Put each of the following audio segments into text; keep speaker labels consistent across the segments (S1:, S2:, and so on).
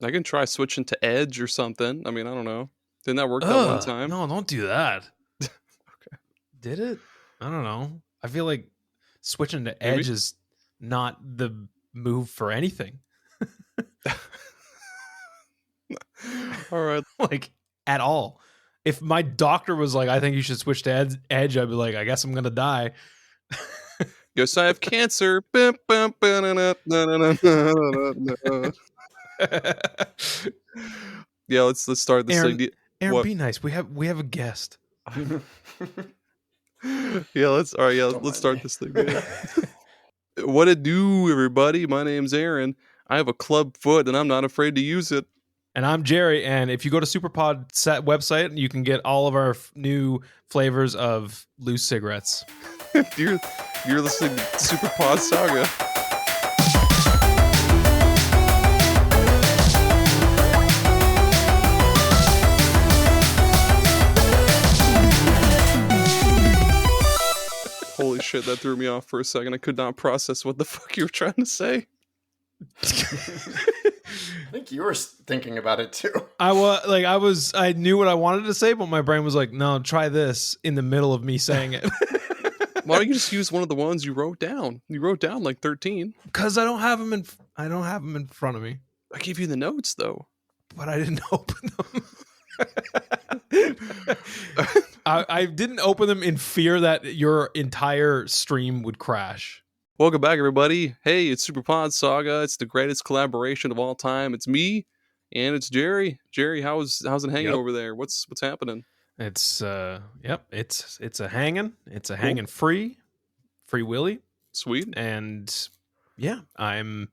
S1: I can try switching to Edge or something. I mean, I don't know. Didn't that work that one time?
S2: No, don't do that.
S1: Okay.
S2: Did it? I don't know. I feel like switching to Edge is not the move for anything.
S1: All right.
S2: Like, at all. If my doctor was like, I think you should switch to Edge, I'd be like, I guess I'm going to die.
S1: Yes, I have cancer. Yeah, let's start this thing.
S2: Aaron, be nice. We have a guest.
S1: Yeah, let's start this thing. What it do, everybody? My name's Aaron. I have a club foot, and I'm not afraid to use it.
S2: And I'm Gerry. And if you go to Superpod website, you can get all of our new flavors of loose cigarettes.
S1: You're listening to superpodsaga. Holy shit, that threw me off for a second. I could not process what the fuck you were trying to say.
S3: I think you were thinking about it too.
S2: I knew what I wanted to say, but my brain was like, no, try this in the middle of me saying it.
S1: Why don't you just use one of the ones you wrote down? You wrote down like 13.
S2: Because I don't have them in front of me.
S1: I gave you the notes though.
S2: But I didn't open them. I didn't open them in fear that your entire stream would crash.
S1: Welcome back, everybody. Hey, it's superpodsaga. It's the greatest collaboration of all time. It's me and it's Gerry. Gerry, how's it hanging over there? What's happening?
S2: It's it's a hanging. It's a hanging free willy.
S1: Sweet.
S2: And yeah, I'm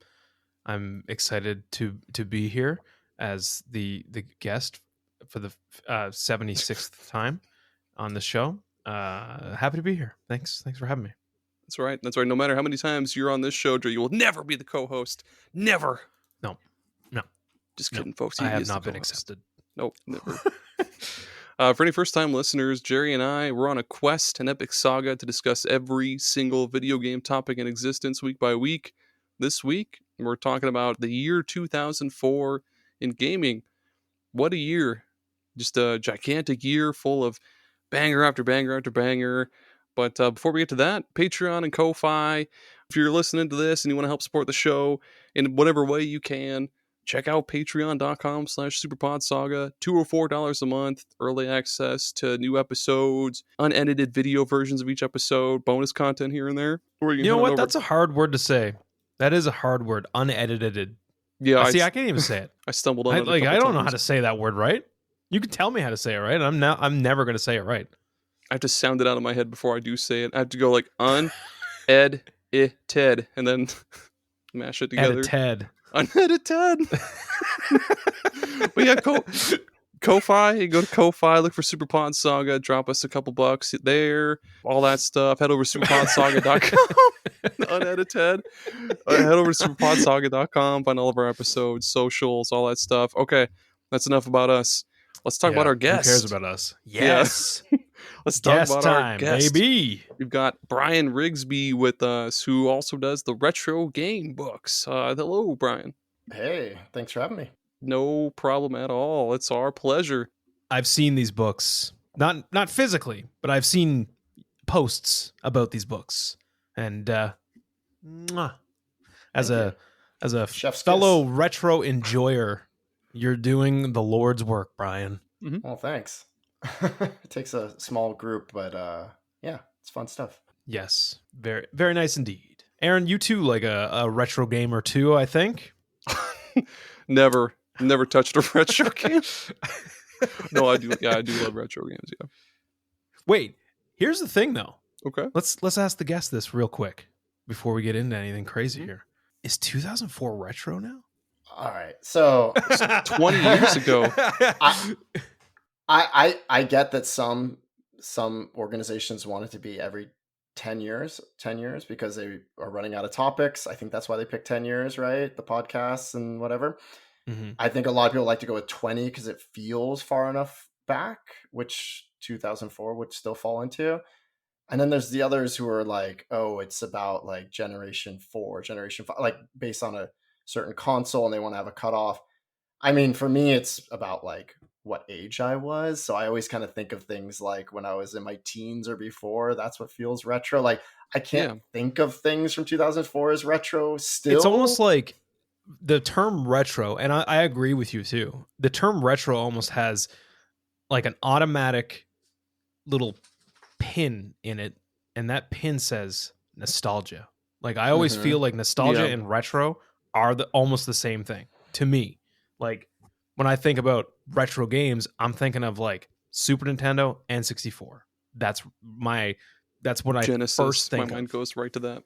S2: excited to be here as the guest for the 76th time on the show. Happy to be here. Thanks for having me.
S1: That's right. No matter how many times you're on this show, Drew, you will never be the co-host. Never.
S2: No.
S1: Just kidding, folks.
S2: I have not been accepted.
S1: Nope, never. For any first-time listeners, Gerry and I, we're on a quest, an epic saga to discuss every single video game topic in existence week by week. This week, we're talking about the year 2004 in gaming. What a year. Just a gigantic year full of banger after banger after banger. But before we get to that, Patreon and Ko-Fi. If you're listening to this and you want to help support the show in whatever way you can, check out patreon.com/superpodsaga. $2 or $4 a month, early access to new episodes, unedited video versions of each episode, bonus content here and there.
S2: You know what? That's a hard word to say. That is a hard word, unedited.
S1: Yeah,
S2: I can't even say it.
S1: I stumbled on it.
S2: I don't know how to say that word right. You can tell me how to say it right. I'm never going to say it right.
S1: I have to sound it out of my head before I do say it. I have to go like unedited and then mash it together. Unedited. We got Ko-Fi. You go to Ko-Fi, look for Superpodsaga, drop us a couple bucks there, all that stuff. Head over to superpodsaga.com. Unedited. Head over to superpodsaga.com, find all of our episodes, socials, all that stuff. Okay, that's enough about us. Let's talk about our guest.
S2: Who cares about us? Yes.
S1: Yeah. Let's talk about our guest.
S2: Baby.
S1: We've got Brian Rigsby with us, who also does the retro game books. Hello, Brian.
S3: Hey, thanks for having me.
S1: No problem at all. It's our pleasure.
S2: I've seen these books, not physically, but I've seen posts about these books, and as a
S3: Chef's
S2: fellow
S3: kiss.
S2: retro enjoyer, you're doing the Lord's work, Brian.
S1: Mm-hmm.
S3: Well, thanks. It takes a small group, but yeah, it's fun stuff.
S2: Yes, very very nice indeed. Aaron, you too like a retro game or two, I think.
S1: Never touched a retro game. No, I do. Yeah, I do love retro games. Yeah.
S2: Wait, here's the thing, though.
S1: Okay.
S2: Let's ask the guest this real quick before we get into anything crazy here. Is 2004 retro now?
S3: All right, so
S1: 20 years ago.
S3: I get that some organizations want it to be every 10 years because they are running out of topics. I think that's why they pick 10 years, right? The podcasts and whatever.
S2: Mm-hmm.
S3: I think a lot of people like to go with 20 because it feels far enough back, which 2004 would still fall into. And then there's the others who are like, oh, it's about like generation 4, generation 5, like based on a certain console, and they want to have a cutoff. I mean, for me, it's about like what age I was. So I always kind of think of things like when I was in my teens or before. That's what feels retro. Like I can't think of things from 2004 as retro still.
S2: It's almost like the term retro, and I agree with you too. The term retro almost has like an automatic little pin in it, and that pin says nostalgia. Like I always feel like nostalgia and retro are almost the same thing to me. Like when I think about retro games, I'm thinking of like Super Nintendo and 64. That's what
S1: Genesis,
S2: I first think
S1: my mind goes right to that.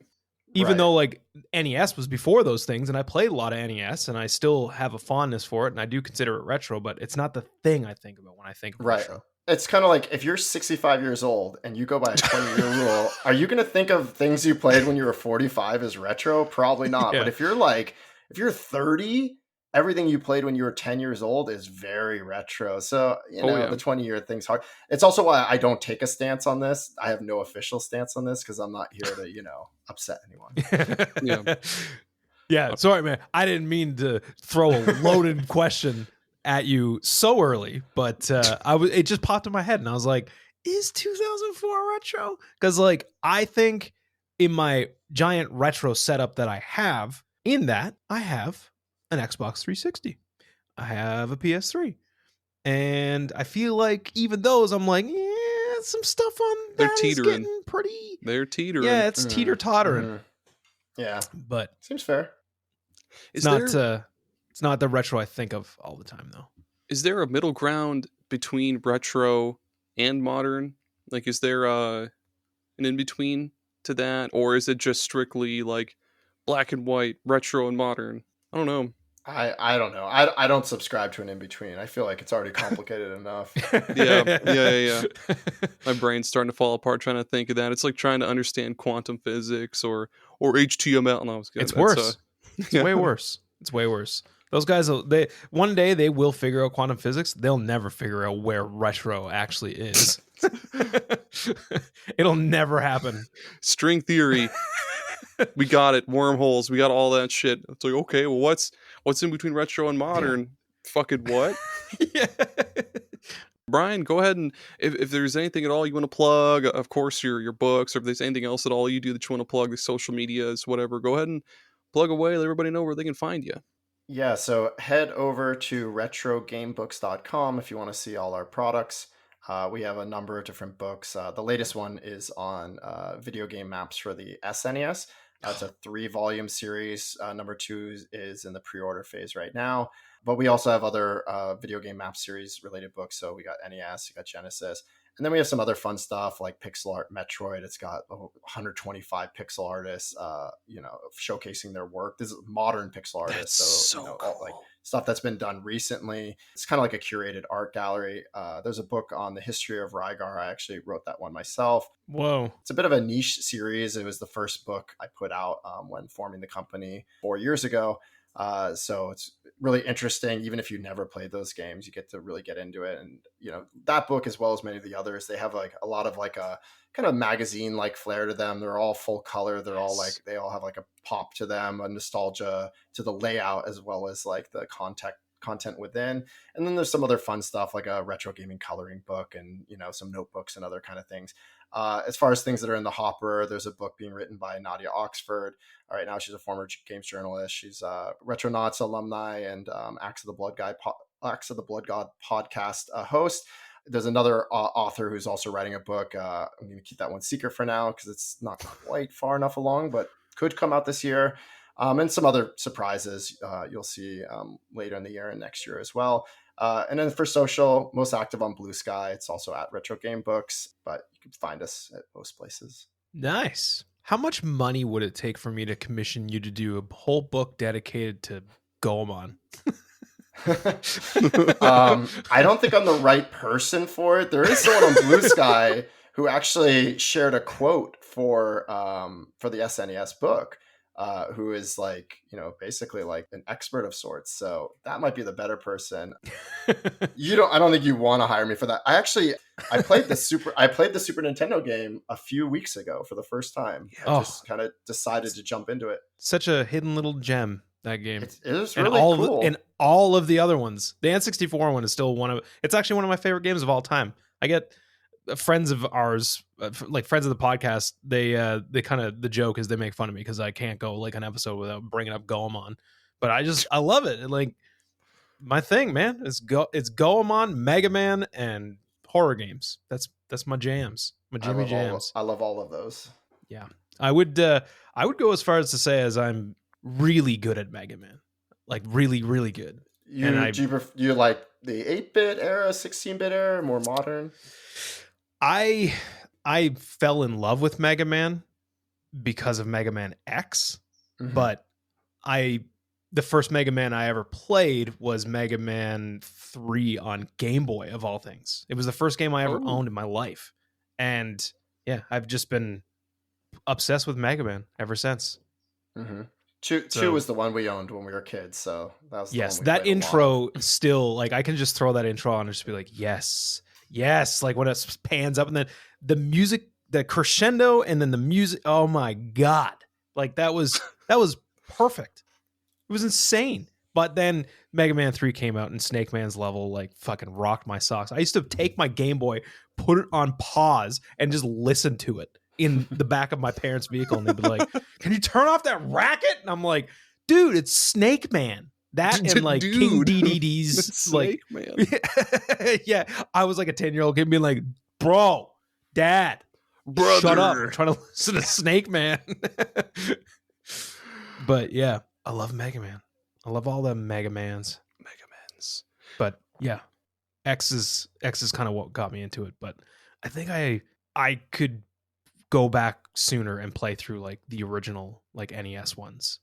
S2: Even though like NES was before those things, and I played a lot of NES, and I still have a fondness for it, and I do consider it retro, but it's not the thing I think about when I think of retro.
S3: It's kind of like if you're 65 years old and you go by a 20-year rule, are you going to think of things you played when you were 45 as retro? Probably not. But if you're 30, everything you played when you were 10 years old is very retro. So, the 20-year thing's hard. It's also why I don't take a stance on this. I have no official stance on this because I'm not here to, upset anyone.
S2: Yeah. Sorry, man. I didn't mean to throw a loaded question at you so early, but it just popped in my head and I was like, is 2004 retro? Because like I think in my giant retro setup that I have, in that I have an Xbox 360, I have a PS3, and I feel like even those I'm like, some stuff on that is getting pretty.
S1: They're teetering.
S2: Yeah, it's teeter tottering.
S3: Yeah,
S2: but
S3: seems fair.
S2: It's not the retro I think of all the time, though.
S1: Is there a middle ground between retro and modern? Like, is there an in-between to that? Or is it just strictly, like, black and white, retro and modern? I don't know.
S3: I don't know. I don't subscribe to an in-between. I feel like it's already complicated enough.
S1: Yeah. My brain's starting to fall apart trying to think of that. It's like trying to understand quantum physics or HTML. No,
S2: it's worse. It's way worse. It's way worse. Those guys, one day they will figure out quantum physics. They'll never figure out where retro actually is. It'll never happen.
S1: String theory. We got it. Wormholes. We got all that shit. It's like, okay, well, what's in between retro and modern? Yeah. Fucking what?
S2: Yeah.
S1: Brian, go ahead and if there's anything at all you want to plug, of course your books, or if there's anything else at all you do that you want to plug, the social medias, whatever, go ahead and plug away. Let everybody know where they can find you.
S3: Yeah, so head over to retrogamebooks.com if you want to see all our products. We have a number of different books. The latest one is on video game maps for the SNES. It's a 3-volume series. Number 2 is in the pre-order phase right now. But we also have other video game map series related books. So we got NES, we got Genesis. And then we have some other fun stuff like pixel art Metroid. It's got 125 pixel artists, showcasing their work. This is modern pixel artists.
S1: So cool.
S3: Like stuff that's been done recently. It's kind of like a curated art gallery. There's a book on the history of Rygar. I actually wrote that one myself.
S2: Whoa.
S3: It's a bit of a niche series. It was the first book I put out when forming the company 4 years ago. So it's really interesting. Even if you never played those games, you get to really get into it. And, that book, as well as many of the others, they have like a lot of like a kind of magazine like flair to them. They're all full color. They're all like, they all have like a pop to them, a nostalgia to the layout, as well as like the content within. And then there's some other fun stuff like a retro gaming coloring book and, some notebooks and other kind of things. As far as things that are in the hopper, there's a book being written by Nadia Oxford. Right now, she's a former games journalist. She's a Retronauts alumni and Axe of the Blood God podcast host. There's another author who's also writing a book. I'm going to keep that one secret for now because it's not quite far enough along, but could come out this year. And some other surprises you'll see later in the year and next year as well. And then for social, most active on Blue Sky. It's also at Retro Game Books, but you can find us at most places.
S2: Nice. How much money would it take for me to commission you to do a whole book dedicated to Goemon?
S3: I don't think I'm the right person for it. There is someone on Blue Sky who actually shared a quote for the SNES book. Who is like, basically like an expert of sorts. So that might be the better person. I don't think you want to hire me for that. I played the Super Nintendo game a few weeks ago for the first time. I just kind of decided to jump into it.
S2: Such a hidden little gem That game.
S3: It is really cool.
S2: And all of the other ones. The N64 one is still it's actually one of my favorite games of all time. I get friends of ours, like friends of the podcast, they kind of, the joke is they make fun of me because I can't go like an episode without bringing up Goemon. But I love it. Like, my thing, man, it's Goemon, Mega Man, and horror games. That's my jams. My Jimmy jams.
S3: I love all of those.
S2: Yeah. I would go as far as to say as I'm really good at Mega Man. Like, really, really good.
S3: You like the 8-bit era, 16-bit era, more modern?
S2: I fell in love with Mega Man because of Mega Man X, but the first Mega Man I ever played was Mega Man 3 on Game Boy, of all things. It was the first game I ever owned in my life. And yeah, I've just been obsessed with Mega Man ever since.
S3: Mm-hmm. Two was the one we owned when we were kids, so that was the one we
S2: that intro still, like, I can just throw that intro on and just be like, yes, like when it pans up and then the music, the crescendo, and then the music, oh my god, like that was perfect. It was insane. But then Mega Man 3 came out and Snake Man's level like fucking rocked my socks. I used to take my Game Boy, put it on pause, and just listen to it in the back of my parents' vehicle, and they'd be like, "Can you turn off that racket?" And I'm like, "Dude, it's Snake Man." That and like King DDD's like, Man. Yeah, I was like a 10-year-old kid being like, "Bro, Dad, brother, shut up! I'm trying to listen to Snake Man." But yeah, I love Mega Man. I love all the Mega Mans. But yeah, X is kind of what got me into it. But I think I could go back sooner and play through like the original like NES ones.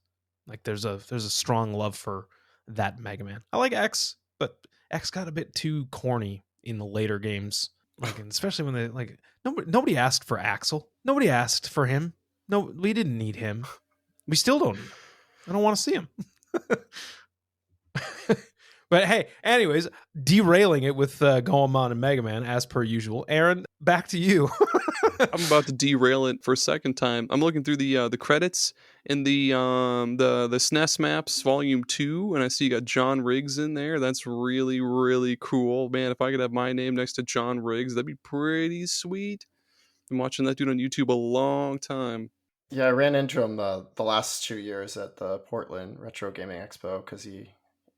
S2: Like there's a strong love for that Mega Man. I like X, but X got a bit too corny in the later games. Like, and especially when they like nobody asked for Axel. Nobody asked for him. No, we didn't need him. We still don't need him. I don't want to see him. But hey, anyways, derailing it with Goemon and Mega Man as per usual. Aaron, back to you.
S1: I'm about to derail it for a second time. I'm looking through the credits in the SNES Maps Volume 2, and I see you got John Riggs in there. That's really, really cool. Man, if I could have my name next to John Riggs, that'd be pretty sweet. Been watching that dude on YouTube a long time.
S3: Yeah, I ran into him the last 2 years at the Portland Retro Gaming Expo because he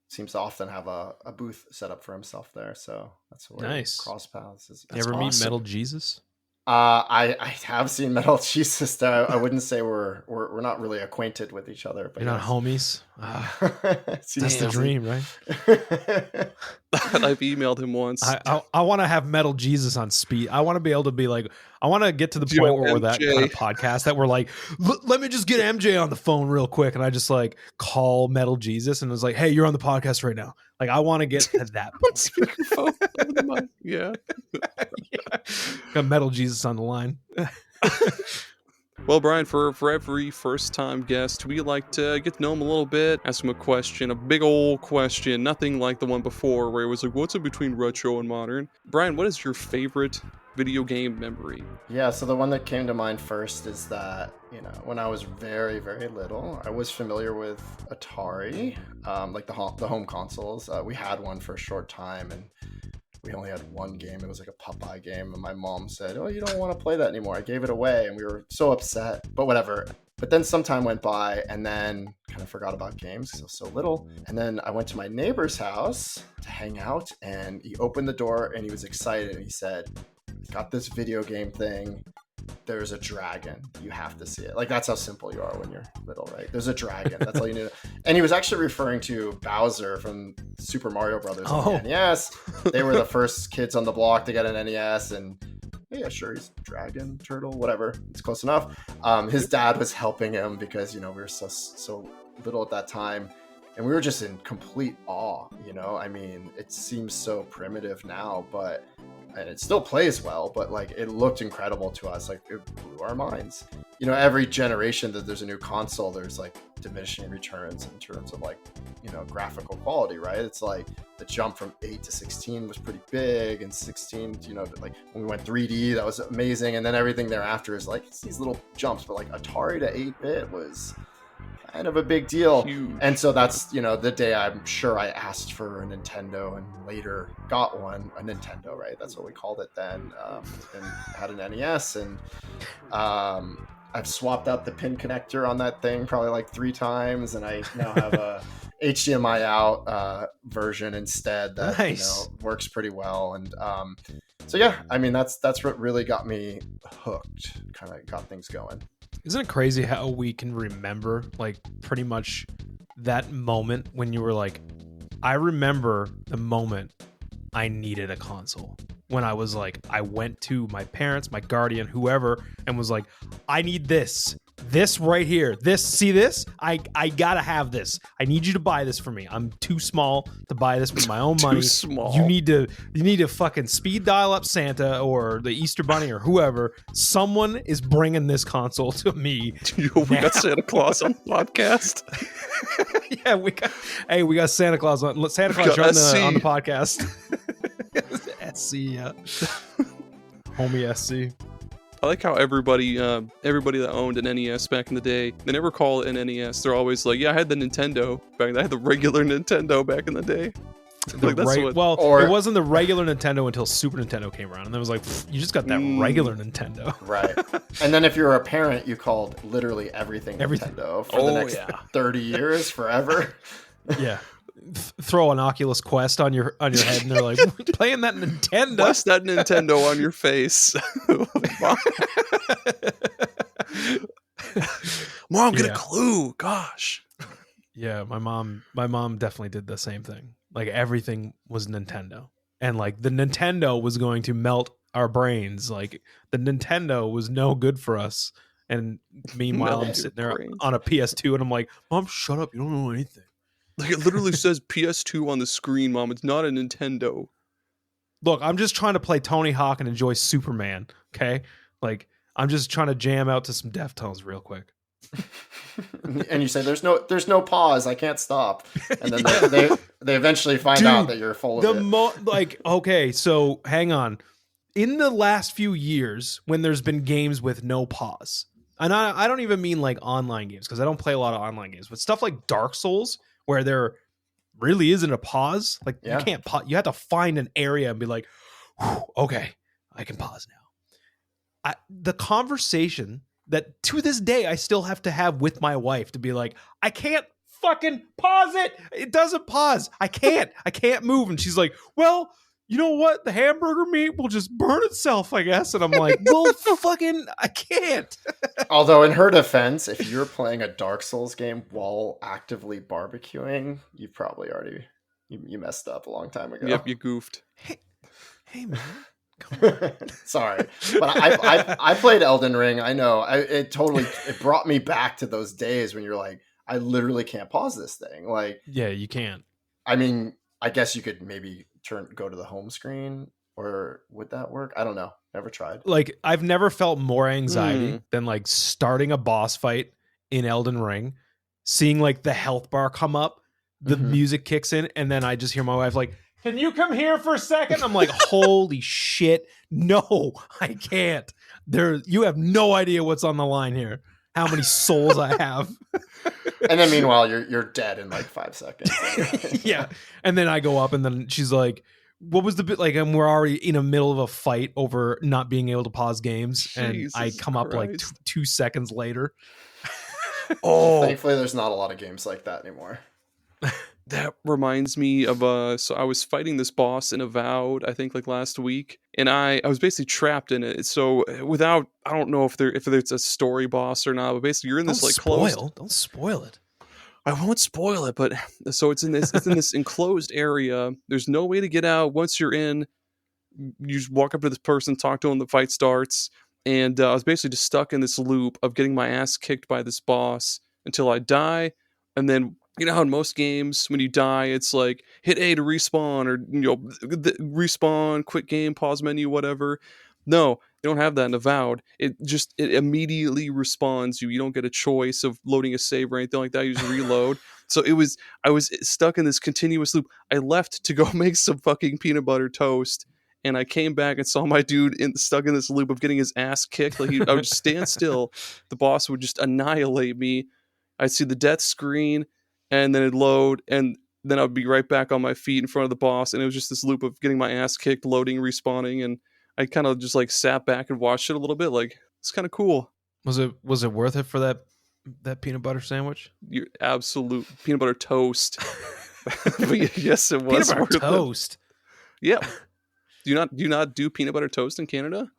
S3: seems to often have a booth set up for himself there. So that's where
S2: nice.
S3: Cross paths.
S2: You ever meet Metal Jesus?
S3: I have seen Metal Jesus there. I wouldn't say we're not really acquainted with each other. But
S2: you're not homies. That's the dream, right?
S1: I've emailed him once.
S2: I want to have Metal Jesus on speed. I want to be able to be like, I want to get to the point where we're that kind of podcast that we're like, let me just get MJ on the phone real quick, and I just like call Metal Jesus and it's like, hey, you're on the podcast right now. Like, I want to get to that point.
S1: Speakerphone. Yeah.
S2: Got Metal Jesus on the line.
S1: Well, Brian, for every first-time guest, we like to get to know him a little bit, ask him a question, a big old question, nothing like the one before where it was like, what's in between retro and modern? Brian, what is your favorite video game memory?
S3: Yeah, so the one that came to mind first is that, when I was very, very little, I was familiar with Atari, like the home consoles. We had one for a short time, and we only had one game. It was like a Popeye game, and my mom said, "Oh, you don't want to play that anymore." I gave it away, and we were so upset, but whatever. But then some time went by, and then kind of forgot about games because I was so little. And then I went to my neighbor's house to hang out, and he opened the door, and he was excited, and he said, "Got this video game thing. There's a dragon. You have to see it." Like, that's how simple you are when you're little, right? There's a dragon. That's all you need. And he was actually referring to Bowser from Super Mario Brothers on the NES. They were the first kids on the block to get an NES, and yeah, sure, he's a dragon, turtle, whatever. It's close enough. His dad was helping him because, we were so little at that time. And we were just in complete awe, I mean, it seems so primitive now, and it still plays well, but like it looked incredible to us. Like, it blew our minds. Every generation that there's a new console, there's like diminishing returns in terms of like, graphical quality, right? It's like the jump from 8 to 16 was pretty big, and 16, like when we went 3D, that was amazing. And then everything thereafter is like, it's these little jumps, but like Atari to 8-bit was, kind of a big deal.
S1: Huge.
S3: And so that's, the day I'm sure I asked for a Nintendo and later got one, a Nintendo, right? That's what we called it then. And had an NES, and I've swapped out the pin connector on that thing probably like 3 times, and I now have a HDMI out version instead that
S2: nice.
S3: Works pretty well. And so yeah, I mean that's what really got me hooked, kind of got things going.
S2: Isn't it crazy how we can remember like pretty much that moment when you were like, I remember the moment I needed a console. When I was like, I went to my parents, my guardian, whoever, and was like, I need this right here. See this? I gotta have this. I need you to buy this for me. I'm too small to buy this with my own money.
S1: Too small.
S2: You need to fucking speed dial up Santa or the Easter Bunny or whoever. Someone is bringing this console to me.
S1: We got Santa Claus on the podcast.
S2: Yeah, we got Santa Claus on Santa Claus on the podcast. SC, yeah. Homie SC.
S1: I like how everybody that owned an NES back in the day, they never call it an NES. They're always like, yeah, I had the Nintendo back then. I had the regular Nintendo back in the day.
S2: It wasn't the regular Nintendo until Super Nintendo came around, and then it was like, you just got that regular Nintendo.
S3: Right. And then if you were a parent, you called literally everything Nintendo for the next 30 years, forever.
S2: Yeah. Throw an Oculus Quest on your head, and they're like, playing that Nintendo.
S1: Blast that Nintendo on your face. Mom, get a clue. Gosh.
S2: Yeah, my mom definitely did the same thing. Like everything was Nintendo. And like the Nintendo was going to melt our brains. Like the Nintendo was no good for us. And meanwhile, I'm sitting there on a PS2 and I'm like, Mom, shut up. You don't know anything.
S1: Like it literally says PS2 on the screen, Mom. It's not a Nintendo.
S2: Look, I'm just trying to play Tony Hawk and enjoy Superman. Okay. Like I'm just trying to jam out to some Deftones real quick.
S3: And you say there's no pause, I can't stop, and then they eventually find out that you're full of it.
S2: Okay, so hang on. In the last few years, when there's been games with no pause, and I don't even mean like online games because I don't play a lot of online games, but stuff like Dark Souls where there really isn't a pause. Like you can't pause. You have to find an area and be like, okay, I can pause now. The conversation that to this day I still have to have with my wife to be like, I can't fucking pause it. It doesn't pause. I can't move. And she's like, well, you know what? The hamburger meat will just burn itself, I guess. And I'm like, well, fucking, I can't.
S3: Although in her defense, if you're playing a Dark Souls game while actively barbecuing, you probably already, you messed up a long time ago.
S1: Yep, you goofed.
S2: Hey man.
S3: Sorry, but I played Elden Ring. I know it brought me back to those days when you're like, I literally can't pause this thing. Like,
S2: yeah, you can't.
S3: I mean, I guess you could maybe go to the home screen, or would that work? I don't know. Never tried.
S2: Like, I've never felt more anxiety than like starting a boss fight in Elden Ring, seeing like the health bar come up, the music kicks in, and then I just hear my wife like, can you come here for a second? I'm like, holy shit. No, I can't. You have no idea what's on the line here. How many souls I have.
S3: And then meanwhile, you're dead in like 5 seconds.
S2: Yeah. And then I go up and then she's like, what was the bit like? And we're already in the middle of a fight over not being able to pause games.
S1: Jesus
S2: and I come up like 2 seconds later.
S3: Thankfully, there's not a lot of games like that anymore.
S1: That reminds me of so I was fighting this boss in Avowed, I think like last week, and I was basically trapped in it. So I don't know if there's a story boss or not, but basically you're in this
S2: Don't spoil it.
S1: I won't spoil it, but so it's in this enclosed area. There's no way to get out. Once you're in, you just walk up to this person, talk to them, the fight starts, and I was basically just stuck in this loop of getting my ass kicked by this boss until I die, and then. You know how in most games, when you die, it's like, hit A to respawn, or, respawn, quit game, pause menu, whatever. No, they don't have that in Avowed. It immediately respawns you. You don't get a choice of loading a save or anything like that. You just reload. So I was stuck in this continuous loop. I left to go make some fucking peanut butter toast, and I came back and saw my dude stuck in this loop of getting his ass kicked. Like I would just stand still. The boss would just annihilate me. I'd see the death screen, and then it'd load, and then I'd be right back on my feet in front of the boss, and it was just this loop of getting my ass kicked, loading, respawning, and I kind of just like sat back and watched it a little bit. Like, it's kind of cool.
S2: Was it worth it for that peanut butter sandwich?
S1: Your absolute peanut butter toast. Yes, it was
S2: peanut butter toast.
S1: Yeah. Do you not do peanut butter toast in Canada?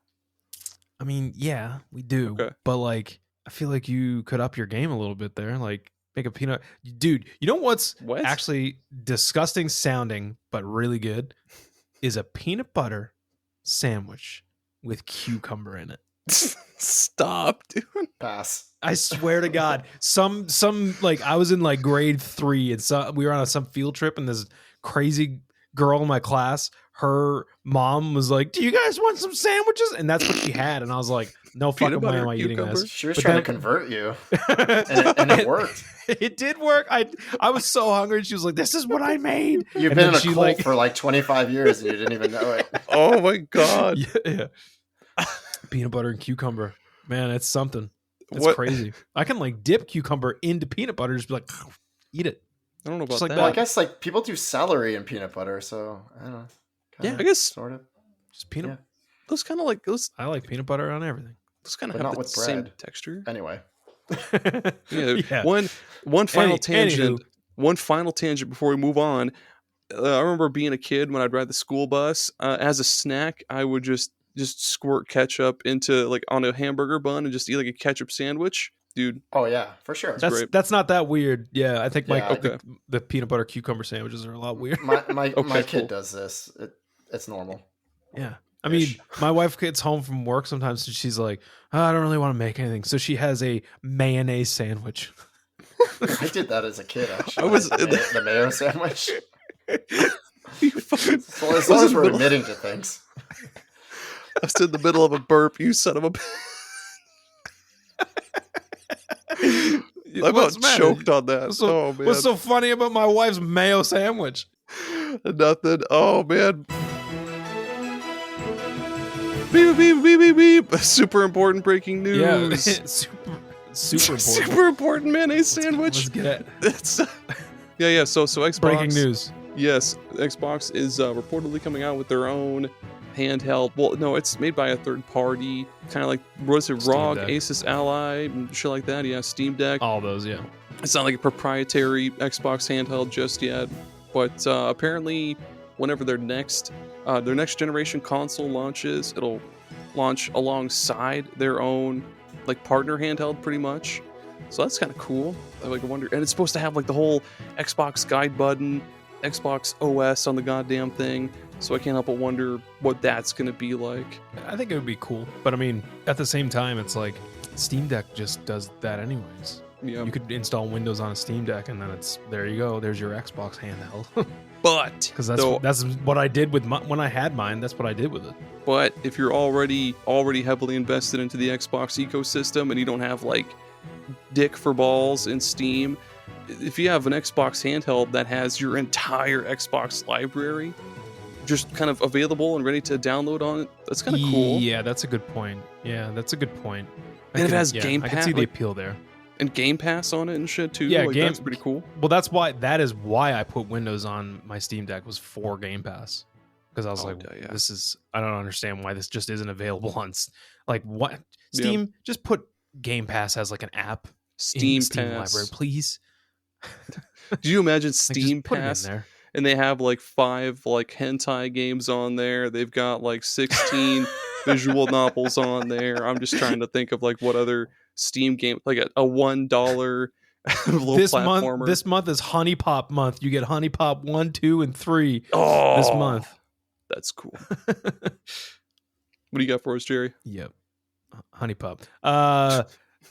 S2: I mean, yeah, we do.
S1: Okay.
S2: But like, I feel like you could up your game a little bit there. Like, make a peanut. Dude, you know what's actually disgusting sounding, but really good? Is a peanut butter sandwich with cucumber in it.
S1: Stop, dude.
S3: Pass.
S2: I swear to God, some like I was in like grade 3 and so we were on some field trip and this crazy girl in my class, her mom was like, "Do you guys want some sandwiches?" And that's what she had, and I was like, "No fucking way am I eating this."
S3: She was trying to convert you, and it worked.
S2: It did work. I was so hungry. She was like, "This is what I made."
S3: You've been in a cult for like 25 years and you didn't even know it.
S1: Oh my God.
S2: Yeah. Peanut butter and cucumber, man, it's something. It's crazy. I can like dip cucumber into peanut butter, just be like, eat it.
S1: I don't know about
S2: like
S1: that.
S3: Well, I guess like people do celery and peanut butter, so I don't know.
S1: Yeah, I guess
S3: sort of.
S2: Just peanut.
S3: Yeah.
S1: Those kind of like those.
S2: I like peanut butter on everything.
S1: Those kind of have the same texture.
S3: Anyway.
S1: Yeah. One final tangent.
S2: Anywho.
S1: One final tangent before we move on. I remember being a kid when I'd ride the school bus. As a snack, I would just squirt ketchup into like on a hamburger bun and just eat like a ketchup sandwich. Dude.
S3: Oh yeah, for sure.
S2: That's not that weird. Yeah, I think
S3: Yeah.
S2: the peanut butter cucumber sandwiches are a lot weird.
S3: My kid does this. It's normal.
S2: Yeah. I mean, my wife gets home from work sometimes and she's like, "Oh, I don't really want to make anything." So she has a mayonnaise sandwich.
S3: I did that as a kid, actually.
S1: I was
S3: the mayo sandwich.
S1: So
S3: as long as we're admitting to things.
S1: I was in the middle of a burp, you son of a I about choked on that. Oh man.
S2: What's so funny about my wife's mayo sandwich?
S1: Nothing. Oh man. Beep, beep, beep, beep, beep. Super important breaking news.
S2: Yeah, super important.
S1: Super important mayonnaise sandwich.
S2: Let's get it.
S1: Yeah. So Xbox.
S2: Breaking news.
S1: Yes, Xbox is reportedly coming out with their own handheld. Well, no, it's made by a third party, kind of like ROG, Asus Ally, and shit like that. Yeah, Steam Deck.
S2: All those, yeah.
S1: It's not like a proprietary Xbox handheld just yet, but apparently, whenever their next generation console launches, it'll launch alongside their own like partner handheld, pretty much. So that's kind of cool. I wonder, and it's supposed to have like the whole Xbox guide button, Xbox OS on the goddamn thing. So I can't help but wonder what that's going to be like.
S2: I think it would be cool. But I mean, at the same time, it's like Steam Deck just does that anyways.
S1: Yeah.
S2: You could install Windows on a Steam Deck and then there you go. There's your Xbox handheld.
S1: But
S2: because that's what I did with when I had mine. That's what I did with it.
S1: But if you're already heavily invested into the Xbox ecosystem and you don't have like dick for balls in Steam, if you have an Xbox handheld that has your entire Xbox library just kind of available and ready to download on it, that's kind of cool.
S2: Yeah, that's a good point. And
S1: it has Game Pass.
S2: I can see the appeal there.
S1: And Game Pass on it and shit too.
S2: Yeah,
S1: that's pretty cool.
S2: Well, that is why I put Windows on my Steam Deck, was for Game Pass. Because I was I don't understand why this just isn't available on like what Steam. Yeah. Just put Game Pass as like an app.
S1: Steam
S2: Pass library, please.
S1: Do you imagine Steam
S2: like,
S1: Pass? And they have like 5 like hentai games on there. They've got like 16 visual novels on there. I'm just trying to think of like what other Steam game, like a $1 little platformer.
S2: This month is Honey Pop month. You get Honey Pop 1, 2, and 3 this month.
S1: That's cool. What do you got for us, Gerry?
S2: Yep. Honey Pop.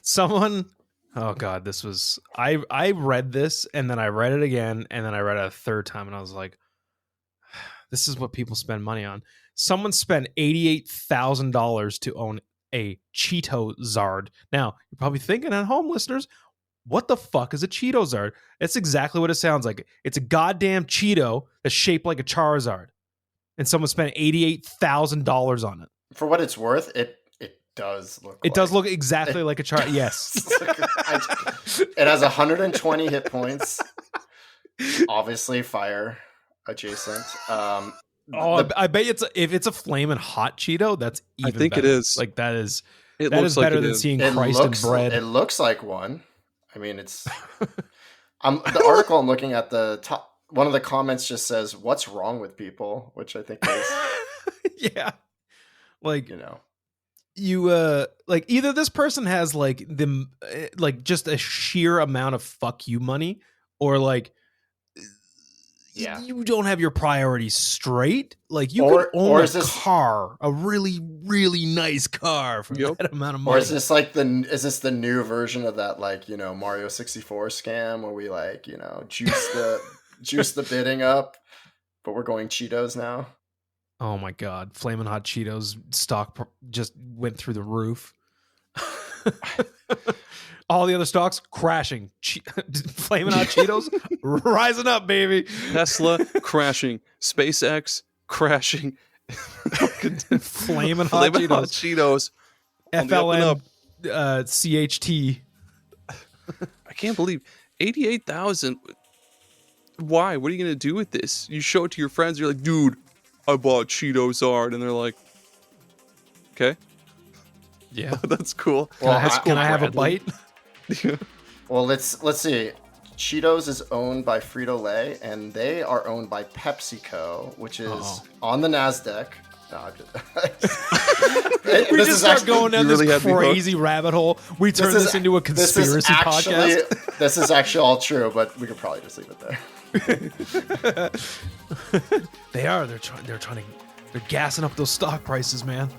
S2: Someone... Oh God, this was I read this and then I read it again and then I read it a third time and I was like, this is what people spend money on. Someone spent $88,000 to own a Cheeto Zard. Now, you're probably thinking at home, listeners, what the fuck is a Cheeto Zard? It's exactly what it sounds like. It's a goddamn Cheeto that's shaped like a Charizard. And someone spent $88,000 on it.
S3: For what it's worth, it does look.
S2: It does look exactly like a chart. Yes.
S3: It has 120 hit points. Obviously, fire adjacent.
S2: I bet if it's a flaming hot Cheeto, that's even.
S1: I think
S2: better.
S1: it is.
S2: Like that is.
S1: It
S2: that
S1: looks
S2: is
S1: like
S2: better
S1: it
S2: than
S1: is.
S2: seeing Christ in bread.
S3: It looks like one. I mean, it's. The article I'm looking at, the top. One of the comments just says, "What's wrong with people?" Which I think is.
S2: Yeah. Like,
S3: you know.
S2: You like either this person has like just a sheer amount of fuck you money, or like you don't have your priorities straight. Like you could own car, a really, really nice car for that amount of money.
S3: Or is this like the new version of that, like, you know, Mario 64 scam where we like, you know, juice the bidding up, but we're going Cheetos now?
S2: Oh my God. Flamin' Hot Cheetos stock just went through the roof. All the other stocks crashing. Flamin' Hot Cheetos rising up, baby.
S1: Tesla crashing. SpaceX crashing.
S2: Flamin' Hot
S1: Cheetos.
S2: FLN CHT.
S1: I can't believe 88,000. Why? What are you going to do with this? You show it to your friends. You're like, dude, I bought Cheetos art, and they're like, okay,
S2: yeah,
S1: that's cool.
S2: Well, can I have a bite?
S3: Well, let's see. Cheetos is owned by Frito-Lay, and they are owned by PepsiCo, which is on the NASDAQ. No,
S2: we just start going down this crazy rabbit hole. We turn this into a conspiracy podcast.
S3: This is actually all true, but we could probably just leave it there.
S2: They're gassing up those stock prices, man.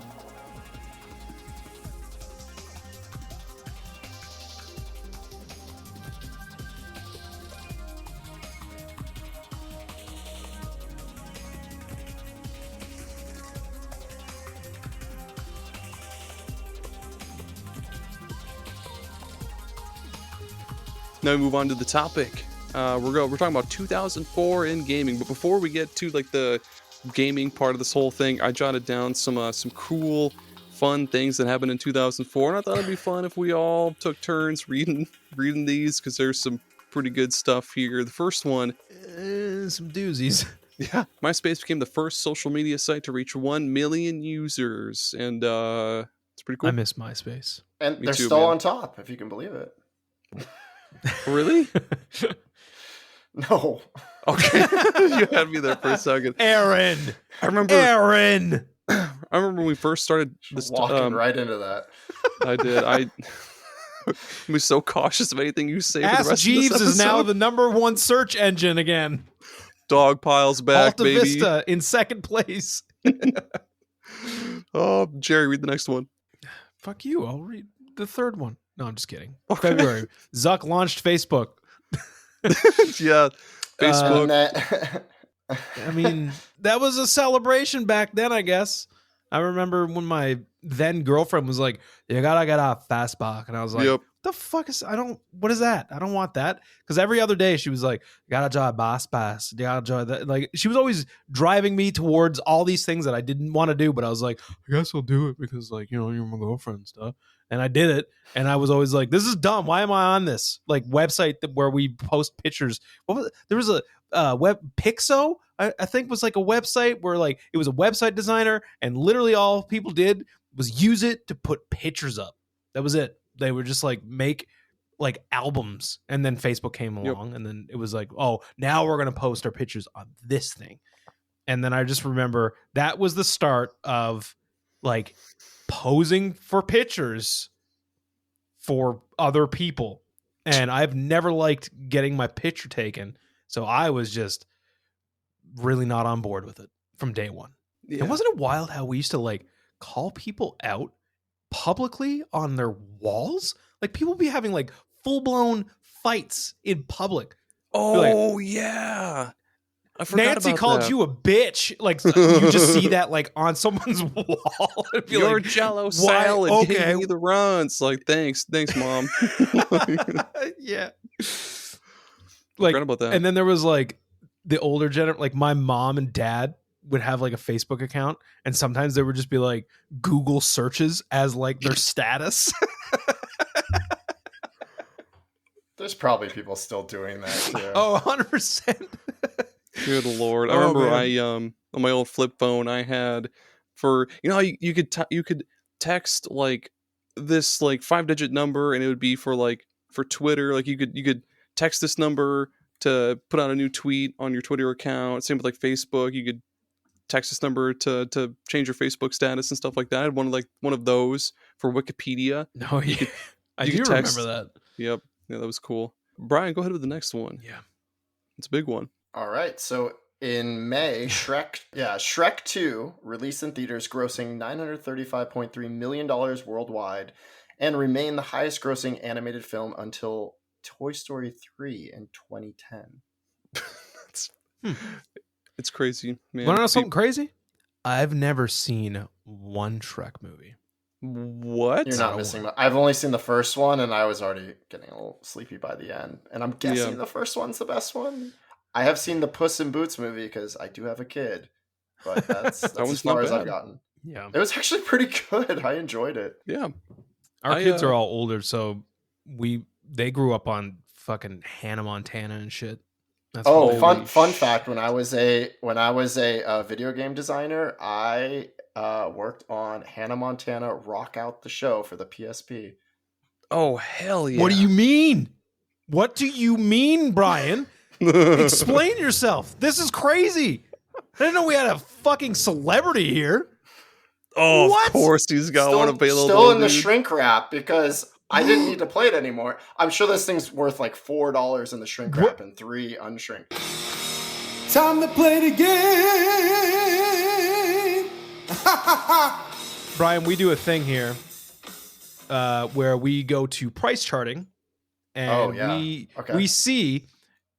S1: Now we move on to the topic. We're talking about 2004 in gaming, but before we get to like the gaming part of this whole thing, I jotted down some cool, fun things that happened in 2004, and I thought it'd be fun if we all took turns reading these, because there's some pretty good stuff here. The first one,
S2: some doozies.
S1: Yeah, MySpace became the first social media site to reach 1 million users, and it's pretty cool.
S2: I miss MySpace,
S3: and they're still on top, if you can believe it.
S1: Really?
S3: No.
S1: Okay. You had me there for a second.
S2: Aaron.
S1: I remember when we first started this
S3: walking right into that.
S1: I did. I was so cautious of anything you say.
S2: Ask
S1: for the rest
S2: Jeeves
S1: of this
S2: is now the #1 search engine again.
S1: Dog piles back,
S2: Alta
S1: baby.
S2: Vista in second place.
S1: Oh, Gerry, read the next one.
S2: Fuck you. I'll read the third one. No, I'm just kidding.
S1: Okay.
S2: February. Zuck launched Facebook.
S1: Yeah, Facebook.
S2: I mean, that was a celebration back then, I guess. I remember when my then girlfriend was like, "You gotta get off Facebook," and I was like,
S1: Yep.
S2: "The fuck is? What is that? I don't want that." Because every other day she was like, "You gotta join Boss Pass. You gotta join that." Like she was always driving me towards all these things that I didn't want to do, but I was like, "I guess I'll do it because, like, you know, you're my girlfriend and stuff." And I did it, and I was always like, "This is dumb. Why am I on this like website where we post pictures?" There was a web Pixo, I think was like a website where like it was a website designer, and literally all people did was use it to put pictures up. That was it. They were just like make like albums, and then Facebook came along, and then it was like, oh, now we're gonna post our pictures on this thing. And then I just remember that was the start of like posing for pictures for other people, and I've never liked getting my picture taken, so I was just really not on board with it from day one.
S1: Yeah.
S2: And wasn't it wild how we used to like call people out publicly on their walls? Like people be having like full-blown fights in public.
S1: Oh, like, yeah. I forgot
S2: Nancy
S1: about
S2: called
S1: that.
S2: you a bitch. Like you just see that like on someone's wall.
S1: Your
S2: like,
S1: Jello salad
S2: okay.
S1: gave me the runs. Like, thanks, mom.
S2: Yeah.
S1: Like, forgot about that.
S2: And then there was like the older generation, like my mom and dad. would have like a Facebook account, and sometimes there would just be like Google searches as like their status.
S3: There's probably people still doing that too.
S2: Oh, 100%.
S1: Good Lord. I remember on my old flip phone I had for, how you could text like this like 5-digit number, and it would be for Twitter. Like you could text this number to put out a new tweet on your Twitter account. Same with like Facebook. You could text this number to change your Facebook status and stuff like that. I had one of those for Wikipedia.
S2: No, I do remember that.
S1: Yep. Yeah, that was cool. Brian, go ahead with the next one.
S2: Yeah.
S1: It's a big one.
S3: All right. So in May, Shrek 2 released in theaters, grossing $935.3 million worldwide, and remained the highest grossing animated film until Toy Story 3 in 2010.
S1: It's crazy, man.
S2: Want to know something crazy? I've never seen one Shrek movie.
S1: What?
S3: You're not missing much. I've only seen the first one, and I was already getting a little sleepy by the end. And I'm guessing the first one's the best one. I have seen the Puss in Boots movie because I do have a kid, but that's as far as I've gotten.
S2: Yeah,
S3: it was actually pretty good. I enjoyed it.
S1: Yeah,
S2: our kids are all older, so they grew up on fucking Hannah Montana and shit.
S3: That's fun fact. When I was a video game designer, I worked on Hannah Montana Rock Out the Show for the PSP.
S1: Oh, hell yeah.
S2: What do you mean? What do you mean, Brian? Explain yourself. This is crazy. I didn't know we had a fucking celebrity here.
S1: Oh, what? Of course he's got one available.
S3: Still in the shrink wrap because I didn't need to play it anymore. I'm sure this thing's worth like $4 in the shrink wrap and $3 unshrink.
S4: Time to play the game.
S2: Brian, we do a thing here where we go to price charting, and we see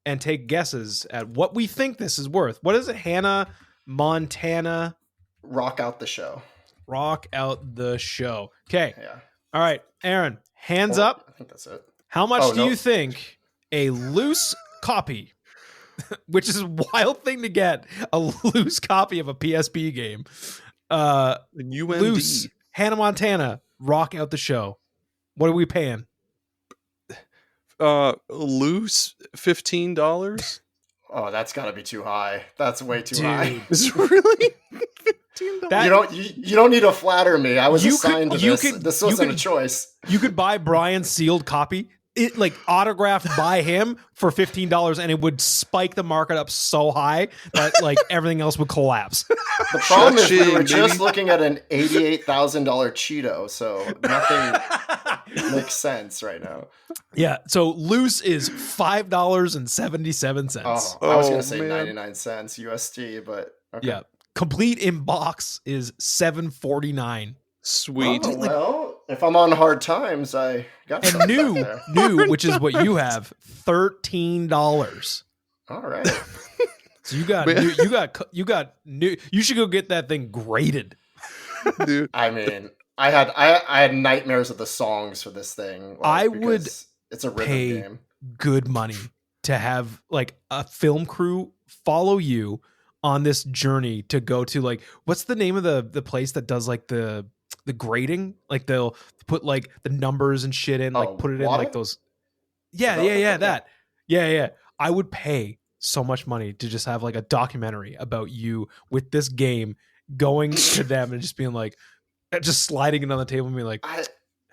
S2: and take guesses at what we think this is worth. What is it? Hannah Montana
S3: Rock Out the Show.
S2: Rock Out the Show. Okay.
S3: Yeah.
S2: All right, Aaron, hands up.
S3: I think that's it.
S2: How much do you think a loose copy, which is a wild thing to get, a loose copy of a PSP game, loose Hannah Montana Rock Out the Show, what are we paying?
S1: Loose $15.
S3: Oh, that's got to be too high. That's way too high.
S1: Is it really?
S3: You don't need to flatter me. I was assigned to this. This wasn't a choice.
S2: You could buy Brian's sealed copy, it like autographed by him for $15, and it would spike the market up so high that like everything else would collapse.
S3: The problem is we were just looking at an $88,000 Cheeto, so nothing makes sense right now.
S2: Yeah, so loose is $5.77.
S3: Oh, I was going to say 99 cents USD, but okay.
S2: Yeah. Complete in box is $7.49.
S1: Sweet.
S3: Oh, well, if I'm on hard times, I got
S2: and new, which is what you have, $13.
S3: All right.
S2: So you got new. You should go get that thing graded,
S1: dude.
S3: I mean, I had nightmares of the songs for this thing.
S2: It's
S3: a rhythm game.
S2: Good money to have like a film crew follow you on this journey to go to, like, what's the name of the place that does like the grading? Like they'll put like the numbers and shit in, like put it in like those. Yeah. I would pay so much money to just have like a documentary about you with this game, going to them and just being like, just sliding it on the table and being like,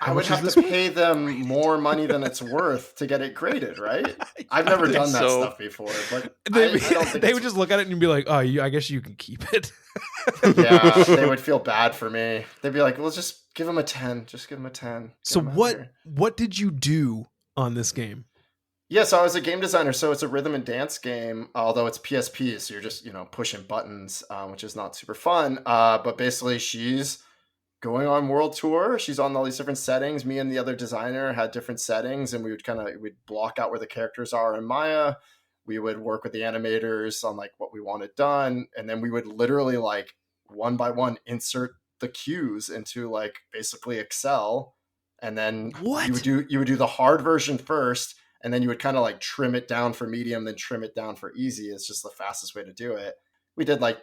S3: I would have to pay them more money than it's worth to get it graded, right? I've never done that stuff before, but
S2: they would just look at it and be like, "Oh, I guess you can keep it."
S3: Yeah, they would feel bad for me. They'd be like, "Well, just give them a 10. Just give them a 10."
S2: So what did you do on this game?
S3: Yeah, so I was a game designer. So it's a rhythm and dance game, although it's PSP, so you're just pushing buttons, which is not super fun. But basically, she's going on world tour. She's on all these different settings. Me and the other designer had different settings, and we'd block out where the characters are in Maya. We would work with the animators on like what we wanted done, and then we would literally like one by one insert the cues into like basically Excel, and then you would do the hard version first, and then you would kind of like trim it down for medium, then trim it down for easy. It's just the fastest way to do it. we did like,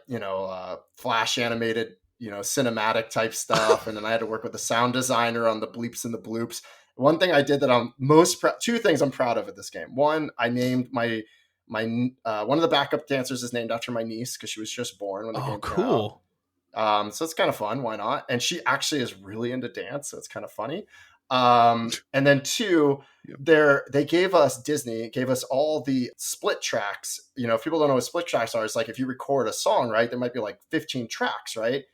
S3: Flash animated, cinematic type stuff. And then I had to work with the sound designer on the bleeps and the bloops. One thing I did that I'm most two things I'm proud of at this game. One, I named my one of the backup dancers is named after my niece because she was just born when the game came out. So it's kind of fun. Why not? And she actually is really into dance, so it's kind of funny. And then two, Disney gave us all the split tracks. If people don't know what split tracks are, it's like if you record a song, right, there might be like 15 tracks, right?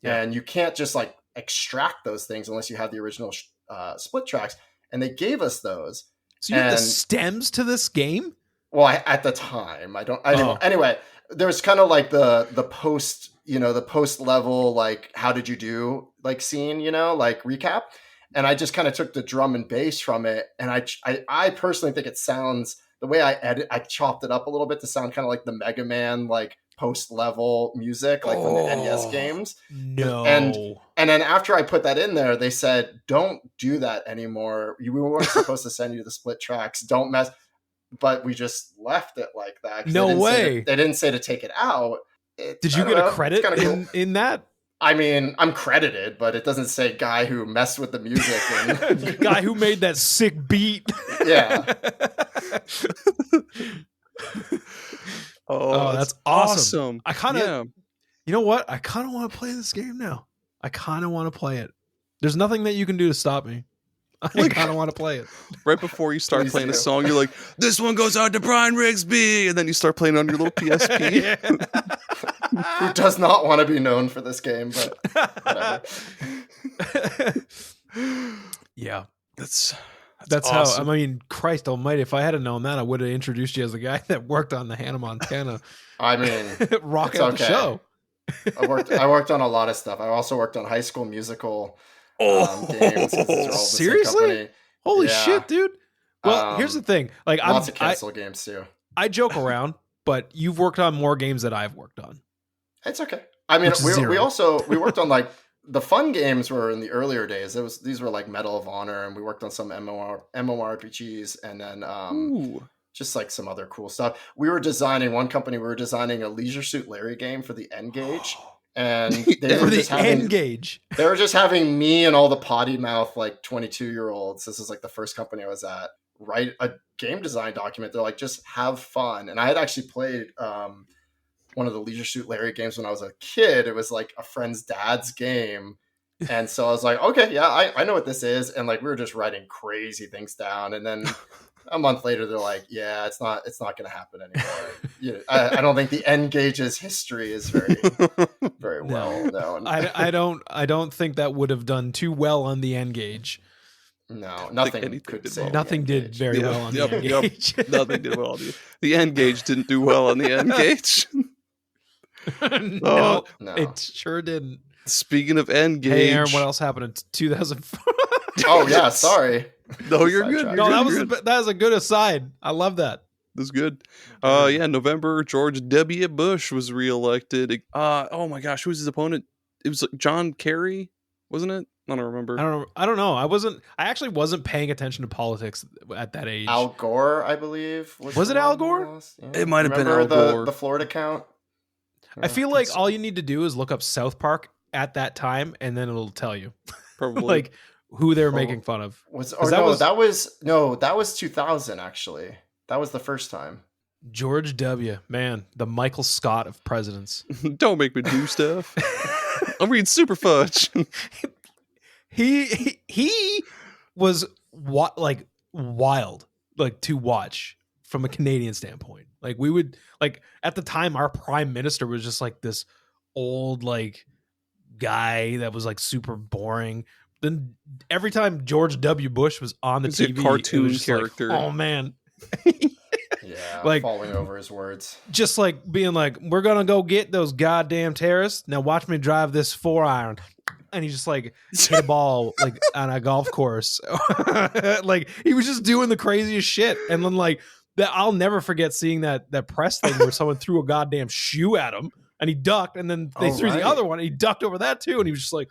S3: Yeah. And you can't just like extract those things unless you have the original split tracks. And they gave us those.
S2: So you have the stems to this game?
S3: Well, at the time, anyway, there's kind of like the post, the post level, like, how did you do, like, scene, like recap. And I just kind of took the drum and bass from it. And I personally think it sounds, the way I chopped it up a little bit to sound kind of like the Mega Man, like post level music, like from the NES games.
S2: No.
S3: And then after I put that in there, they said, don't do that anymore. We weren't supposed to send you the split tracks. Don't mess. But we just left it like that.
S2: No way.
S3: They didn't say to take it out.
S2: Did you get a credit in that?
S3: I mean, I'm credited, but it doesn't say guy who messed with the music. And
S2: guy who made that sick beat.
S3: Yeah.
S2: Oh, that's awesome. I kind of, you know what? I kind of want to play this game now. I kind of want to play it. There's nothing that you can do to stop me. I kind of want to play it.
S1: Right before you start playing a song, you're like, this one goes out to Brian Rigsby. And then you start playing on your little PSP.
S3: Who does not want to be known for this game, but whatever.
S2: Yeah.
S1: That's
S2: how,
S1: awesome.
S2: I mean, Christ almighty, if I had known that, I would have introduced you as the guy that worked on the Hannah Montana.
S3: I mean,
S2: rock out the show.
S3: I worked on a lot of stuff. I also worked on High School Musical games.
S2: Seriously? Holy shit, dude. Well, here's the thing. Like,
S3: lots of cancel games too.
S2: I joke around, but you've worked on more games than I've worked on.
S3: It's okay. I mean, we worked on, like, the fun games were in the earlier days. These were like Medal of Honor, and we worked on some MMORPGs, and then just like some other cool stuff. We were designing a Leisure Suit Larry game for the N-Gage. And they were just having me and all the potty mouth, like 22-year-olds. This is like the first company I was at, write a game design document. They're like, just have fun. And I had actually played one of the Leisure Suit Larry games when I was a kid. It was like a friend's dad's game. And so I was like, okay, yeah, I know what this is. And like, we were just writing crazy things down. And then a month later, they're like, yeah, it's not going to happen anymore. I don't think the N-Gage's history is very, very well known.
S2: I don't think that would have done too well on the N-Gage.
S3: No, nothing could say.
S2: Nothing did very well on the N-Gage.
S1: Nothing did well on the N-Gage didn't do well on the N-Gage.
S2: No, it sure didn't.
S1: Speaking of N-Gage.
S2: Hey, Aaron, what else happened in 2004?
S3: Oh, yeah, sorry.
S1: No, you're good.
S2: That was a good aside. I love that.
S1: That's good. November, George W. Bush was reelected. Oh my gosh, who was his opponent? It was John Kerry, wasn't it? I don't remember.
S2: I don't know. I actually wasn't paying attention to politics at that age.
S3: Al Gore, I believe.
S2: Was it Al Gore?
S1: Yeah. It might have been Al Gore.
S3: The Florida count?
S2: I feel like all you need to do is look up South Park at that time, and then it'll tell you.
S1: Probably.
S2: Like who they were making fun of.
S3: That was 2000 actually. That was the first time.
S2: George W. Man, the Michael Scott of presidents.
S1: Don't make me do stuff. I'm reading Super Fudge.
S2: He was wild, like, to watch from a Canadian standpoint. Like, we would, like, at the time, our prime minister was just like this old, like, guy that was like super boring. Then every time George W. Bush was on the TV,
S1: a cartoon character.
S2: Like, oh man.
S3: Yeah,
S2: like
S3: falling over his words.
S2: Just like being like, we're gonna go get those goddamn terrorists. Now watch me drive this 4-iron. And he just like hit a ball like on a golf course. Like he was just doing the craziest shit. And then like that, I'll never forget seeing that press thing where someone threw a goddamn shoe at him and he ducked, and then they threw the other one and he ducked over that too, and he was just like,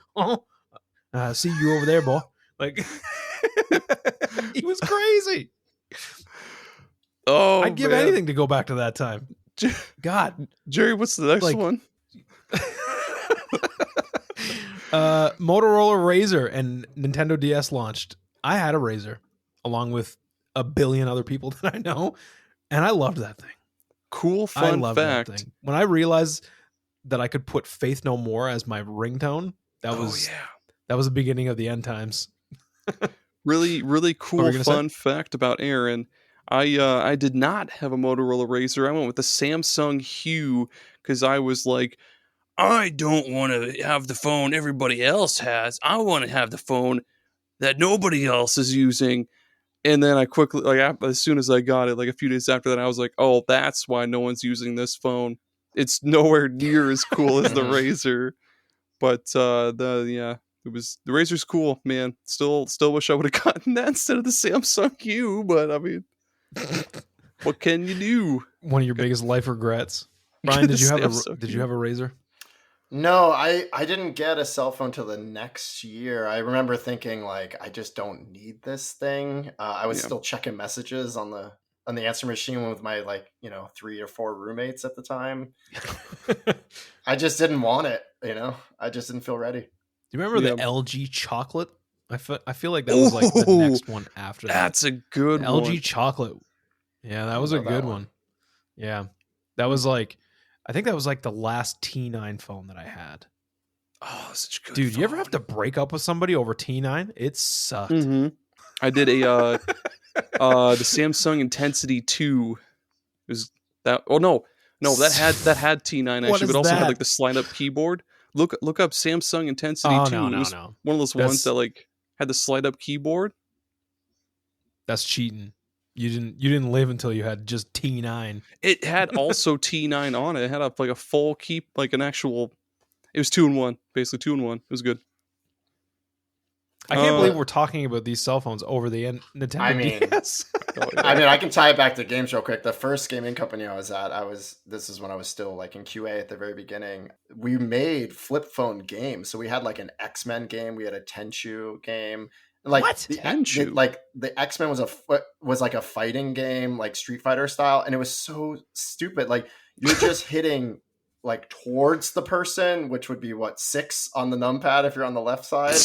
S2: see you over there, boy. Like he was crazy.
S1: Oh,
S2: I'd give anything to go back to that time. God,
S1: Gerry, what's the next
S2: Like-
S1: one?
S2: Motorola Razr and Nintendo DS launched. I had a Razr along with a billion other people that I know, and I loved that thing.
S1: Cool
S2: I
S1: fun
S2: loved that
S1: fact.
S2: thing. When I realized that I could put Faith No More as my ringtone, that was the beginning of the end times.
S1: Really, really
S2: were you
S1: cool
S2: gonna
S1: fun fact about Aaron. I did not have a Motorola Razr. I went with the Samsung Hue because I was like, I don't want to have the phone everybody else has. I want to have the phone that nobody else is using. And then I quickly, like, as soon as I got it, like a few days after that, I was like, oh, that's why no one's using this phone. It's nowhere near as cool as the Razr. But the Razr's cool, man. Still wish I would have gotten that instead of the Samsung Hue, but I mean, what can you do?
S2: One of your biggest life regrets. Brian, did you have a Razr?
S3: No, I didn't get a cell phone till the next year. I remember thinking like, I just don't need this thing. I was still checking messages on the answer machine with my 3 or 4 roommates at the time. I just didn't want it. I just didn't feel ready.
S2: Do you remember the LG chocolate? I feel like that was like the next one after that.
S1: That's a good one.
S2: LG chocolate. Yeah, that was a good one. Yeah, that was like. I think that was like the last T9 phone that I had.
S1: Oh, such a good
S2: Dude,
S1: phone.
S2: you ever have to break up with somebody over T9? It sucked.
S1: Mm-hmm. I did the Samsung Intensity 2. It was that? Oh no, that had T9 actually, but also had like the slide up keyboard. Look up Samsung Intensity 2.
S2: No.
S1: It was one of those ones that like had the slide up keyboard.
S2: That's cheating. You didn't live until you had just T9.
S1: It had also T9 on it. It had a full key, like an actual. It was 2-in-1, basically 2-in-1. It was good.
S2: I can't believe we're talking about these cell phones over the Nintendo DS.
S3: I can tie it back to games real quick. The first gaming company I was at, this is when I was still like in QA at the very beginning. We made flip phone games. So we had like an X-Men game. We had a Tenchu game. Like
S2: what?
S3: The X-Men was like a fighting game, like Street Fighter style, and it was so stupid. Like you're just hitting like towards the person, which would be 6 on the numpad if you're on the left side,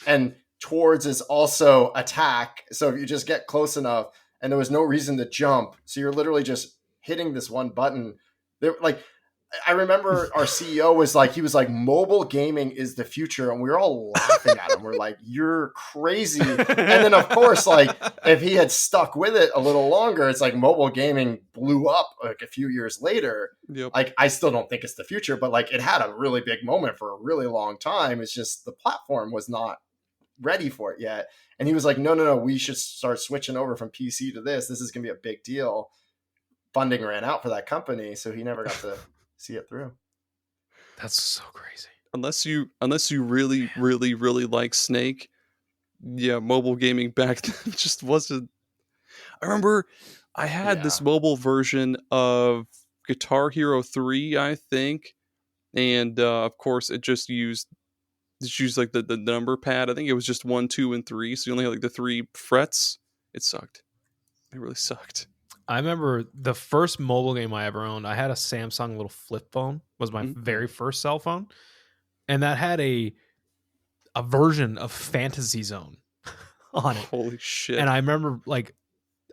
S3: and towards is also attack. So if you just get close enough, and there was no reason to jump, so you're literally just hitting this one button. I remember our CEO was like, mobile gaming is the future. And we were all laughing at him. We're like, you're crazy. And then of course, like if he had stuck with it a little longer, it's like mobile gaming blew up like a few years later.
S1: Yep.
S3: Like, I still don't think it's the future, but like it had a really big moment for a really long time. It's just the platform was not ready for it yet. And he was like, no, we should start switching over from PC to this. This is going to be a big deal. Funding ran out for that company. So he never got to see it through.
S2: That's so crazy.
S1: Unless you really, really, really like Snake, mobile gaming back then just wasn't. I remember I had this mobile version of Guitar Hero 3, I think, and of course it just used like the number pad. I think it was just 1, 2, and 3, so you only had like the 3 frets. It sucked. It really sucked.
S2: I remember the first mobile game I ever owned. I had a Samsung little flip phone. Was my very first cell phone, and that had a version of Fantasy Zone on it.
S1: Holy shit!
S2: And I remember like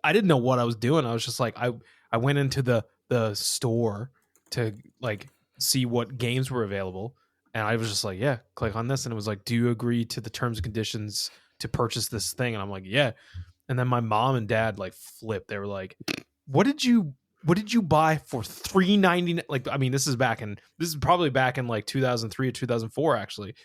S2: I didn't know what I was doing. I was just like I went into the store to like see what games were available, and I was just like, yeah, click on this, and it was like, do you agree to the terms and conditions to purchase this thing? And I'm like, yeah. And then my mom and dad like flipped. They were like, what did you buy for $399? Like, I mean, this is probably back in like 2003 or 2004 actually.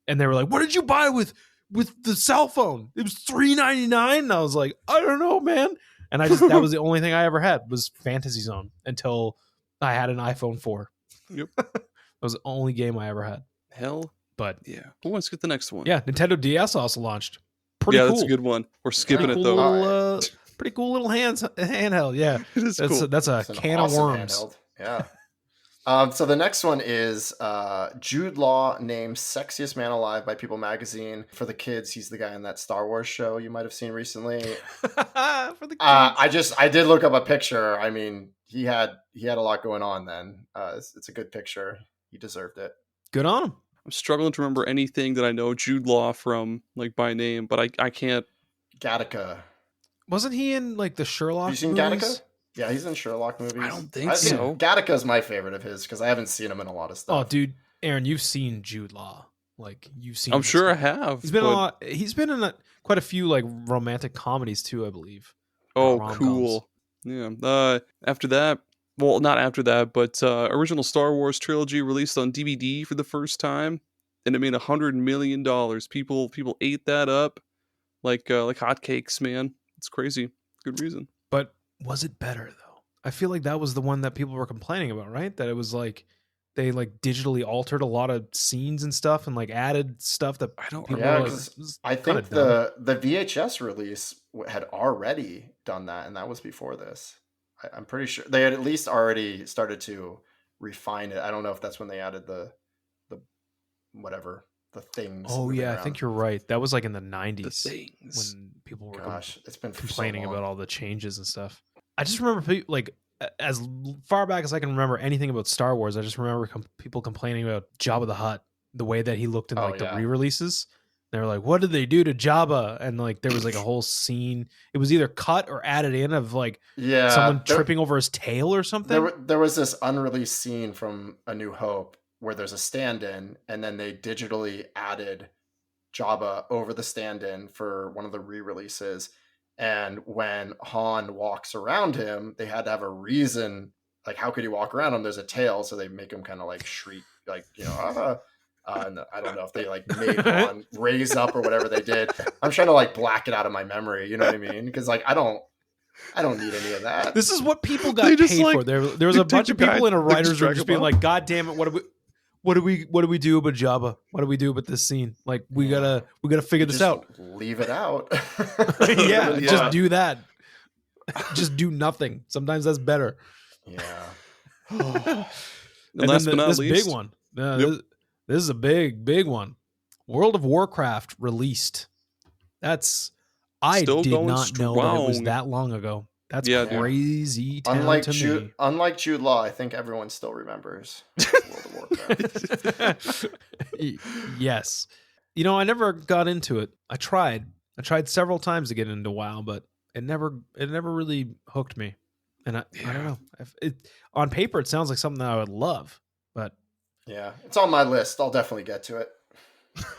S2: And they were like, what did you buy with the cell phone? It was $399. And I was like, I don't know, man. And that was the only thing I ever had was Fantasy Zone until I had an iPhone 4.
S1: Yep.
S2: That was the only game I ever had.
S1: Hell,
S2: but
S1: yeah. Who wants to get the next one?
S2: Yeah, Nintendo DS also launched. Pretty cool.
S1: That's a good one. We're skipping it though.
S2: Pretty cool little handheld. Yeah,
S1: it is cool.
S2: That's a can of worms.
S3: Handheld. Yeah. So the next one is Jude Law named Sexiest Man Alive by People Magazine. For the kids, he's the guy in that Star Wars show you might have seen recently.
S2: For the kids.
S3: I did look up a picture. I mean, he had a lot going on then. It's a good picture. He deserved it.
S2: Good on him.
S1: I'm struggling to remember anything that I know Jude Law from, like, by name, but I can't.
S3: Gattaca.
S2: Wasn't he in like the Sherlock?
S3: Have you seen
S2: movies?
S3: Gattaca? Yeah, he's in Sherlock movies.
S1: I don't think so.
S3: Gattaca's my favorite of his because I haven't seen him in a lot of stuff.
S2: Oh, dude, Aaron, you've seen Jude Law. Like, you've seen.
S1: I'm sure I have.
S2: He's been a lot. He's been in quite a few like romantic comedies too, I believe.
S1: Oh, cool. Yeah. After that, well, not after that, but original Star Wars trilogy released on DVD for the first time, and it made $100 million. People ate that up like hotcakes, man. It's crazy. Good reason.
S2: But was it better though? I feel like that was the one that people were complaining about, right? That it was like they like digitally altered a lot of scenes and stuff and like added stuff that
S1: I don't.
S3: Yeah,
S1: remember.
S3: because I think the VHS release had already done that, and that was before this. I'm pretty sure they had at least already started to refine it. I don't know if that's when they added the whatever. The things.
S2: Oh yeah, around. I think you're right. That was like in the 90s
S1: the things.
S2: when people were
S3: it's been
S2: complaining
S3: so
S2: about all the changes and stuff. I just remember like as far back as I can remember anything about Star Wars, I just remember people complaining about Jabba the Hutt, the way that he looked in the re-releases. They were like, "What did they do to Jabba?" And like there was like a whole scene. It was either cut or added in of like someone tripping over his tail or something.
S3: There was this unreleased scene from A New Hope where there's a stand-in, and then they digitally added Jabba over the stand-in for one of the re-releases. And when Han walks around him, they had to have a reason. Like, how could he walk around him? There's a tail, so they make him kind of like shriek, like, and I don't know if they like made Han raise up or whatever they did. I'm trying to like black it out of my memory. You know what I mean? Because like I don't need any of that.
S2: This is what people got paid for. There was a bunch of people in a writer's room just being like, "God damn it, what do we do about Jabba? What do we do about this scene? Like we gotta figure this out.
S3: Leave it out."
S2: yeah, just do that. Just do nothing. Sometimes that's better.
S3: Yeah.
S1: And last but not
S2: this
S1: least,
S2: big one. This is a big one. World of Warcraft released. I did not know that it was that long ago. That's crazy.
S3: Unlike Jude Law, I think everyone still remembers World of Warcraft.
S2: Yes. I never got into it. I tried several times to get into WoW, but it never really hooked me. And I don't know. On paper, it sounds like something that I would love, but
S3: yeah, it's on my list. I'll definitely get to it.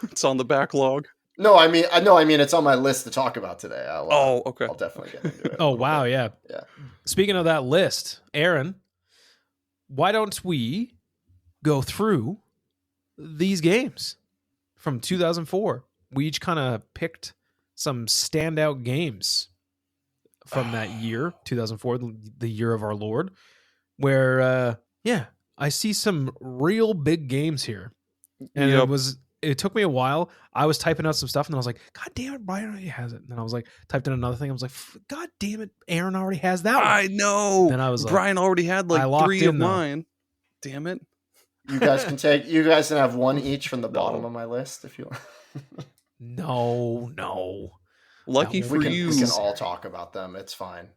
S1: It's on the backlog.
S3: No, I mean it's on my list to talk about today.
S1: Okay.
S3: I'll definitely get into it.
S2: Oh, wow, yeah.
S3: Yeah.
S2: Speaking of that list, Aaron, why don't we go through these games from 2004? We each kind of picked some standout games from that year, 2004, the year of our Lord, where, I see some real big games here. And it took me a while. I was typing out some stuff and I was like, God damn it, Brian already has it. And then I was like, typed in another thing. I was like, God damn it, Aaron already has that one.
S1: I know.
S2: Then I was like,
S1: Brian already had like 3 of mine. Damn it.
S3: You guys can have one each from the bottom of my list if you want.
S2: No.
S1: Lucky for you.
S3: We can all talk about them. It's fine.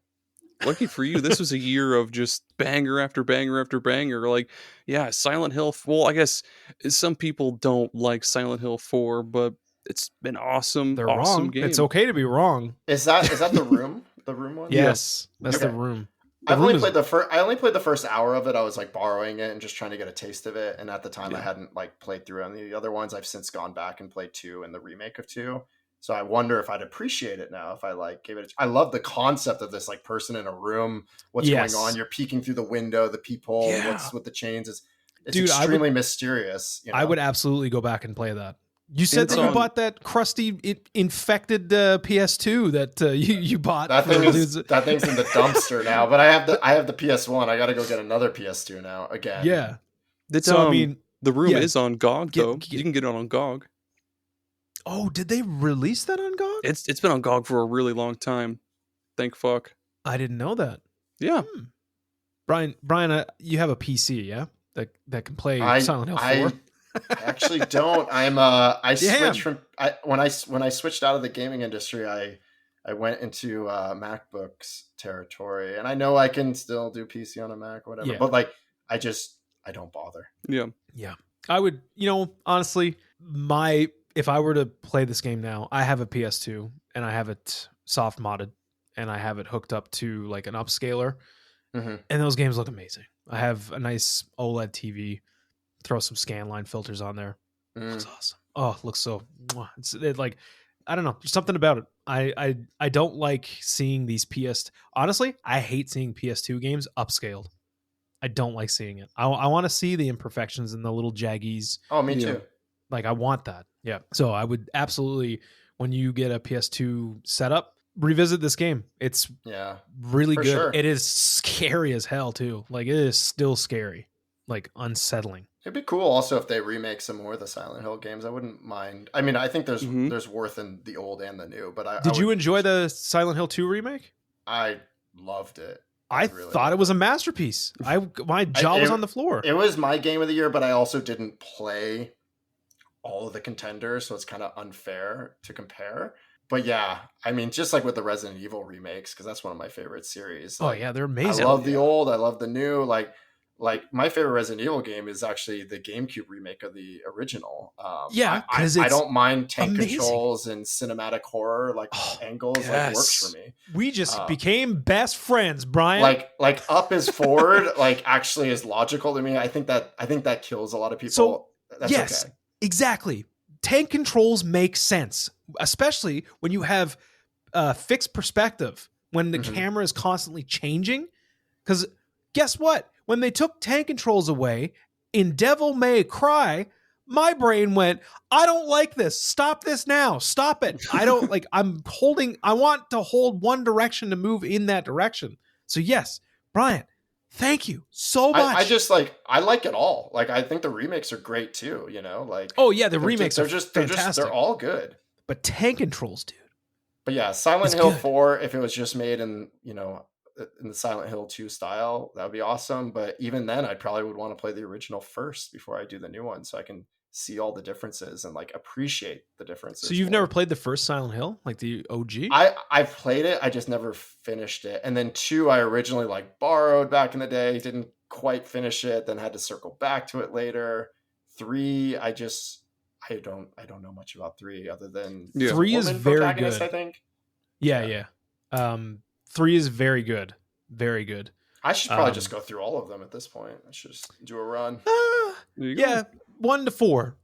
S1: Lucky for you, this was a year of just banger after banger after banger. Like, yeah, Silent Hill. Well, I guess some people don't like Silent Hill 4, but it's been awesome.
S2: They're
S1: awesome
S2: wrong.
S1: Game.
S2: It's okay to be wrong.
S3: Is that the Room? The Room one?
S2: Yes, that's the Room.
S3: I only played the first hour of it. I was like borrowing it and just trying to get a taste of it. And at the time, I hadn't like played through any of the other ones. I've since gone back and played 2 and the remake of 2. So I wonder if I'd appreciate it now if I like gave it. I love the concept of this like person in a room. What's going on? You're peeking through the window, the peephole. What's with the chains? It's extremely mysterious.
S2: I would absolutely go back and play that. You said that you bought that crusty, infected PS2 that you bought.
S3: That thing's in the dumpster now. But I have the PS1. I got to go get another PS2 now again.
S2: Yeah.
S1: The Room is on GOG though. You can get it on GOG.
S2: Oh, did they release that on GOG?
S1: It's been on GOG for a really long time. Thank fuck.
S2: I didn't know that.
S1: Yeah.
S2: Brian, you have a PC, yeah? that can play
S3: I
S2: Silent Hill 4?
S3: I actually don't. I
S2: Damn.
S3: switched from when I switched out of the gaming industry, I went into MacBooks territory, and I know I can still do PC on a Mac or whatever, but like I don't bother.
S1: Yeah.
S2: I would, honestly, if I were to play this game now, I have a PS2 and I have it soft modded and I have it hooked up to like an upscaler, and those games look amazing. I have a nice OLED TV, throw some scanline filters on there. Looks awesome. Oh, it looks so. It's like, I don't know, there's something about it. I don't like seeing these honestly, I hate seeing PS2 games upscaled. I don't like seeing it. I want to see the imperfections and the little jaggies.
S3: Oh, me too.
S2: Like, I want that. Yeah. So I would absolutely, when you get a PS2 setup, revisit this game. It's really good.
S3: Sure.
S2: It is scary as hell too. Like, it is still scary, like unsettling.
S3: It'd be cool also if they remake some more of the Silent Hill games. I wouldn't mind. I mean, I think there's worth in the old and the new. But
S2: Did you enjoy the Silent Hill 2 remake?
S3: I loved it.
S2: I thought it was a masterpiece. My jaw was on the floor.
S3: It was my game of the year, but I also didn't play all of the contenders, so it's kind of unfair to compare. But yeah, I mean, just like with the Resident Evil remakes, because that's one of my favorite series.
S2: Like, they're amazing.
S3: I love the old, I love the new. Like my favorite Resident Evil game is actually the GameCube remake of the original.
S2: Because
S3: I don't mind tank controls and cinematic horror angles.
S2: Yes.
S3: Like works for me.
S2: We just became best friends, Brian.
S3: Like up is forward. Like actually is logical to me. I think that kills a lot of people.
S2: So
S3: that's
S2: yes,
S3: okay.
S2: Exactly. Tank controls make sense, especially when you have fixed perspective, when the camera is constantly changing. Because guess what? When they took tank controls away in Devil May Cry, my brain went, I don't like this. Stop this now. Stop it. I don't like, I want to hold one direction to move in that direction. So yes, Brian, thank you so much.
S3: I like it all. Like, I think the remakes are great too, like.
S2: Oh yeah, the remakes are fantastic.
S3: They're all good.
S2: But tank controls, dude.
S3: But yeah, Silent Hill 4, if it was just made in the Silent Hill 2 style, that would be awesome. But even then, I probably would want to play the original first before I do the new one, so I can see all the differences and like appreciate the differences.
S2: So you've never played the first Silent Hill, like the OG?
S3: I've played it, I just never finished it. And then 2, I originally like borrowed back in the day, didn't quite finish it, then had to circle back to it later. 3, I don't know much about 3 other than
S2: 3 is very good.
S3: I think. Yeah.
S2: 3 is very good. Very good.
S3: I should probably just go through all of them at this point. I should just do a run.
S2: Yeah, 1 to 4.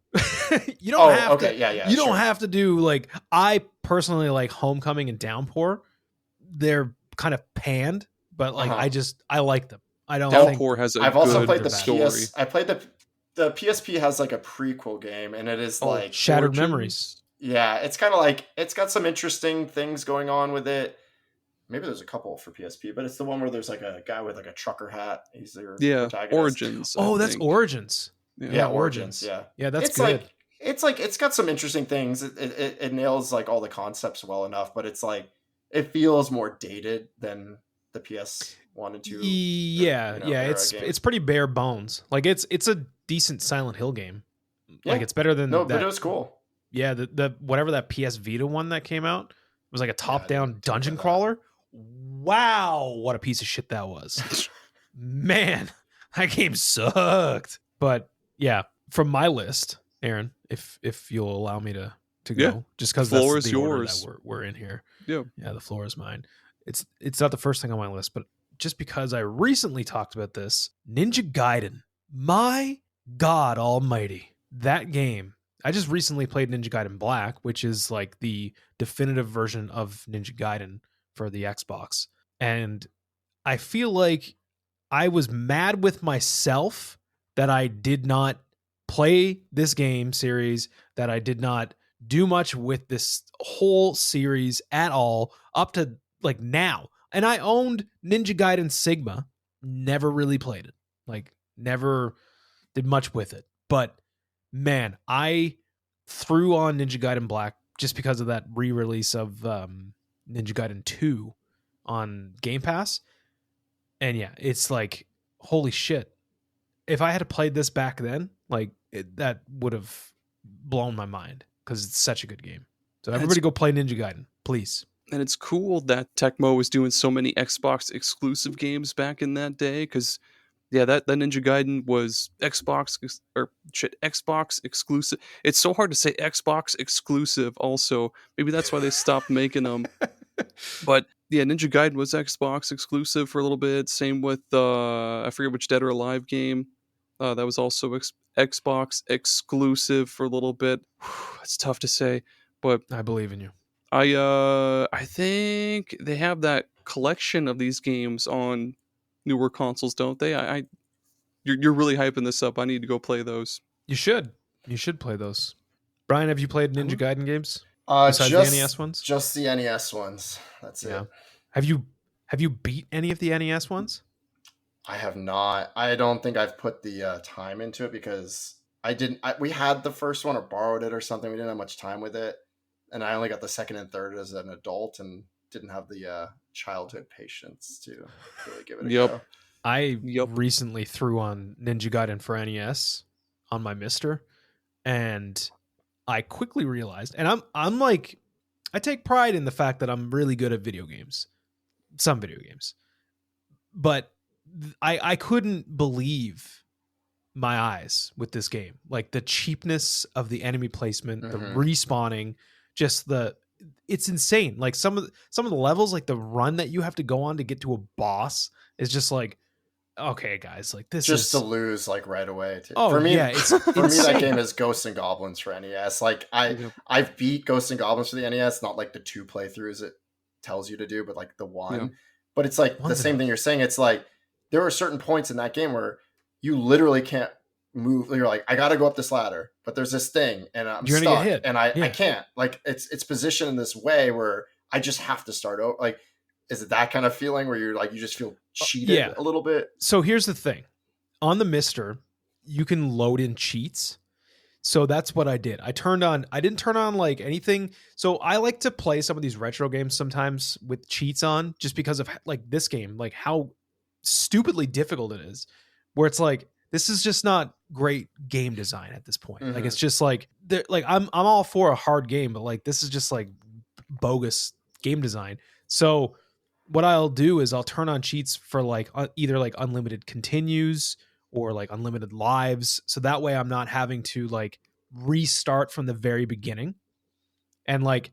S2: You don't have to.
S3: Yeah.
S2: You don't have to do like, I personally like Homecoming and Downpour. They're kind of panned, but like I like them. I don't.
S1: Downpour has a
S3: I've also played the
S1: story.
S3: I played the PSP has like a prequel game, and it is like
S2: Shattered
S3: Origins.
S2: Memories.
S3: Yeah, it's kind of like, it's got some interesting things going on with it. Maybe there's a couple for PSP, but it's the one where there's like a guy with like a trucker hat. He's their protagonist.
S1: Origins.
S2: That's Origins.
S3: Yeah, Origins. Yeah,
S2: that's good.
S3: It's got some interesting things. It nails like all the concepts well enough, but it's like, it feels more dated than the PS1 and 2.
S2: Yeah, it's pretty bare bones. Like it's a decent Silent Hill game.
S3: Yeah.
S2: Like it's better than
S3: but it was cool.
S2: Yeah, the whatever that PS Vita one that came out was like a top-down dungeon crawler. Wow, what a piece of shit that was. Man, that game sucked. But yeah, from my list, Aaron, if you'll allow me to go, just because the floor is yours that we're in here. Yeah, the floor is mine. It's not the first thing on my list, but just because I recently talked about this, Ninja Gaiden. My God Almighty, that game. I just recently played Ninja Gaiden Black, which is like the definitive version of Ninja Gaiden for the Xbox. And I feel like I was mad with myself that I did not play this game series, that I did not do much with this whole series at all up to like now. And I owned Ninja Gaiden Sigma, never really played it. Like never did much with it. But man, I threw on Ninja Gaiden Black just because of that re-release of Ninja Gaiden 2 on Game Pass. And yeah, it's like, holy shit. if I had played this back then, like that would have blown my mind because it's such a good game. So everybody go play Ninja Gaiden, please.
S1: And it's cool that Tecmo was doing so many Xbox exclusive games back in that day, because that Ninja Gaiden was Xbox exclusive. It's so hard to say Xbox exclusive also. Maybe that's why they stopped making them. But yeah, Ninja Gaiden was Xbox exclusive for a little bit. Same with I forget which Dead or Alive game. That was also Xbox exclusive for a little bit. It's tough to say, but
S2: I believe in you.
S1: I think they have that collection of these games on newer consoles, don't they? You're really hyping this up. I need to go play those.
S2: You should play those. Brian, have you played Ninja Gaiden games besides the NES ones?
S3: Just the NES ones. That's it.
S2: Have you beat any of the NES ones?
S3: I have not. I don't think I've put the time into it because we had the first one or borrowed it or something. We didn't have much time with it. And I only got the second and third as an adult and didn't have the childhood patience to really give it a go.
S2: I recently threw on Ninja Gaiden for NES on my Mister, and I quickly realized, and I'm like, I take pride in the fact that I'm really good at video games, some video games, but I couldn't believe my eyes with this game. Like the cheapness of the enemy placement, the respawning, just it's insane. Like some of the levels, like the run that you have to go on to get to a boss is just like, okay, guys, like this
S3: just
S2: is
S3: to lose like right away.
S2: Oh,
S3: for me,
S2: it's
S3: for me that game is Ghosts and Goblins for NES. Like I've beat Ghosts and Goblins for the NES, not like the 2 playthroughs it tells you to do, but like the 1. Yeah. But it's like the same thing you're saying. It's like there are certain points in that game where you literally can't move. You're like, I got to go up this ladder, but there's this thing, and you're stuck, get hit. And I can't. Like it's positioned in this way where I just have to start over. Like, is it that kind of feeling where you're like you just feel cheated a little bit?
S2: So here's the thing: on the Mister, you can load in cheats. So that's what I did. I didn't turn on like anything. So I like to play some of these retro games sometimes with cheats on, just because of like this game, like how stupidly difficult it is. Where it's like, this is just not great game design at this point. Like it's just like I'm all for a hard game, but like this is just like bogus game design. So what I'll do is I'll turn on cheats for like either like unlimited continues or like unlimited lives. So that way I'm not having to like restart from the very beginning. And like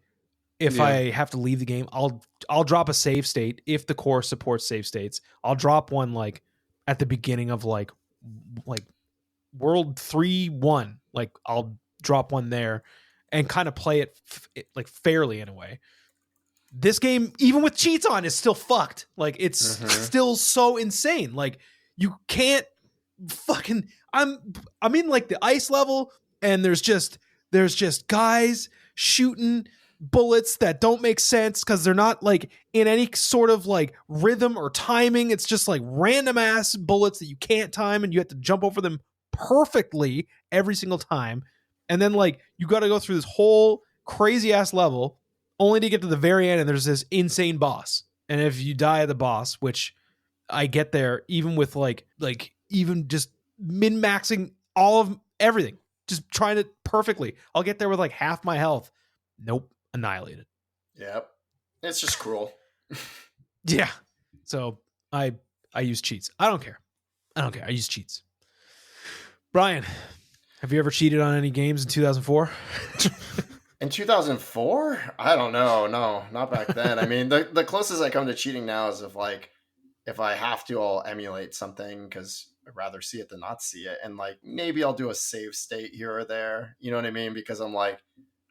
S2: if I have to leave the game, I'll drop a save state if the core supports save states. I'll drop one like at the beginning of like World 3-1. Like I'll drop one there and kind of play it like fairly in a way. This game, even with cheats on, is still fucked. Like it's still so insane. Like you can't fucking. I'm in like the ice level, and there's just guys shooting bullets that don't make sense because they're not like in any sort of like rhythm or timing. It's just like random ass bullets that you can't time, and you have to jump over them perfectly every single time. And then like you got to go through this whole crazy ass level only to get to the very end, and there's this insane boss. And if you die at the boss, which I get there even with like even just min-maxing all of everything, just trying it perfectly, I'll get there with like half my health. Nope, annihilated.
S3: Yep, it's just cruel.
S2: Yeah, so I use cheats. I don't care. I use cheats. Brian, have you ever cheated on any games in 2004?
S3: In 2004? I don't know. No, not back then. I mean, the closest I come to cheating now is if I have to, I'll emulate something because I'd rather see it than not see it. And like, maybe I'll do a save state here or there. You know what I mean? Because I'm like,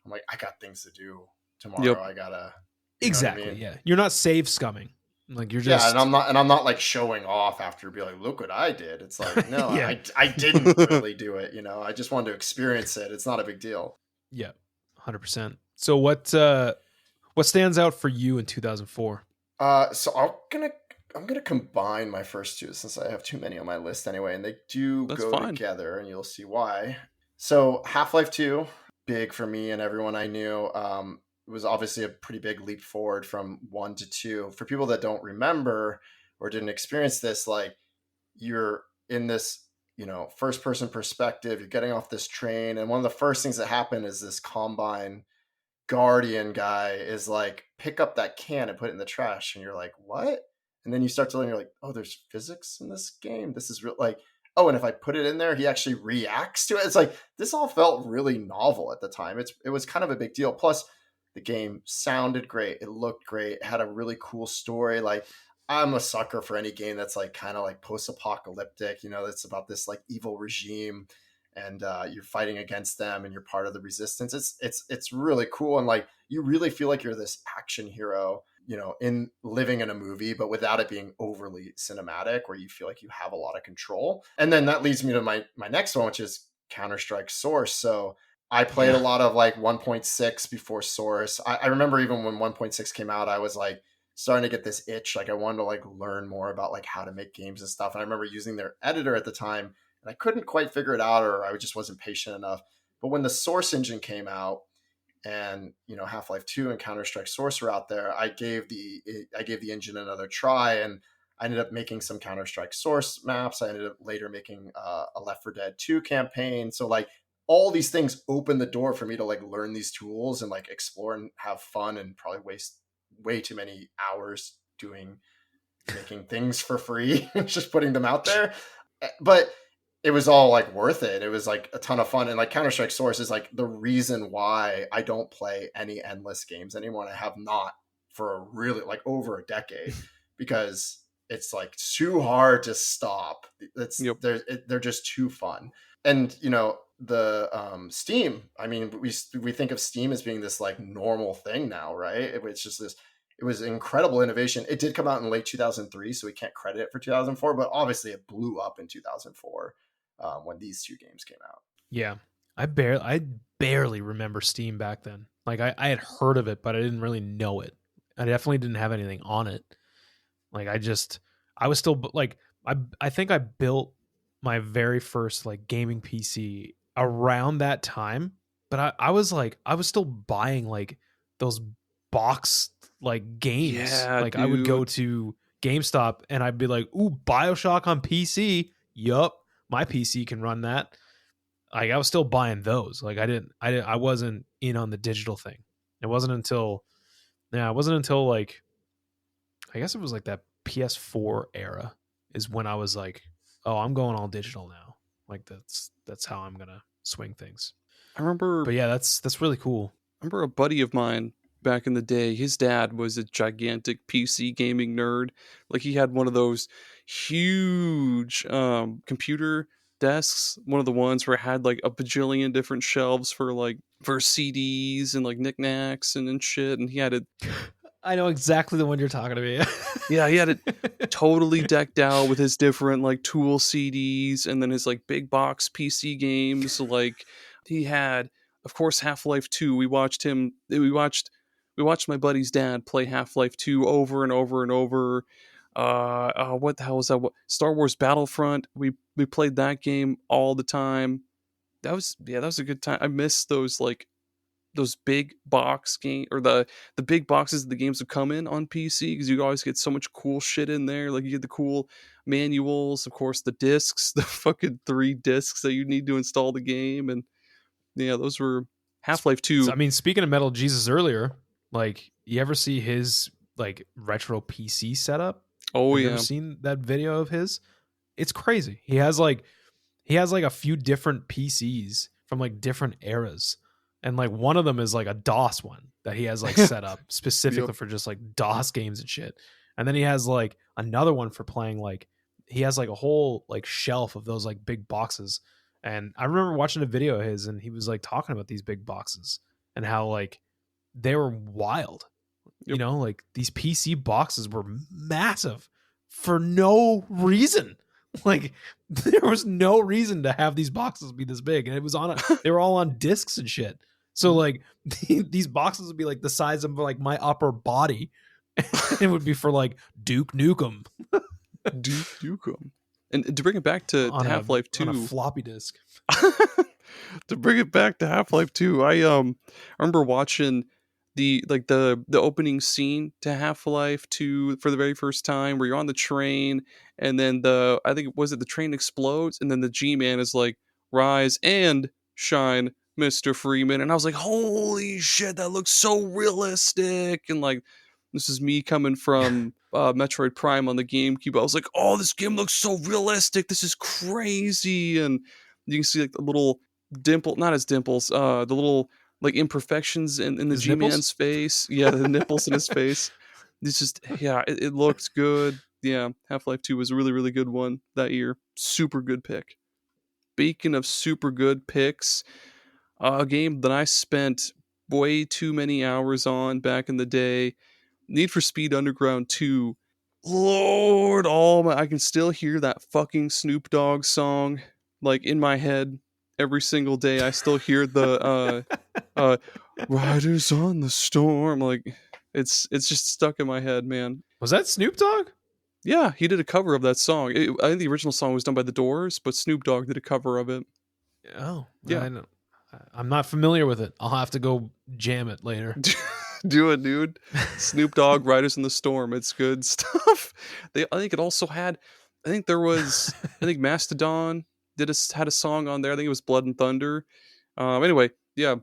S3: I got things to do tomorrow. Yep. I gotta.
S2: Exactly. I mean? Yeah. You're not save scumming. Like you're just.
S3: Yeah. And I'm not like showing off after be like, look what I did. It's like, no, I didn't really do it. You know, I just wanted to experience it. It's not a big deal.
S2: Yeah. 100%. So what stands out for you in 2004?
S3: So I'm gonna combine my first two since I have too many on my list anyway, and they do go together, and you'll see why. So Half-Life 2, big for me and everyone I knew. It was obviously a pretty big leap forward from 1 to 2. For people that don't remember or didn't experience this, like you're in this, first person perspective. You're getting off this train, and one of the first things that happen is this Combine Guardian guy is like, pick up that can and put it in the trash, and you're like, what? And then you start to learn, you're like, oh, there's physics in this game. This is real. Like, oh, and if I put it in there, he actually reacts to it. It's like, this all felt really novel at the time. It was kind of a big deal. Plus, the game sounded great. It looked great. It had a really cool story. Like, I'm a sucker for any game that's like kind of like post-apocalyptic. That's about this like evil regime, and you're fighting against them, and you're part of the resistance. It's really cool, and like you really feel like you're this action hero, in living in a movie, but without it being overly cinematic, where you feel like you have a lot of control. And then that leads me to my next one, which is Counter-Strike Source. So I played a lot of like 1.6 before Source. I remember even when 1.6 came out, I was like starting to get this itch. Like I wanted to like learn more about like how to make games and stuff. And I remember using their editor at the time, and I couldn't quite figure it out, or I just wasn't patient enough. But when the Source engine came out, and Half-Life 2 and Counter-Strike Source were out there, I gave the engine another try, and I ended up making some Counter-Strike Source maps. I ended up later making a Left 4 Dead 2 campaign. So like all these things opened the door for me to like learn these tools and like explore and have fun, and probably waste way too many hours making things for free, just putting them out there. But it was all like worth it. It was like a ton of fun. And like Counter-Strike Source is like the reason why I don't play any endless games anymore. And I have not for a really like over a decade, because it's like too hard to stop. They're just too fun. And the Steam, I mean, we think of Steam as being this like normal thing now, right? It's just this. It was incredible innovation. It did come out in late 2003, so we can't credit it for 2004, but obviously it blew up in 2004 when these two games came out.
S2: Yeah, I barely remember Steam back then. Like I had heard of it, but I didn't really know it. I definitely didn't have anything on it. Like I was still like, I think I built my very first like gaming PC around that time, but I was still buying like those box like games.
S1: Yeah,
S2: like
S1: dude.
S2: I would go to GameStop and I'd be like, ooh, BioShock on PC. Yup, my PC can run that. Like I was still buying those. Like I wasn't in on the digital thing. It wasn't until like, I guess it was like that PS4 era is when I was like, oh, I'm going all digital now. Like that's how I'm gonna swing things.
S1: I remember,
S2: but yeah, that's really cool.
S1: I remember a buddy of mine back in the day, his dad was a gigantic PC gaming nerd. Like he had one of those huge computer desks, one of the ones where it had like a bajillion different shelves for CDs and like knickknacks and shit, and he had it.
S2: I know exactly the one you're talking about.
S1: Yeah, he had it totally decked out with his different like Tool CDs, and then his like big box PC games. Like he had, of course, Half-Life 2. We watched my buddy's dad play Half-Life 2 over and over and over. What the hell was that? Star Wars Battlefront. We played that game all the time. That was a good time. I miss those big box game, or the big boxes the games would come in on PC, because you always get so much cool shit in there. Like you get the cool manuals, of course, the discs, the fucking 3 discs that you need to install the game, and yeah, those were Half-Life 2.
S2: So, I mean, speaking of Metal Jesus earlier, like you ever see his like retro PC setup?
S1: Oh,
S2: Have
S1: yeah.
S2: you ever seen that video of his? It's crazy. He has like a few different PCs from like different eras. And like one of them is like a DOS one that he has like set up specifically for just like DOS games and shit. And then he has like another one for playing, like he has like a whole like shelf of those like big boxes. And I remember watching a video of his, and he was like talking about these big boxes and how like they were wild. Yep. You know, like these PC boxes were massive for no reason. Like there was no reason to have these boxes be this big, and it was they were all on discs and shit. So like these boxes would be like the size of like my upper body. It would be for like Duke Nukem.
S1: Duke Nukem. And to bring it back to Half-Life 2,
S2: on a floppy disk.
S1: To bring it back to Half-Life 2, I remember watching the opening scene to Half-Life 2 for the very first time, where you're on the train, and then the train explodes, and then the G-Man is like, "Rise and shine, Mr. Freeman," and I was like, "Holy shit, that looks so realistic!" And like, this is me coming from Metroid Prime on the GameCube. I was like, "Oh, this game looks so realistic. This is crazy!" And you can see like the little dimple, not as dimples, the little like imperfections in the
S2: His
S1: G-Man's
S2: nipples?
S1: face. Yeah, the nipples in his face. It's just, yeah, it looked good. Yeah, Half-Life 2 was a really, really good one that year. Super good pick. Speaking of super good picks, a game that I spent way too many hours on back in the day, Need for Speed Underground 2. Lord, I can still hear that fucking Snoop Dogg song like in my head every single day. I still hear the Riders on the Storm. Like, it's just stuck in my head, man.
S2: Was that Snoop Dogg?
S1: Yeah, he did a cover of that song. I think the original song was done by The Doors, but Snoop Dogg did a cover of it.
S2: Oh,
S1: Yeah.
S2: I'm not familiar with it. I'll have to go jam it later.
S1: Do it, dude. Snoop Dogg, Riders in the Storm. It's good stuff. I think it also had, I think Mastodon had a song on there. I think it was Blood and Thunder. Anyway, yeah.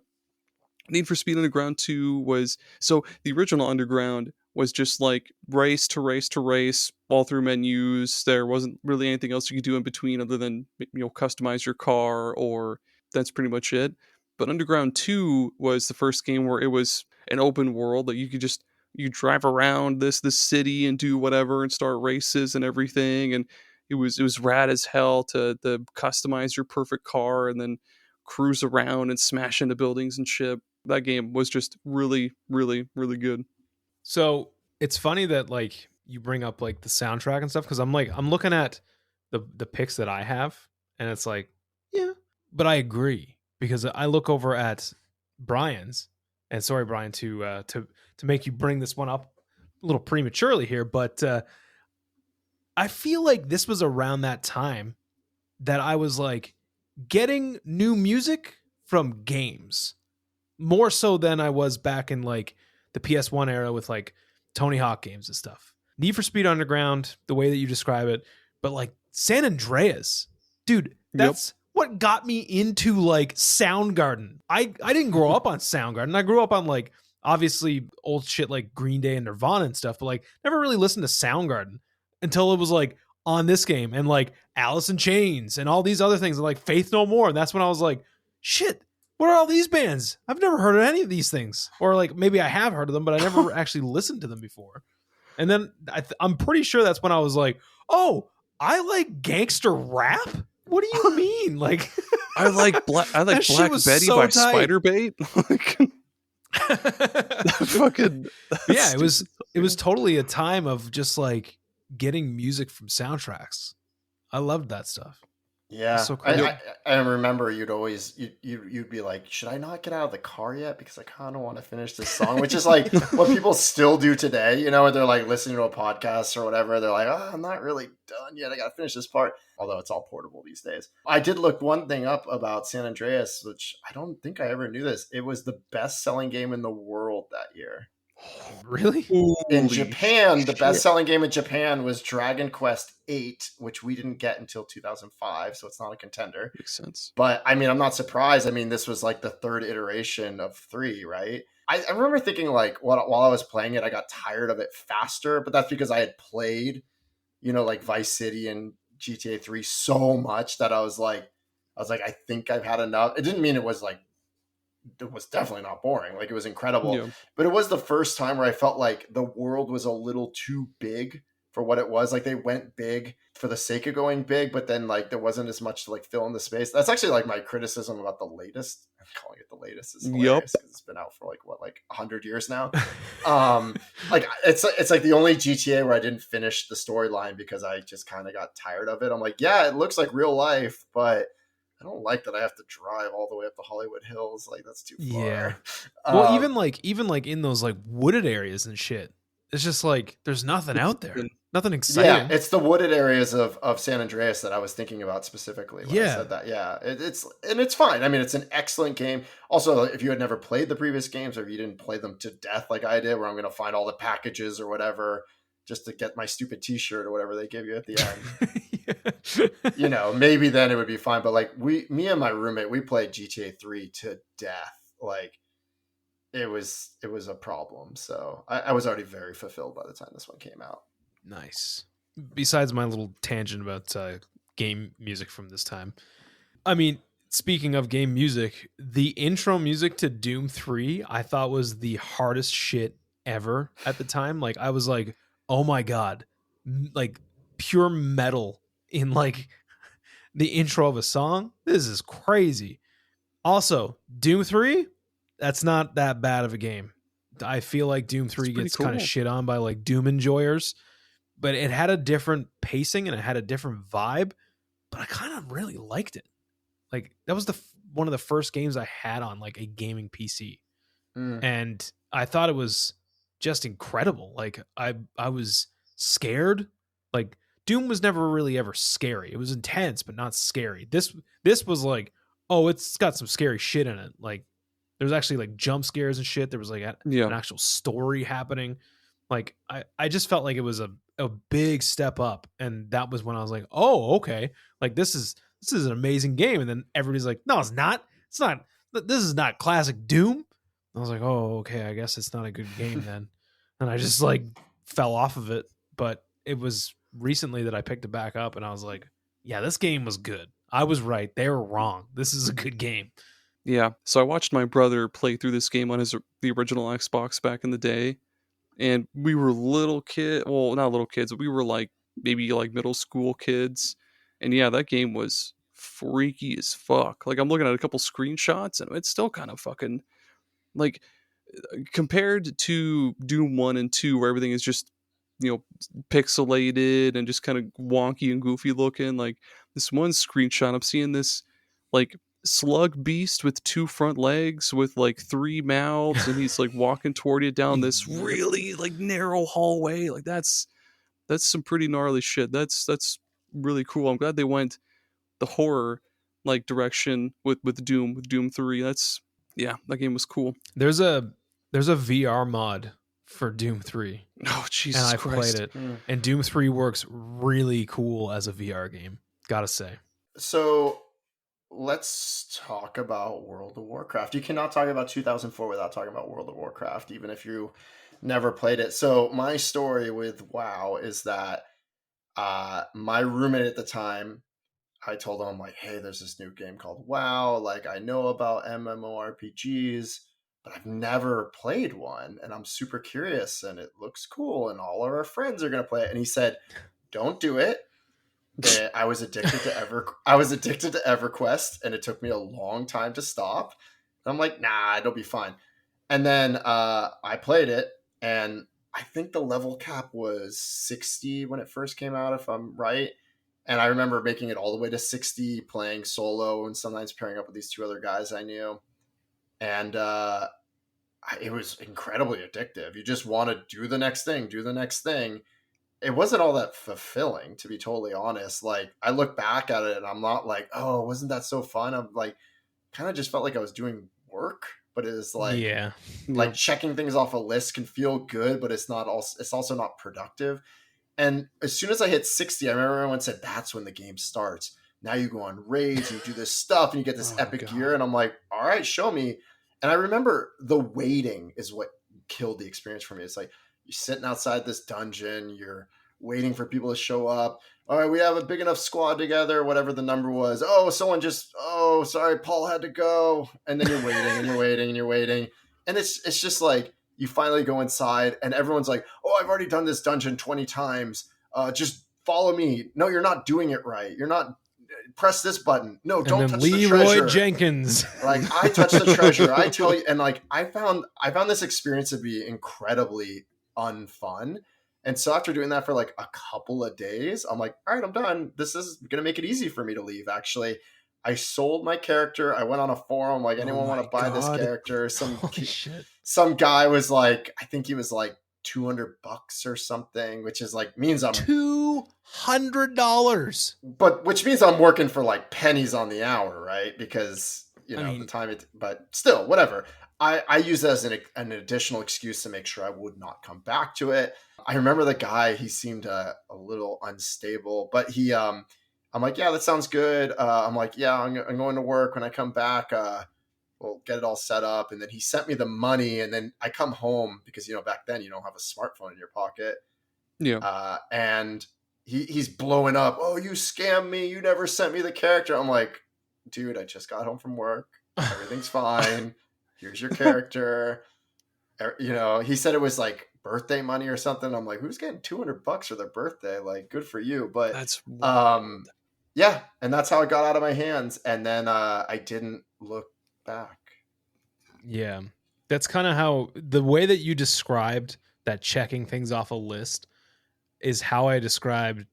S1: Need for Speed Underground 2 was, so the original Underground was just like race to race to race all through menus. There wasn't really anything else you could do in between other than, customize your car, or that's pretty much it. But Underground 2 was the first game where it was an open world that you drive around this city and do whatever and start races and everything, and it was rad as hell to customize your perfect car and then cruise around and smash into buildings and shit. That game was just really, really, really good.
S2: So it's funny that like you bring up like the soundtrack and stuff, because I'm looking at the picks that I have, and it's like, yeah, but I agree, because I look over at Brian's, and sorry, Brian, to make you bring this one up a little prematurely here, but I feel like this was around that time that I was like getting new music from games more so than I was back in like the PS1 era with like Tony Hawk games and stuff. Need for Speed Underground, the way that you describe it, but like San Andreas, dude, that's what got me into like Soundgarden. I didn't grow up on Soundgarden. I grew up on like obviously old shit like Green Day and Nirvana and stuff, but like never really listened to Soundgarden until it was like on this game, and like Alice in Chains and all these other things, and like Faith No More. And that's when I was like, shit, what are all these bands? I've never heard of any of these things. Or like maybe I have heard of them, but I never actually listened to them before. And then I'm pretty sure that's when I was like, oh, I like gangster rap? What do you mean? Like
S1: I like Black Betty
S2: so
S1: by
S2: tight.
S1: Spiderbait.
S2: Yeah, it was totally a time of just like getting music from soundtracks. I loved that stuff.
S3: Yeah,
S2: so cool.
S3: I remember you'd be like, should I not get out of the car yet, because I kind of want to finish this song, which is like what people still do today. They're like listening to a podcast or whatever. They're like, oh, I'm not really done yet. I got to finish this part. Although it's all portable these days. I did look one thing up about San Andreas, which I don't think I ever knew this. It was the best-selling game in the world that year.
S2: Really?
S3: In Japan, the best-selling game in Japan was Dragon Quest VIII, which we didn't get until 2005, so it's not a contender.
S1: Makes sense.
S3: But, I mean, I'm not surprised. I mean, this was like the third iteration of 3, right? I remember thinking, like, while I was playing it, I got tired of it faster, but that's because I had played, like Vice City and GTA 3 so much that I was like, I think I've had enough. It didn't mean it was definitely not boring. Like, it was incredible. Yeah. But it was the first time where I felt like the world was a little too big for what it was. Like, they went big for the sake of going big, but then like there wasn't as much to like fill in the space. That's actually like my criticism about the latest. I'm calling it the latest. Is hilarious because it's been out for like 100 years now. Like it's like the only GTA where I didn't finish the storyline because I just kind of got tired of it. I'm like, yeah, it looks like real life, but I don't like that I have to drive all the way up the Hollywood Hills. Like, that's too far.
S2: Yeah. Well, even like in those like wooded areas and shit, it's just like there's nothing out there, nothing exciting.
S3: Yeah, it's the wooded areas of San Andreas that I was thinking about specifically when I said that. Yeah, it's fine. I mean, it's an excellent game. Also, if you had never played the previous games or if you didn't play them to death like I did, where I'm going to find all the packages or whatever just to get my stupid T-shirt or whatever they give you at the end, maybe then it would be fine. But like me and my roommate, we played GTA 3 to death. Like it was a problem. So I was already very fulfilled by the time this one came out.
S2: Nice. Besides my little tangent about game music from this time, I mean, speaking of game music, the intro music to Doom 3 I thought was the hardest shit ever at the time. Like I was like, oh my god, like pure metal in like the intro of a song. This is crazy. Also, Doom 3, that's not that bad of a game. I feel like Doom 3 gets kind of shit on by like Doom enjoyers, but it had a different pacing and it had a different vibe, but I kind of really liked it. Like that was one of the first games I had on like a gaming PC. And I thought it was just incredible. Like I was scared. Like Doom was never really ever scary. It was intense, but not scary. This was like, oh, it's got some scary shit in it. Like there's actually like jump scares and shit. There was like an actual story happening. Like I just felt like it was a big step up. And that was when I was like, oh, okay. Like this is an amazing game. And then everybody's like, no, it's not. It's not. This is not classic Doom. I was like, oh, okay. I guess it's not a good game then. And I just like fell off of it. But it was recently that I picked it back up and I was like, yeah, this game was good. I was right. They were wrong. This is a good game.
S1: Yeah. So I watched my brother play through this game on the original Xbox back in the day. And we were well, not little kids, but we were like maybe like middle school kids. And yeah, that game was freaky as fuck. Like I'm looking at a couple screenshots and it's still kind of fucking like compared to Doom 1 and 2 where everything is just, pixelated and just kind of wonky and goofy looking. Like this one screenshot, I'm seeing this like slug beast with 2 front legs with like 3 mouths and he's like walking toward you down this really like narrow hallway. Like that's some pretty gnarly shit. That's really cool. I'm glad they went the horror like direction with Doom 3. That game was cool.
S2: There's a VR mod for Doom 3.
S1: Oh, Jesus Christ.
S2: And I played it. And Doom 3 works really cool as a VR game. Gotta say.
S3: So let's talk about World of Warcraft. You cannot talk about 2004 without talking about World of Warcraft, even if you never played it. So my story with WoW is that my roommate at the time, I told him, like, hey, there's this new game called WoW. Like, I know about MMORPGs, but I've never played one. And I'm super curious and it looks cool. And all of our friends are going to play it. And he said, don't do it. And I was addicted to EverQuest, and it took me a long time to stop. And I'm like, nah, it'll be fine. And then I played it, and I think the level cap was 60 when it first came out, if I'm right. And I remember making it all the way to 60, playing solo, and sometimes pairing up with these 2 other guys I knew. And it was incredibly addictive. You just want to do the next thing. It wasn't all that fulfilling, to be totally honest. Like, I look back at it and I'm not like, oh, wasn't that so fun? I'm like, kind of just felt like I was doing work, but it is like, like checking things off a list can feel good, but it's also not productive. And as soon as I hit 60, I remember everyone said, that's when the game starts. Now you go on raids, you do this stuff, and you get this epic gear. And I'm like, all right, show me. And I remember the waiting is what killed the experience for me. It's like, you're sitting outside this dungeon, you're waiting for people to show up. All right, we have a big enough squad together, whatever the number was. Oh, sorry, Paul had to go. And then you're waiting and you're waiting and you're waiting. And it's just like, you finally go inside and everyone's like, oh, I've already done this dungeon 20 times. Just follow me. No, you're not doing it right. You're not. Press this button. No, don't touch the treasure.
S2: Leroy Jenkins.
S3: Like, I touch the treasure. I tell you. And like, I found this experience to be incredibly unfun. And so after doing that for like a couple of days, I'm like, all right, I'm done. This is going to make it easy for me to leave. Actually, I sold my character. I went on a forum, like, anyone want to buy this character? Some guy was like, I think he was like $200 or something, which is like means I'm
S2: $200,
S3: but which means I'm working for like pennies on the hour, right? Because the time but still, whatever. I use that as an additional excuse to make sure I would not come back to it. I remember the guy, he seemed a little unstable, but I'm like, yeah, that sounds good. I'm like, yeah, I'm going to work. When I come back, we'll get it all set up. And then he sent me the money, and then I come home because, back then you don't have a smartphone in your pocket.
S1: Yeah.
S3: And he's blowing up. Oh, you scammed me. You never sent me the character. I'm like, dude, I just got home from work. Everything's fine. Here's your character. He said it was like birthday money or something. I'm like, who's getting $200 for their birthday? Like, good for you. But
S1: that's
S3: yeah. And that's how it got out of my hands. And then I didn't look back.
S2: Yeah. That's kind of how the way that you described that checking things off a list is how I described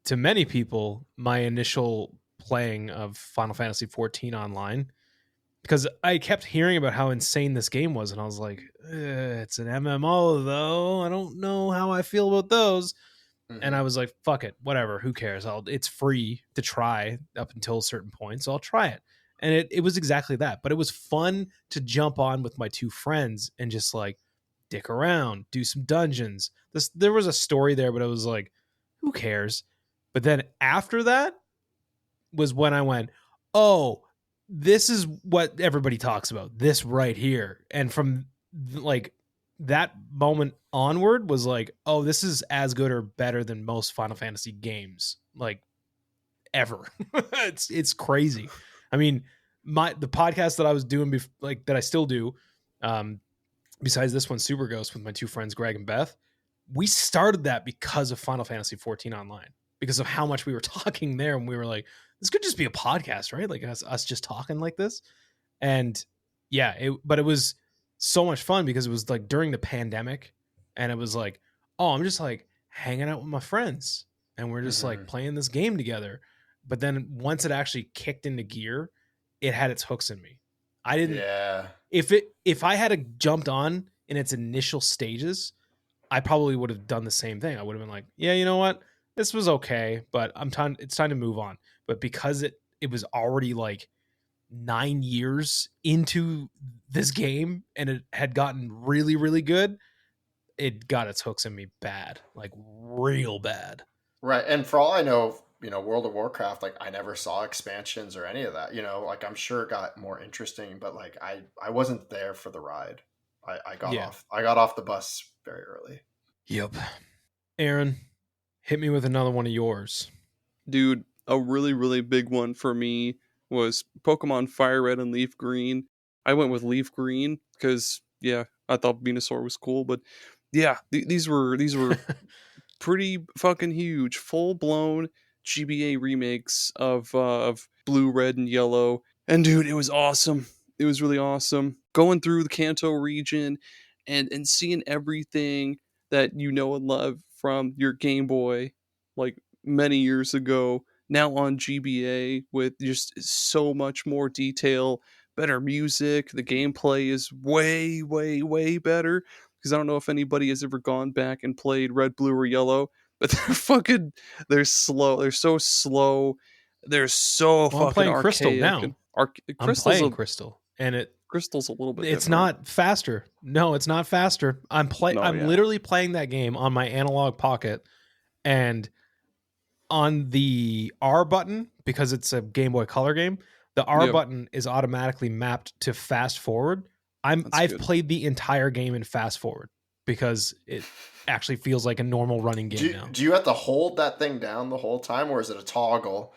S2: to many people my initial playing of Final Fantasy XIV online. Because I kept hearing about how insane this game was, and I was like, it's an MMO, though. I don't know how I feel about those. Mm-hmm. And I was like, fuck it, whatever, who cares? It's free to try up until a certain point, so I'll try it. And it was exactly that. But it was fun to jump on with my two friends and just like dick around, do some dungeons. There was a story there, but it was like, who cares? But then after that was when I went, oh, this is what everybody talks about, this right here. And from like that moment onward was like, oh, this is as good or better than most Final Fantasy games, like ever. it's crazy. I mean, the podcast that I was doing that I still do, besides this one, Super Ghost, with my two friends Greg and Beth, we started that because of Final Fantasy XIV Online, because of how much we were talking there, and we were like, this could just be a podcast, right? Like us just talking like this. And yeah, but it was so much fun because it was like during the pandemic, and it was like, oh, I'm just like hanging out with my friends and we're just like playing this game together. But then once it actually kicked into gear, it had its hooks in me. I didn't, if I had jumped on in its initial stages, I probably would have done the same thing. I would have been like, yeah, you know what? This was okay, but it's time to move on. But because it was already like 9 years into this game and it had gotten really, really good, it got its hooks in me bad, like real bad.
S3: Right. And for all I know, World of Warcraft, like I never saw expansions or any of that, like I'm sure it got more interesting, but like I wasn't there for the ride. I got off the bus very early.
S2: Yep. Aaron, hit me with another one of yours.
S1: Dude, a really, really big one for me was Pokemon FireRed and LeafGreen. I went with LeafGreen because, yeah, I thought Venusaur was cool. But yeah, these were pretty fucking huge, full-blown GBA remakes of Blue, Red, and Yellow. And dude, it was awesome. It was really awesome. Going through the Kanto region and seeing everything that you know and love from your Game Boy, like many years ago, now on GBA with just so much more detail, better music. The gameplay is way, way, way better. Because I don't know if anybody has ever gone back and played Red, Blue, or Yellow, but they're slow. They're so slow. They're so fucking
S2: I'm playing
S1: archaic.
S2: Crystal now. I'm playing Crystal, and
S1: Crystal's a little bit
S2: it's
S1: different.
S2: Not faster. No, it's not faster. I'm literally playing that game on my analog pocket, and on the R button, because it's a Game Boy Color game, the R button is automatically mapped to fast forward. I've played the entire game in fast forward because it actually feels like a normal running game now.
S3: Do you have to hold that thing down the whole time, or is it a toggle?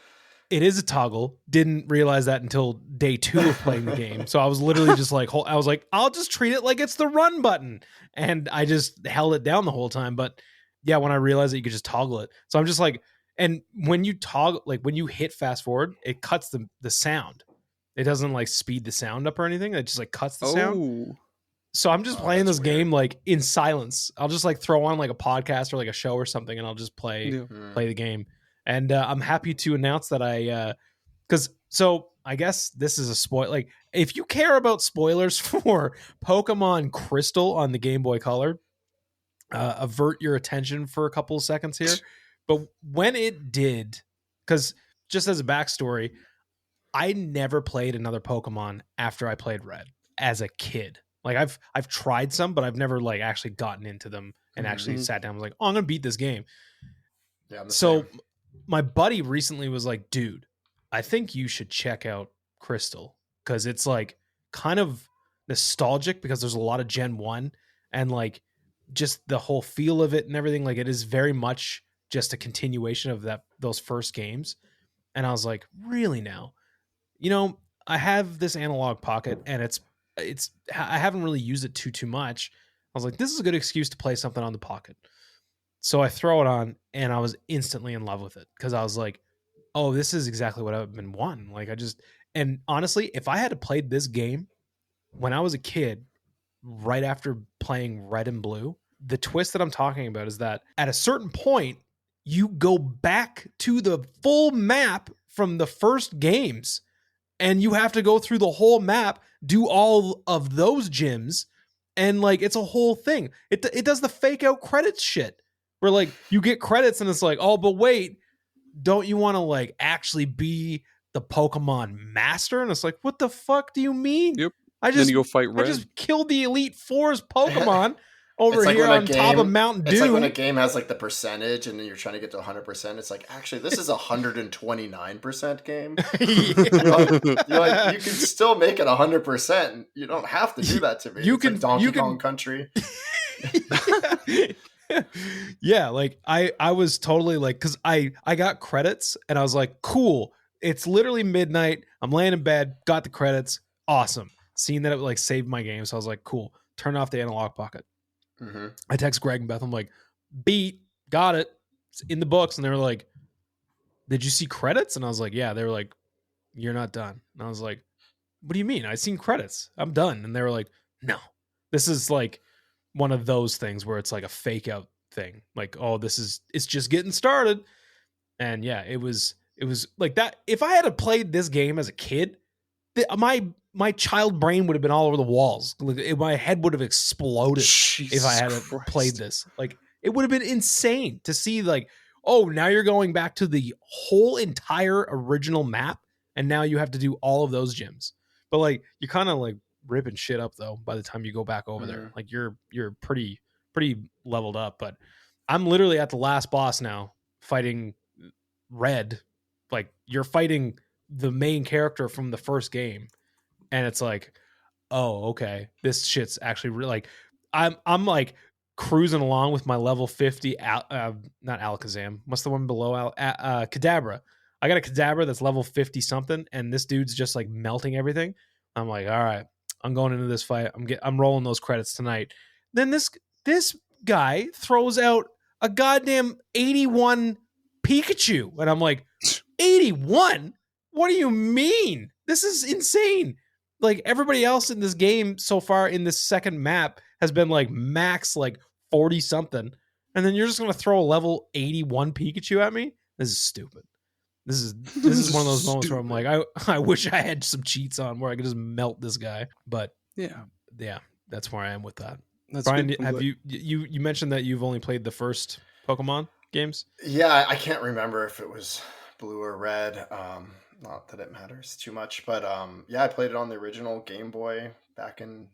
S2: It is a toggle. Didn't realize that until day 2 of playing the game. So I was literally just like, I'll just treat it like it's the run button. And I just held it down the whole time. But yeah, when I realized that you could just toggle it. So I'm just like, and when you toggle, like when you hit fast forward, it cuts the sound. It doesn't like speed the sound up or anything. It just like cuts the sound. So I'm just playing this game like in silence. I'll just like throw on like a podcast or like a show or something, and I'll just play the game. And I'm happy to announce that I guess this is a spoil. Like, if you care about spoilers for Pokemon Crystal on the Game Boy Color, avert your attention for a couple of seconds here. But when it did, because just as a backstory, I never played another Pokemon after I played Red as a kid. Like I've tried some, but I've never like actually gotten into them and actually sat down and was like, oh, I'm gonna beat this game.
S3: Yeah.
S2: So my buddy recently was like, dude, I think you should check out Crystal, because it's like kind of nostalgic because there's a lot of Gen 1 and like just the whole feel of it and everything. Like it is very much just a continuation of those first games. And I was like, really now? You know, I have this analog pocket and it's I haven't really used it too much. I was like, this is a good excuse to play something on the pocket. So I throw it on and I was instantly in love with it because I was like, oh, this is exactly what I've been wanting. Like and honestly, if I had played this game when I was a kid, right after playing Red and Blue, the twist that I'm talking about is that at a certain point, you go back to the full map from the first games and you have to go through the whole map, do all of those gyms, and like it's a whole thing. It does the fake out credits shit where like you get credits and it's like, oh, but wait, don't you want to like actually be the Pokemon master? And it's like, what the fuck do you mean?
S1: Yep.
S2: Then
S1: you go fight Red.
S2: I just killed the Elite Four's Pokemon over here on top of Mountain Dew.
S3: It's like when a game has like the percentage and then you're trying to get to 100%. It's like, actually, this is a 129% game. You're like, you can still make it 100%. You don't have to do that to me. It's like Donkey Kong Country.
S2: Yeah, like I was totally like, because I got credits and I was like, cool. It's literally midnight. I'm laying in bed, got the credits. Awesome. Seeing that it like saved my game. So I was like, cool. Turn off the analog pocket.
S3: Mm-hmm.
S2: I text Greg and Beth. I'm like, beat, got it. It's in the books. And they were like, did you see credits? And I was like, yeah. They were like, you're not done. And I was like, what do you mean? I've seen credits. I'm done. And they were like, no, this is like one of those things where it's like a fake out thing. Like, oh, it's just getting started. And yeah, it was like that. If I had played this game as a kid, my child brain would have been all over the walls. My head would have exploded if I had played this. Like, it would have been insane to see like, oh, now you're going back to the whole entire original map, and now you have to do all of those gyms. But like, you're kind of like ripping shit up though by the time you go back over there. Like you're pretty leveled up. But I'm literally at the last boss now, fighting Red. Like, you're fighting the main character from the first game, and it's like, oh, okay, this shit's actually like, I'm like cruising along with my level 50 not Alakazam, what's the one below Kadabra. I got a Kadabra that's level 50 something, and this dude's just like melting everything. I'm like, all right, I'm going into this fight. I'm rolling those credits tonight. Then this guy throws out a goddamn 81 Pikachu, and I'm like, 81? What do you mean? This is insane. Like, everybody else in this game so far in this second map has been like max like 40 something, and then you're just gonna throw a level 81 Pikachu at me? This is stupid. This is one of those moments where I'm like, I wish I had some cheats on where I could just melt this guy. But yeah, that's where I am with that. Brian, have you mentioned that you've only played the first Pokemon games?
S3: Yeah, I can't remember if it was Blue or Red. Not that it matters too much, but yeah, I played it on the original Game Boy back in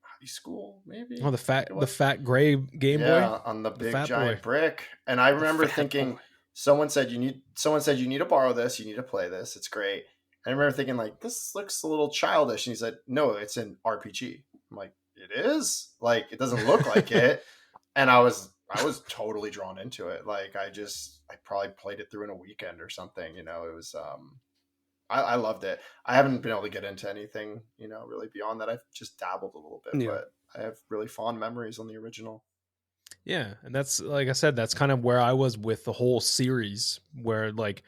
S3: high school, maybe.
S2: Oh, the fat gray Game Boy.
S3: Yeah, on the big giant brick. And I remember thinking, someone said you need to borrow this, you need to play this. It's great. And I remember thinking, like, this looks a little childish. And he said, no, it's an RPG. I'm like, it is? Like, it doesn't look like it. And I was totally drawn into it. Like, I probably played it through in a weekend or something. You know, it was I loved it. I haven't been able to get into anything, you know, really beyond that. I've just dabbled a little bit, but I have really fond memories on the original.
S2: Yeah, and that's, like I said, that's kind of where I was with the whole series, where like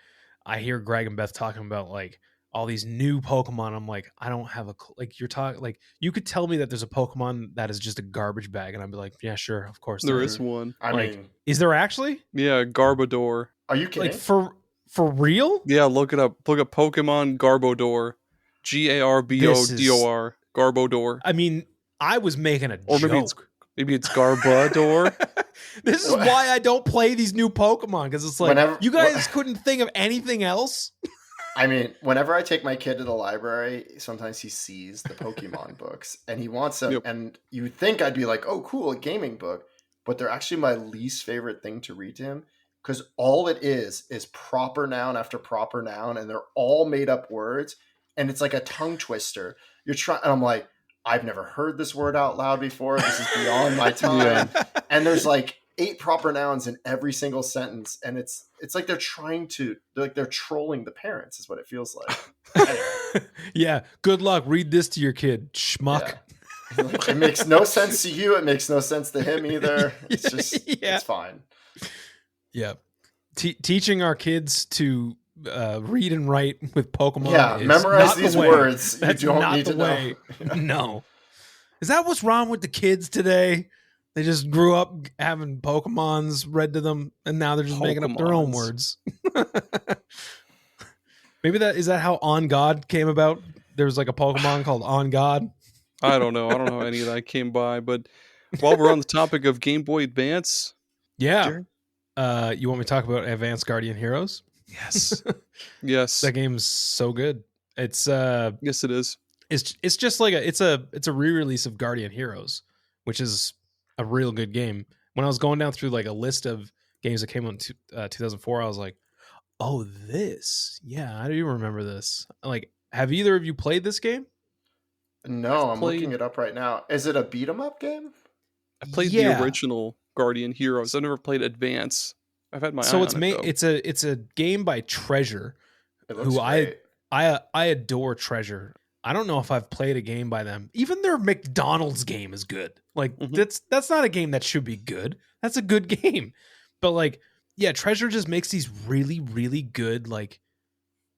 S2: I hear Greg and Beth talking about like all these new Pokemon. I'm like, I don't have like, you're talking like, you could tell me that there's a Pokemon that is just a garbage bag, and I'd be like, yeah, sure, of course
S1: there is one.
S3: I mean,
S2: is there actually?
S1: Yeah, Garbodor.
S3: Are you kidding?
S2: Like for real?
S1: Yeah, look it up. Look up Pokemon Garbodor. Garbodor. Garbodor.
S2: I mean, I was making a joke.
S1: Maybe it's Garbodor.
S2: This is why I don't play these new Pokemon, because it's like you guys couldn't think of anything else.
S3: I mean, whenever I take my kid to the library, sometimes he sees the Pokemon books and he wants them. Yep. And you would think I'd be like, oh, cool, a gaming book. But they're actually my least favorite thing to read to him, because all it is proper noun after proper noun, and they're all made up words. And it's like a tongue twister. You're trying, and I'm like, I've never heard this word out loud before. This is beyond my time. Yeah. And there's like 8 proper nouns in every single sentence, and it's like they're trolling the parents, is what it feels like. Anyway.
S2: Yeah, good luck. Read this to your kid, schmuck.
S3: Yeah. It makes no sense to you. It makes no sense to him either. It's just it's fine.
S2: Yeah, teaching our kids to read and write with Pokemon.
S3: Yeah, memorize these words.
S2: That's
S3: you don't
S2: not
S3: need
S2: the
S3: to
S2: way.
S3: know.
S2: No. Is that what's wrong with the kids today? They just grew up having Pokemons read to them, and now they're just making up their own words. Maybe is that how On God came about? There was like a Pokemon called On God.
S1: I don't know. I don't know how any of that came by. But while we're on the topic of Game Boy Advance,
S2: yeah, you want me to talk about Advanced Guardian Heroes?
S1: Yes, yes.
S2: That game's so good. It's
S1: yes, it is.
S2: It's just like it's a re-release of Guardian Heroes, which is a real good game. When I was going down through like a list of games that came out in 2004, I was like, oh, this. Yeah, I do remember this. Like, have either of you played this game?
S3: No, I'm looking it up right now. Is it a beat 'em up game?
S1: I played the original Guardian Heroes. I've never played Advance. I've had my eye on it, though.
S2: It's a game by Treasure,
S3: who great.
S2: I adore Treasure. I don't know if I've played a game by them. Even their McDonald's game is good. Like that's not a game that should be good. That's a good game. But like, yeah, Treasure just makes these really, really good like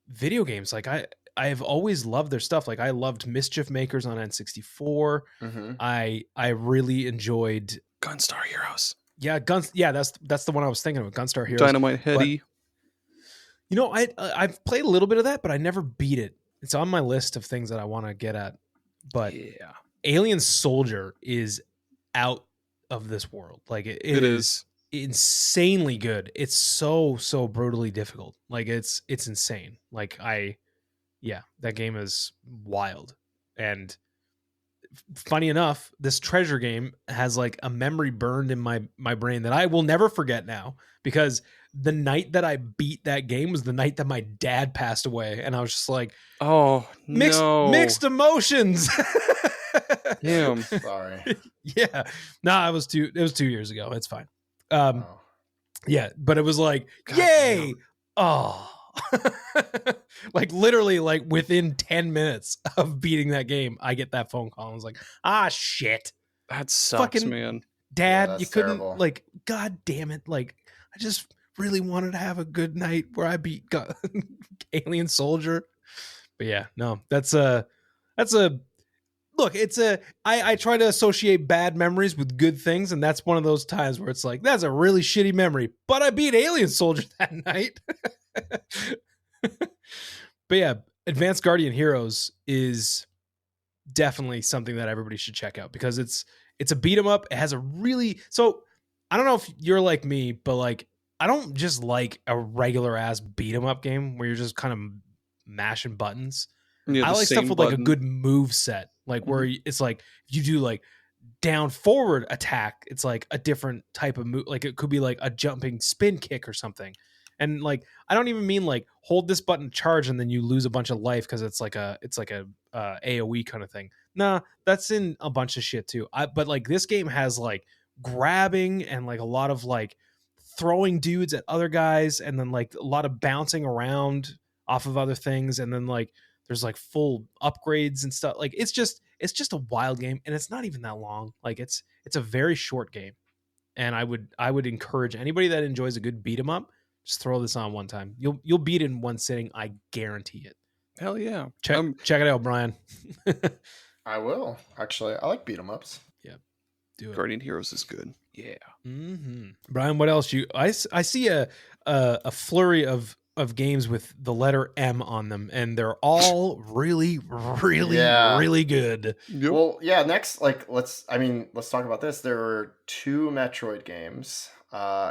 S2: video games. Like I've always loved their stuff. Like I loved Mischief Makers on N64. Mm-hmm. I really enjoyed
S1: Gunstar Heroes.
S2: Yeah, that's the one I was thinking of. Gunstar Heroes.
S1: Dynamite Heady.
S2: But, I've played a little bit of that, but I never beat it. It's on my list of things that I want to get at. But yeah, Alien Soldier is out of this world. Like it is insanely good. It's so brutally difficult. Like it's insane. Like that game is wild. And funny enough, this Treasure game has like a memory burned in my brain that I will never forget now, because the night that I beat that game was the night that my dad passed away, and I was just like,
S1: "Oh,
S2: mixed emotions."
S3: Damn, sorry.
S2: Yeah, it was 2 years ago. It's fine. Yeah, but it was like, God, yay! Oh, like literally, like within 10 minutes of beating that game, I get that phone call. I was like, shit,
S1: that sucks, man.
S2: Dad, you couldn't
S3: terrible.
S2: Like, God damn it! Like, I just really wanted to have a good night where I beat Alien Soldier. But yeah, no, that's a look. I try to associate bad memories with good things, and that's one of those times where it's like, that's a really shitty memory, but I beat Alien Soldier that night. But yeah, Advanced Guardian Heroes is definitely something that everybody should check out, because it's a beat 'em up. It has a really, so I don't know if you're like me, but like I don't just like a regular ass beat 'em up game where you're just kind of mashing buttons.
S1: Yeah,
S2: I like stuff with like a good move set, like where it's like you do like down forward attack, it's like a different type of move. Like it could be like a jumping spin kick or something. And like I don't even mean like hold this button charge and then you lose a bunch of life because it's like a AoE kind of thing. Nah, that's in a bunch of shit too. But like this game has like grabbing and like a lot of like throwing dudes at other guys, and then like a lot of bouncing around off of other things, and then like there's like full upgrades and stuff. Like it's just a wild game, and it's not even that long. Like it's a very short game, and I would encourage anybody that enjoys a good beat 'em up, just throw this on one time. You'll beat it in one sitting. I guarantee it.
S1: Hell yeah.
S2: Check it out, Brian.
S3: I will. Actually, I like beat 'em ups.
S2: Yeah. Do it.
S1: Guardian Heroes is good. Yeah.
S2: Mm-hmm. Brian, what else? I see a flurry of of games with the letter M on them, and they're all really, really good.
S1: Yep.
S3: Well, yeah. Next, let's talk about this. There were 2 Metroid games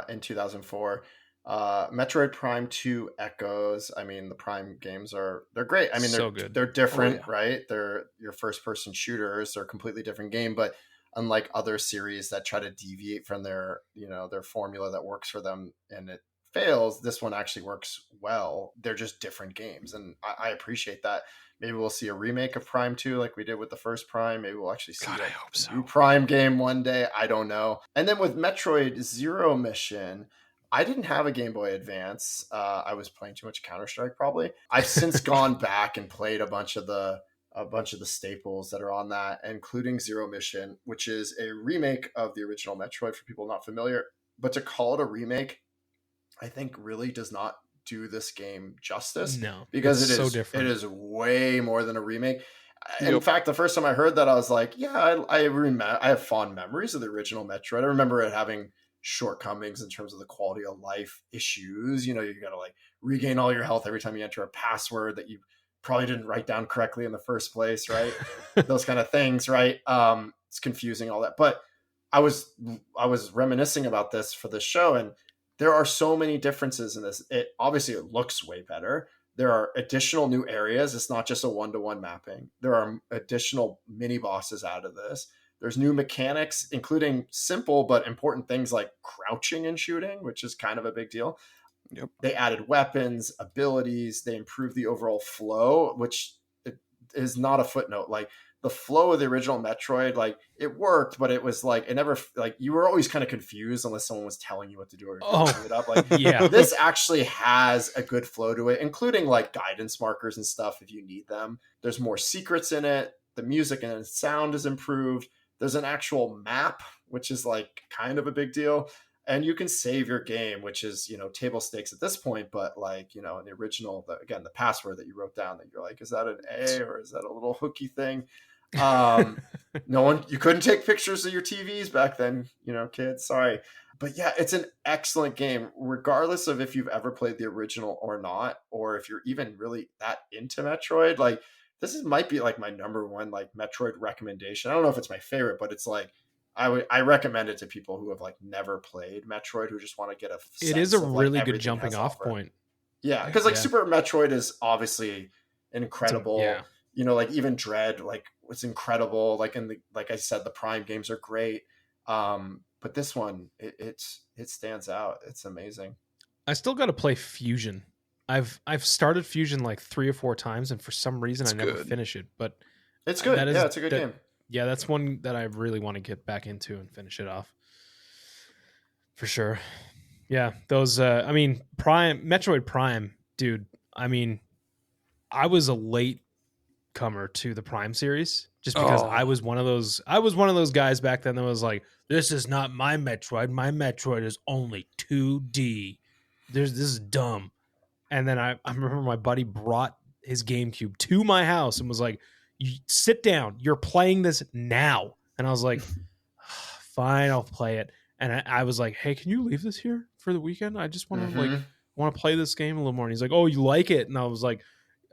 S3: in 2004. Metroid Prime 2 Echoes. I mean, the Prime games they're great. I mean, they're
S2: So good.
S3: They're different, right? They're your first person shooters. They're a completely different game, but unlike other series that try to deviate from their formula that works for them and it fails, this one actually works well. They're just different games, and I appreciate that. Maybe we'll see a remake of Prime 2 like we did with the first Prime. Maybe we'll actually see a new Prime game one day. I don't know. And then with Metroid Zero Mission, I didn't have a Game Boy Advance. I was playing too much Counter-Strike probably. I've since gone back and played a bunch of the staples that are on that, including Zero Mission, which is a remake of the original Metroid for people not familiar. But to call it a remake, I think really does not do this game justice.
S2: No,
S3: because it is
S2: so different.
S3: It is way more than a remake. In fact, the first time I heard that, I was like, yeah, I have fond memories of the original Metroid. I remember it having shortcomings in terms of the quality of life issues. You got to like regain all your health every time you enter a password that you probably didn't write down correctly in the first place, right? Those kind of things, right? It's confusing, all that. But I was reminiscing about this for the show, and there are so many differences in this. It looks way better. There are additional new areas. It's not just a 1-to-1 mapping. There are additional mini bosses out of this. There's new mechanics, including simple but important things like crouching and shooting, which is kind of a big deal.
S1: Yep.
S3: They added weapons, abilities. They improved the overall flow, which is not a footnote. Like the flow of the original Metroid, like it worked, but it was like, it never, like you were always kind of confused unless someone was telling you what to do or it up. Like,
S2: yeah,
S3: this actually has a good flow to it, including like guidance markers and stuff if you need them. There's more secrets in it. The music and sound is improved. There's an actual map, which is like kind of a big deal. And you can save your game, which is, table stakes at this point. But like, in the original, the password that you wrote down, that you're like, is that an A or is that a little hooky thing? You couldn't take pictures of your TVs back then, kids, sorry. But yeah, it's an excellent game, regardless of if you've ever played the original or not, or if you're even really that into Metroid. Like, this might be like my number one like Metroid recommendation. I don't know if it's my favorite, but it's like I recommend it to people who have like never played Metroid, who just want to get a sense.
S2: It is a
S3: of, like,
S2: really good
S3: everything
S2: jumping off point.
S3: Yeah, because like Super Metroid is obviously incredible. Like even Dread, like it's incredible. Like like I said, the Prime games are great. But this one, it stands out. It's amazing.
S2: I still got to play Fusion. I've started Fusion like 3 or 4 times, and for some reason I never finish it. But
S3: it's good. It's a good game.
S2: Yeah, that's one that I really want to get back into and finish it off. For sure. Yeah, those Metroid Prime, dude. I mean, I was a late comer to the Prime series just because I was one of those guys back then that was like, this is not my Metroid. My Metroid is only 2D. This is dumb. And then I remember my buddy brought his GameCube to my house and was like, you sit down, you're playing this now. And I was like, fine, I'll play it. And I was like, hey, can you leave this here for the weekend? I just want to play this game a little more. And he's like, oh, you like it? And I was like,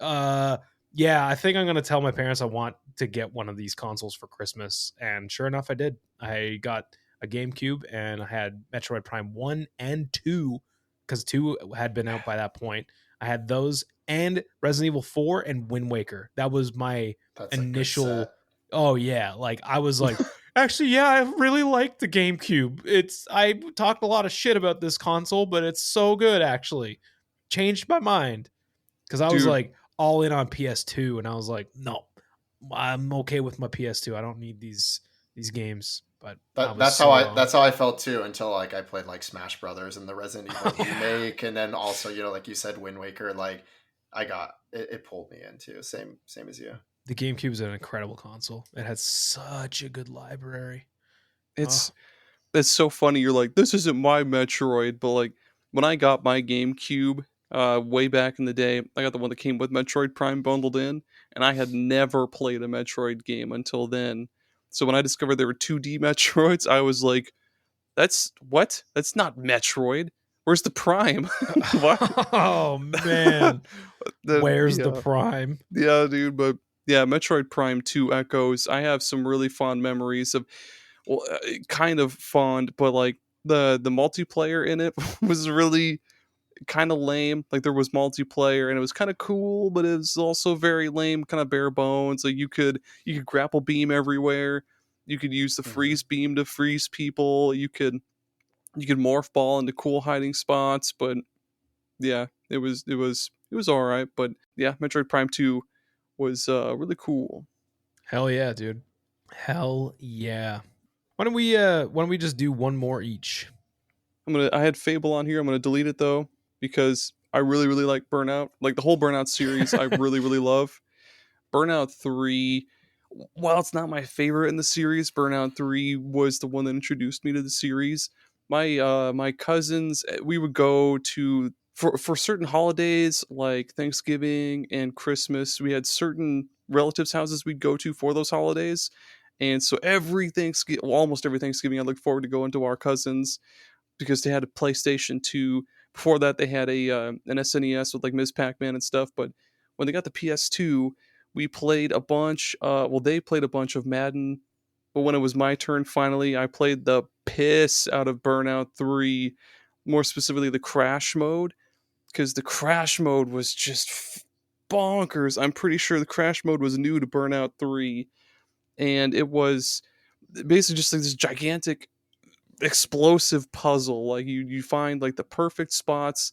S2: yeah, I think I'm going to tell my parents I want to get one of these consoles for Christmas. And sure enough, I did. I got a GameCube and I had Metroid Prime 1 and 2, because 2 had been out by that point. I had those and Resident Evil 4 and Wind Waker. That was my initial. Oh, yeah. Like, I was like, actually, yeah, I really like the GameCube. I talked a lot of shit about this console, but it's so good, actually. Changed my mind. Because I was like all in on PS2, and I was like, no, I'm okay with my PS2. I don't need these games. But
S3: that's how I felt too, until like I played like Smash Brothers and the Resident Evil remake, and then also like you said, Wind Waker. Like it pulled me in too. Same as you.
S2: The GameCube is an incredible console. It has such a good library.
S1: It's so funny. You're like, this isn't my Metroid, but like when I got my GameCube way back in the day, I got the one that came with Metroid Prime bundled in, and I had never played a Metroid game until then. So when I discovered there were 2D Metroids, I was like, that's not Metroid. Where's the Prime?
S2: Oh man, where's the Prime?
S1: Yeah, dude. But yeah, Metroid Prime 2 Echoes. I have some really fond memories of, well, kind of fond, but like the multiplayer in it was really kind of lame. Like there was multiplayer and it was kind of cool, but it was also very lame, kind of bare bones. Like you could grapple beam everywhere. You could use the freeze beam to freeze people. You could morph ball into cool hiding spots, but yeah, it was all right. But yeah, Metroid Prime 2 was really cool.
S2: Hell yeah, dude. Hell yeah. Why don't we just do one more each?
S1: I had Fable on here. I'm gonna delete it though, because I really, really like Burnout. Like the whole Burnout series I really, really love. Burnout 3, while it's not my favorite in the series, Burnout 3 was the one that introduced me to the series. My cousins, we would go to for certain holidays like Thanksgiving and Christmas. We had certain relatives' houses we'd go to for those holidays, and so almost every Thanksgiving, I look forward to going to our cousins because they had a PlayStation 2. Before that, they had an SNES with like Ms. Pac-Man and stuff. But when they got the PS2, we played a bunch. They played a bunch of Madden. But when it was my turn, finally, I played the piss out of Burnout 3, more specifically the Crash mode, because the Crash mode was just bonkers. I'm pretty sure the Crash mode was new to Burnout 3, and it was basically just like this gigantic explosive puzzle. Like you find like the perfect spots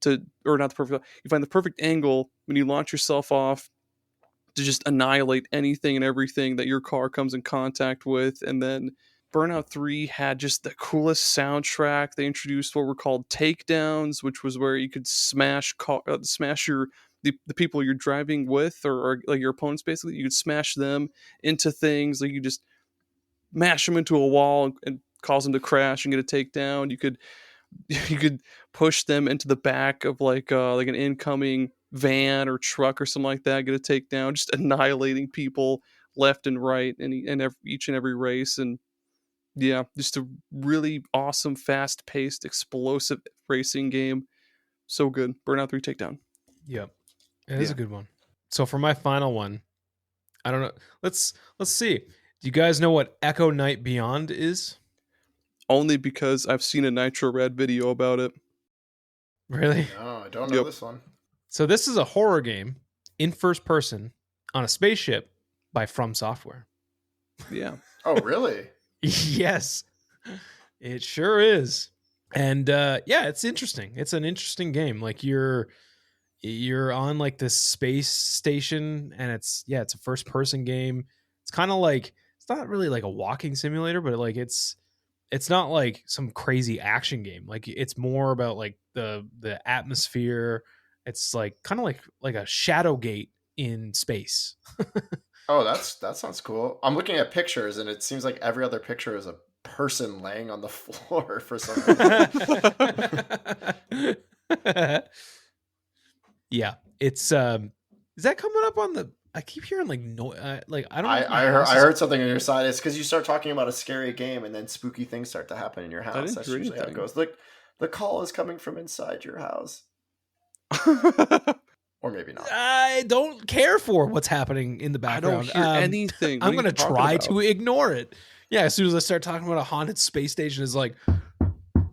S1: or not the perfect, you find the perfect angle when you launch yourself off to just annihilate anything and everything that your car comes in contact with. And then Burnout 3 had just the coolest soundtrack. They introduced what were called takedowns, which was where you could smash the people you're driving with, or like your opponents. Basically, you could smash them into things. Like you just mash them into a wall and cause them to crash and get a takedown. You could push them into the back of like an incoming van or truck or something like that, get a takedown, just annihilating people left and right in each and every race. And yeah, just a really awesome, fast-paced, explosive racing game. So good. Burnout 3 Takedown.
S2: Yep. It is a good one. So for my final one, I don't know. Let's see. Do you guys know what Echo Night Beyond is?
S1: Only because I've seen a Nitro Red video about it.
S2: Really?
S3: No, I don't know this one.
S2: So this is a horror game in first person on a spaceship by From Software.
S1: Yeah.
S3: Oh, really?
S2: Yes, it sure is. And it's interesting. It's an interesting game. Like you're on like this space station, and it's a first person game. It's kind of like, it's not really like a walking simulator, but like it's not like some crazy action game. Like it's more about like the atmosphere. It's like kind of like a Shadowgate in space.
S3: Oh, that sounds cool. I'm looking at pictures, and it seems like every other picture is a person laying on the floor for some reason.
S2: Yeah, it's is that coming up on the? I keep hearing like like I don't.
S3: I heard something on your side. It's because you start talking about a scary game, and then spooky things start to happen in your house. That's usually how it goes. Like the call is coming from inside your house. Or maybe not.
S2: I don't care for what's happening in the background.
S1: I don't hear anything.
S2: I'm going to try to ignore it. Yeah, as soon as I start talking about a haunted space station, it's like,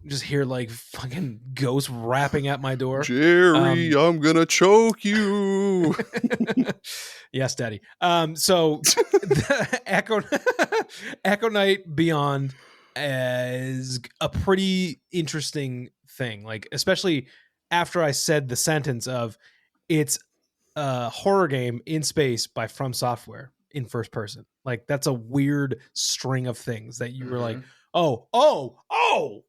S2: just hear like fucking ghosts rapping at my door.
S1: Gerry, I'm going to choke you.
S2: Yes, Daddy. So the Echo Night Beyond is a pretty interesting thing. Like, especially after I said the sentence of, it's a horror game in space by From Software in first person. Like that's a weird string of things that you were like, oh,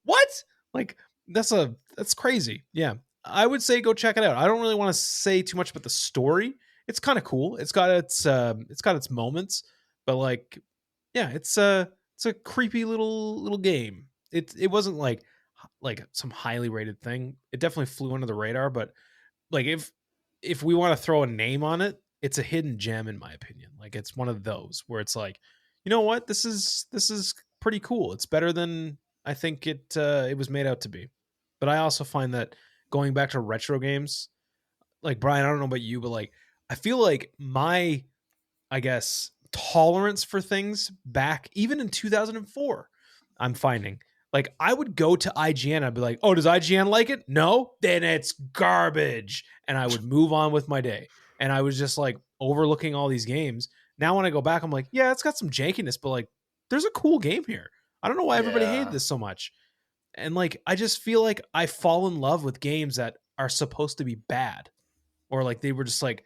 S2: what? Like that's crazy. Yeah. I would say go check it out. I don't really want to say too much about the story. It's kind of cool. It's got its moments, but like, yeah, it's a creepy little game. It wasn't like some highly rated thing. It definitely flew under the radar, but like if we want to throw a name on it, it's a hidden gem in my opinion. Like it's one of those where it's like, you know what, this is pretty cool. It's better than I think it was made out to be. But I also find that going back to retro games, like Brian, I don't know about you, but like I feel like my, I guess, tolerance for things back even in 2004, I'm finding like I would go to IGN, I'd be like, oh, does IGN like it? No, then it's garbage, and I would move on with my day. And I was just like overlooking all these games. Now when I go back, I'm like, yeah, it's got some jankiness, but like there's a cool game here. I don't know why everybody hated this so much. And like I just feel like I fall in love with games that are supposed to be bad, or like they were just like,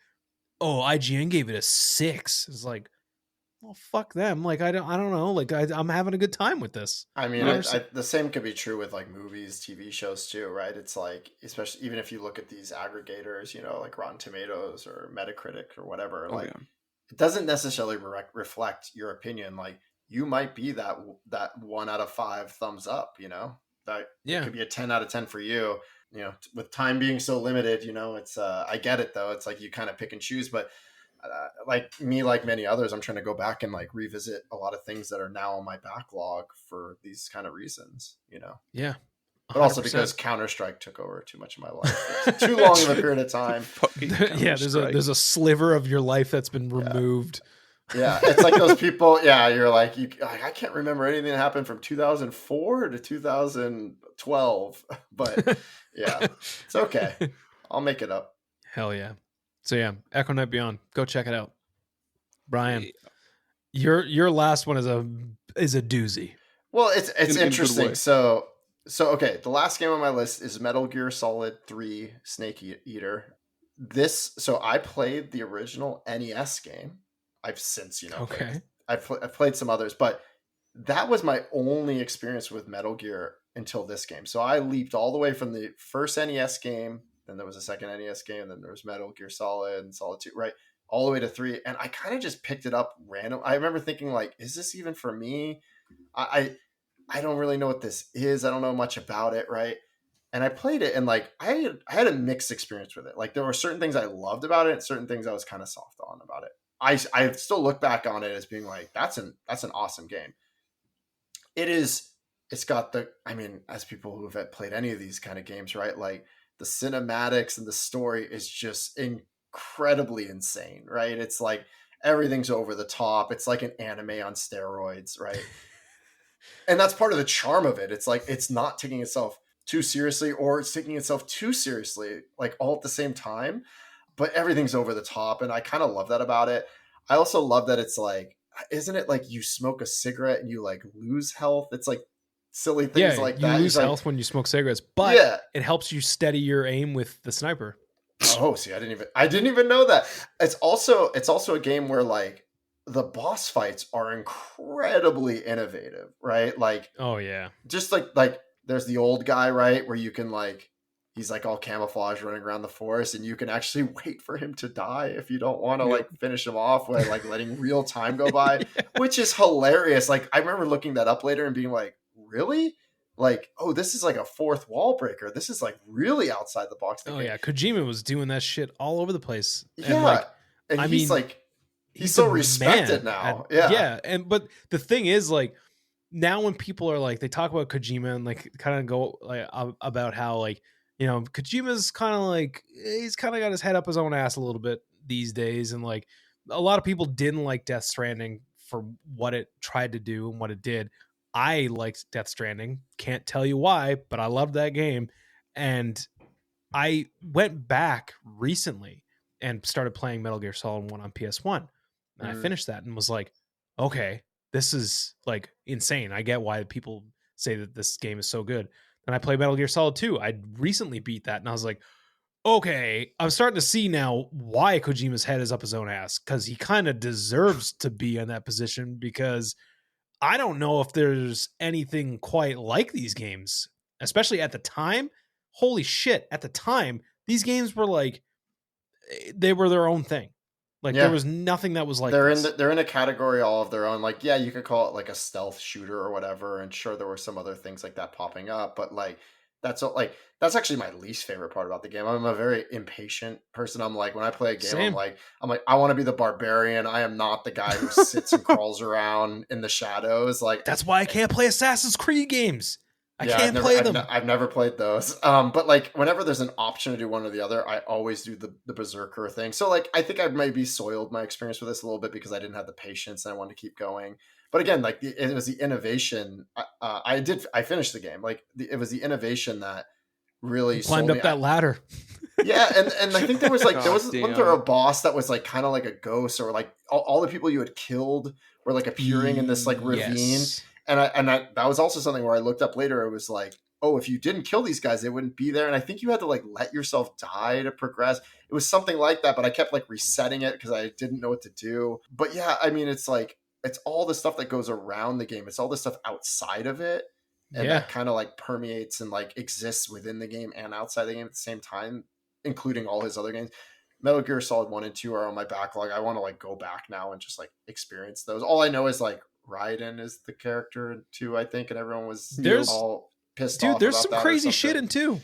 S2: oh, IGN gave it a 6. It's like, well, fuck them. Like I don't know. Like I'm having a good time with this.
S3: I mean, the same could be true with like movies, TV shows too, right? It's like, especially even if you look at these aggregators, like Rotten Tomatoes or Metacritic or whatever, it doesn't necessarily reflect your opinion. Like you might be that 1 out of 5 thumbs up, that it could be a 10 out of 10 for you. With time being so limited, it's I get it though. It's like you kind of pick and choose, but like many others, I'm trying to go back and like revisit a lot of things that are now on my backlog for these kind of reasons,
S2: Yeah. 100%.
S3: But also because Counter-Strike took over too much of my life. Too long of a period of time.
S2: Yeah, there's a sliver of your life that's been removed.
S3: Yeah, it's like those people. Yeah, you're like, I can't remember anything that happened from 2004 to 2012. But yeah, it's okay. I'll make it up.
S2: Hell yeah. So yeah, Echo Night Beyond. Go check it out. Brian, your last one is a doozy.
S3: Well, it's interesting. So okay, the last game on my list is Metal Gear Solid 3 Snake Eater. So I played the original NES game. I've since,
S2: okay.
S3: I've played some others, but that was my only experience with Metal Gear until this game. So I leaped all the way from the first NES game, then there was a second NES game, then there was Metal Gear Solid and Solid 2, right? All the way to 3. And I kind of just picked it up random. I remember thinking like, is this even for me? I don't really know what this is. I don't know much about it, right? And I played it and like I had a mixed experience with it. Like there were certain things I loved about it and certain things I was kind of soft on about it. I still look back on it as being like, that's an awesome game. It's got as people who have played any of these kind of games, right? Like the cinematics and the story is just incredibly insane, right? It's like everything's over the top. It's like an anime on steroids, right? And that's part of the charm of it. It's like, it's not taking itself too seriously, or it's taking itself too seriously, like all at the same time. But everything's over the top, and I kind of love that about it. I also love that it's like, isn't it like you smoke a cigarette and you like lose health? It's like silly things like that.
S2: You lose health when you smoke cigarettes, but it helps you steady your aim with the sniper.
S3: Oh, see, I didn't even know that. It's also a game where like the boss fights are incredibly innovative, right? Like,
S2: oh yeah,
S3: just like there's the old guy, right, where you can like, he's like all camouflage running around the forest, and you can actually wait for him to die if you don't want to like finish him off by like letting real time go by, which is hilarious. Like I remember looking that up later and being like, really? Like, oh, this is like a fourth wall breaker. This is like really outside the box.
S2: Oh yeah, Kojima was doing that shit all over the place.
S3: Yeah, and he's so respected now.
S2: But the thing is, like, now when people are like, they talk about Kojima and like kind of go like about how like, Kojima's kind of like, he's kind of got his head up his own ass a little bit these days. And like a lot of people didn't like Death Stranding for what it tried to do and what it did. I liked Death Stranding. Can't tell you why, but I loved that game. And I went back recently and started playing Metal Gear Solid 1 on PS1. And I finished that and was like, okay, this is like insane. I get why people say that this game is so good. And I played Metal Gear Solid 2. I recently beat that and I was like, okay, I'm starting to see now why Kojima's head is up his own ass, because he kind of deserves to be in that position, because I don't know if there's anything quite like these games, especially at the time. Holy shit. At the time, these games were like, they were their own thing. Like there was nothing that was like
S3: they're in a category all of their own. Like, yeah, you could call it like a stealth shooter or whatever. And sure, there were some other things like that popping up, but like, that's actually my least favorite part about the game. I'm a very impatient person. I'm like, when I play a game,
S2: Same.
S3: I'm like, I want to be the barbarian. I am not the guy who sits and crawls around in the shadows. Like,
S2: that's why I can't play Assassin's Creed games. I can't play them.
S3: I've never played those. But like whenever there's an option to do one or the other, I always do the Berserker thing. So like I think I maybe soiled my experience with this a little bit because I didn't have the patience and I wanted to keep going. But again, like it was the innovation. I finished the game. Like it was the innovation that really
S2: climbed up that ladder.
S3: Yeah, and I think there was wasn't there a boss that was like kind of like a ghost, or like all the people you had killed were like appearing in this like ravine. Yes. And that was also something where I looked up later. It was like, oh, if you didn't kill these guys, they wouldn't be there. And I think you had to like let yourself die to progress. It was something like that, but I kept like resetting it because I didn't know what to do. But yeah, I mean, it's like it's all the stuff that goes around the game. It's all the stuff outside of it, and that kind of like permeates and like exists within the game and outside the game at the same time, including all his other games. Metal Gear Solid 1 and 2 are on my backlog. I want to like go back now and just like experience those. All I know is like Raiden is the character in 2, I think, and everyone was all pissed off.
S2: Dude, there's some crazy shit in 2.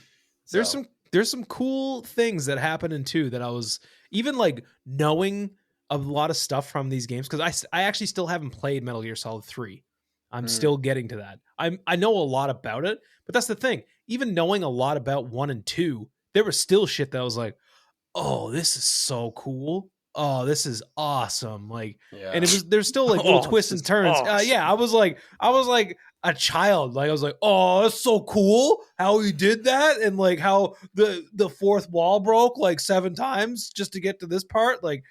S2: There's some cool things that happen in 2 that I was even like knowing a lot of stuff from these games, because I actually still haven't played Metal Gear Solid 3. I'm still getting to that. I know a lot about it, but that's the thing. Even knowing a lot about 1 and 2, there was still shit that was like, oh, this is so cool. Oh, this is awesome. Like, and there's still like little twists and turns. Awesome. I was like a child. Like I was like, oh, that's so cool how he did that. And like how the fourth wall broke like 7 times just to get to this part. Like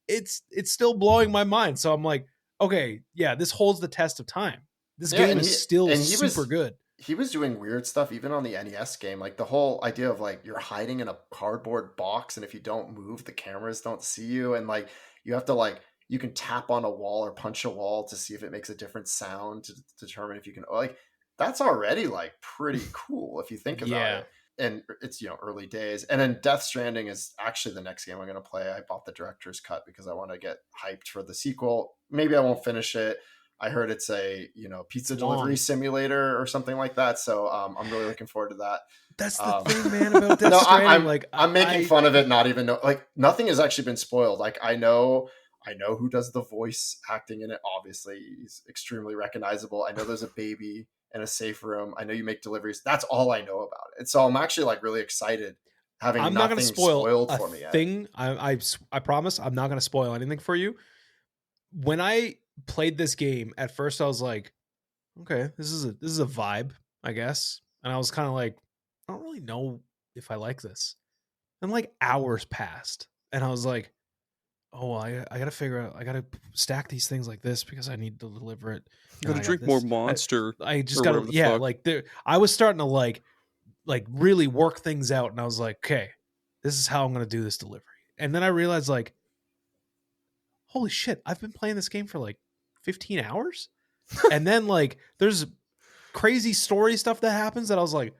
S2: it's still blowing my mind. So I'm like, okay, yeah, this holds the test of time. This game is still super good.
S3: He was doing weird stuff even on the NES game. Like the whole idea of like you're hiding in a cardboard box, and if you don't move, the cameras don't see you. And like you have to like, you can tap on a wall or punch a wall to see if it makes a different sound to determine if you can, like, that's already like pretty cool if you think about it. And it's, early days. And then Death Stranding is actually the next game I'm going to play. I bought the director's cut because I want to get hyped for the sequel. Maybe I won't finish it. I heard it's a pizza delivery simulator or something like that, so I'm really looking forward to that.
S2: That's the thing, man, about Death Stranding.
S3: I'm making fun of it, not even know. Like nothing has actually been spoiled. Like I know who does the voice acting in it. Obviously, he's extremely recognizable. I know there's a baby in a safe room. I know you make deliveries. That's all I know about it. And so I'm actually like really excited. I'm not going to spoil for me
S2: yet. I promise I'm not going to spoil anything for you. When I played this game at first, I was like, okay, this is a vibe, I guess. And I was kind of like, I don't really know if I like this. And like hours passed, and I was like, oh, I gotta figure out, I gotta stack these things like this because I need to deliver it.
S1: You gotta drink more Monster.
S2: I just gotta, like I was starting to like really work things out, and I was like, okay, this is how I'm gonna do this delivery. And then I realized like, holy shit, I've been playing this game for like 15 hours. And then like there's crazy story stuff that happens that I was like,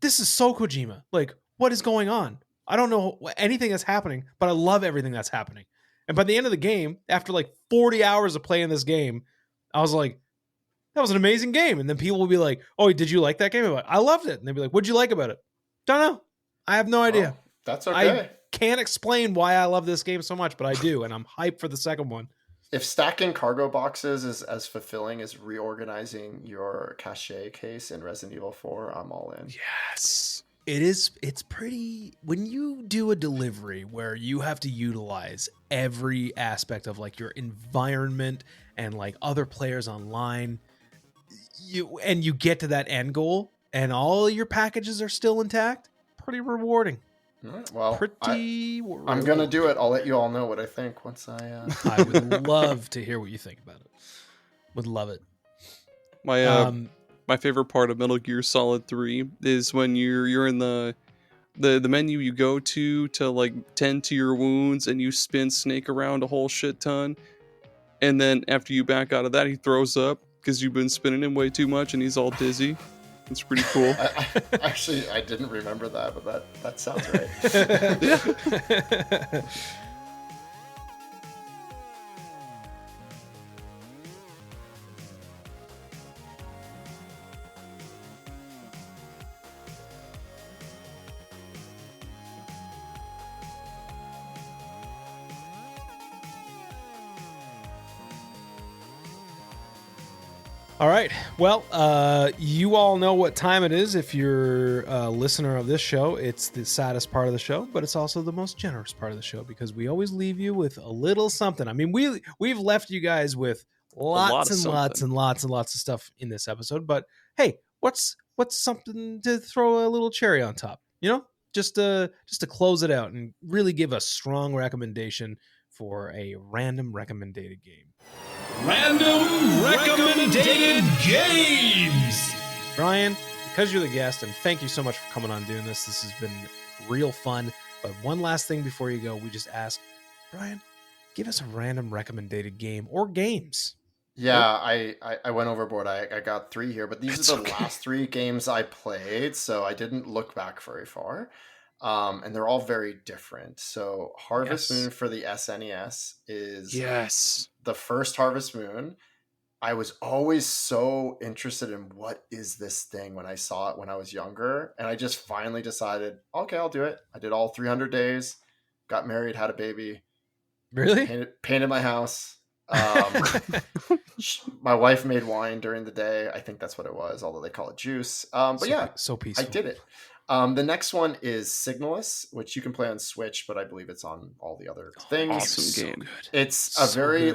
S2: this is so Kojima. Like, what is going on? I don't know anything that's happening, but I love everything that's happening. And by the end of the game, after like 40 hours of playing this game, I was like, that was an amazing game. And then people will be like, oh, did you like that game? I'm like, I loved it. And they'd be like, what'd you like about it? Don't know. I have no idea.
S3: Oh, that's okay.
S2: I can't explain why I love this game so much, but I do. And I'm hyped for the second one.
S3: If stacking cargo boxes is as fulfilling as reorganizing your cache case in Resident Evil 4, I'm all in.
S2: Yes. It is. It's pretty, when you do a delivery where you have to utilize every aspect of like your environment and like other players online, you get to that end goal and all your packages are still intact, pretty rewarding.
S3: Well, I'm going to do it. I'll let you all know what I think once I
S2: would love to hear what you think about it. Would love it.
S1: My favorite part of Metal Gear Solid 3 is when you're in the menu you go to like tend to your wounds, and you spin Snake around a whole shit ton. And then after you back out of that, he throws up because you've been spinning him way too much and he's all dizzy. It's pretty cool.
S3: I didn't remember that, but that sounds right.
S5: All right. Well, you all know what time it is. If you're a listener of this show, it's the saddest part of the show, but it's also the most generous part of the show because we always leave you with a little something. I mean, we've left you guys with lots and lots and lots and lots of stuff in this episode, but hey, what's something to throw a little cherry on top? You know, just to close it out and really give a strong recommendation for a random recommended game.
S6: Random Recommended Games!
S5: Brian, because you're the guest, and thank you so much for coming on doing this. This has been real fun. But one last thing before you go, we just ask, Brian, give us a random recommended game or games.
S3: Yeah, I went overboard. I got 3 here, but these are the last 3 games I played, so I didn't look back very far. And they're all very different. So Harvest Moon for the SNES is the first Harvest Moon. I was always so interested in what is this thing when I saw it when I was younger. And I just finally decided, okay, I'll do it. I did all 300 days, got married, had a baby.
S5: Really?
S3: Painted my house. My wife made wine during the day. I think that's what it was, although they call it juice. But
S5: so peaceful.
S3: I did it. The next one is Signalis, which you can play on Switch, but I believe it's on all the other things.
S1: Awesome game.
S3: It's a very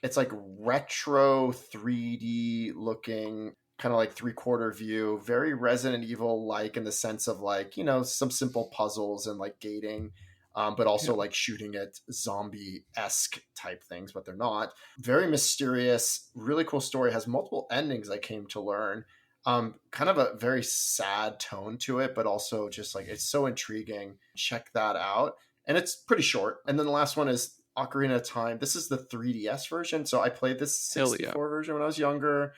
S3: it's like retro 3D looking, kind of like 3/4 view, very Resident Evil like in the sense of like, you know, some simple puzzles and like gating, but also like shooting at zombie-esque type things, but they're not. Very mysterious, really cool story, has multiple endings I came to learn. Kind of a very sad tone to it, but also just like it's so intriguing. Check that out. And it's pretty short. And then the last one is Ocarina of Time. This is the 3DS version. So I played this 64 version when I was younger.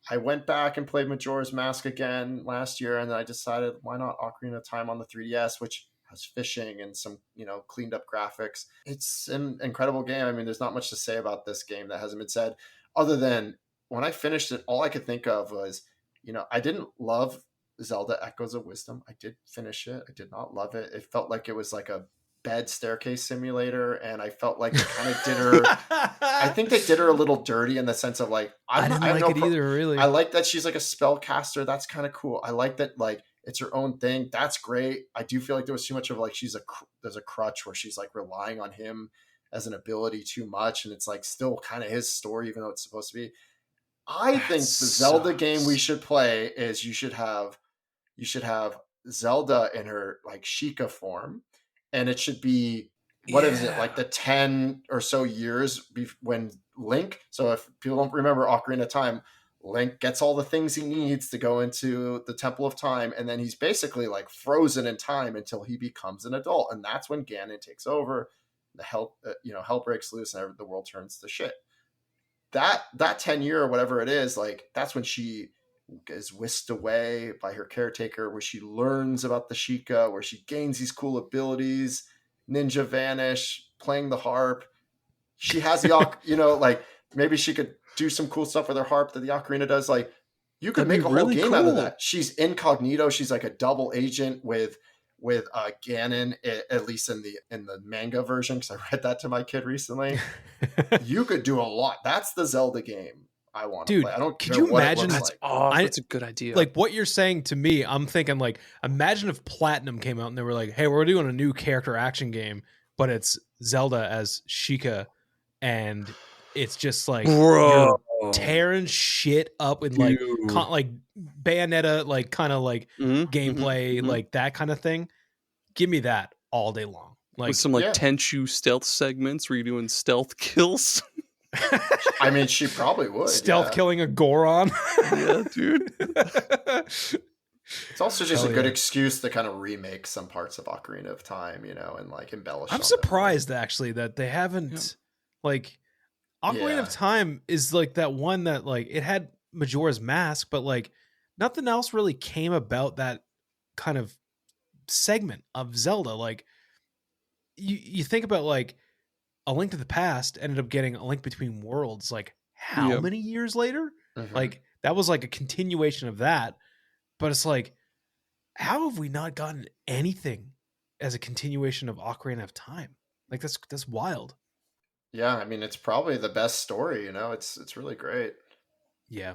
S3: I went back and played Majora's Mask again last year, and then I decided why not Ocarina of Time on the 3DS, which has fishing and some, you know, cleaned up graphics. It's an incredible game. I mean, there's not much to say about this game that hasn't been said, other than when I finished it, all I could think of was, you know, I didn't love Zelda Echoes of Wisdom. I did finish it. I did not love it. It felt like it was like a bed staircase simulator, and I felt like it kind of did her. I think they did her a little dirty in the sense of like
S5: I didn't like it either. Really,
S3: I like that she's like a spellcaster. That's kind of cool. I like that like it's her own thing. That's great. I do feel like there was too much of like there's a crutch where she's like relying on him as an ability too much, and it's like still kind of his story, even though it's supposed to be. I think the Zelda game we should play is you should have Zelda in her like Sheikah form, and it should be is it like the 10 or so years when Link. So if people don't remember Ocarina of Time, Link gets all the things he needs to go into the Temple of Time, and then he's basically like frozen in time until he becomes an adult, and that's when Ganon takes over. The hell breaks loose, and the world turns to shit. That 10 year or whatever it is, like that's when she is whisked away by her caretaker, where she learns about the Sheikah, where she gains these cool abilities, ninja vanish, playing the harp. She has the you know, like maybe she could do some cool stuff with her harp that the Ocarina does. Like you could make a whole game out of that. She's incognito. She's like a double agent with Ganon, at least in the manga version, because I read that to my kid recently. You could do a lot. That's the Zelda game I want to play. I don't care what it looks like.
S1: That's a good idea.
S5: Like what you're saying to me, I'm thinking like, imagine if Platinum came out and they were like, hey, we're doing a new character action game, but it's Zelda as Sheikah, and it's just like you're tearing shit up in like like Bayonetta, like kind of like gameplay, like that kind of thing. Give me that all day long. Like
S1: with some like Tenchu stealth segments where you're doing stealth kills.
S3: I mean, she probably would
S5: stealth killing a Goron.
S1: Yeah, dude.
S3: It's also just a good excuse to kind of remake some parts of Ocarina of Time, you know, and like embellish.
S5: I'm surprised actually that they haven't like Ocarina of Time is like that one that like it had Majora's Mask, but like nothing else really came about that kind of segment of Zelda. Like you think about like A Link to the Past ended up getting A Link Between Worlds like how many years later? Like that was like a continuation of that, but it's like how have we not gotten anything as a continuation of Ocarina of Time? Like that's wild.
S3: Yeah, I mean it's probably the best story, you know. It's really great.
S5: Yeah.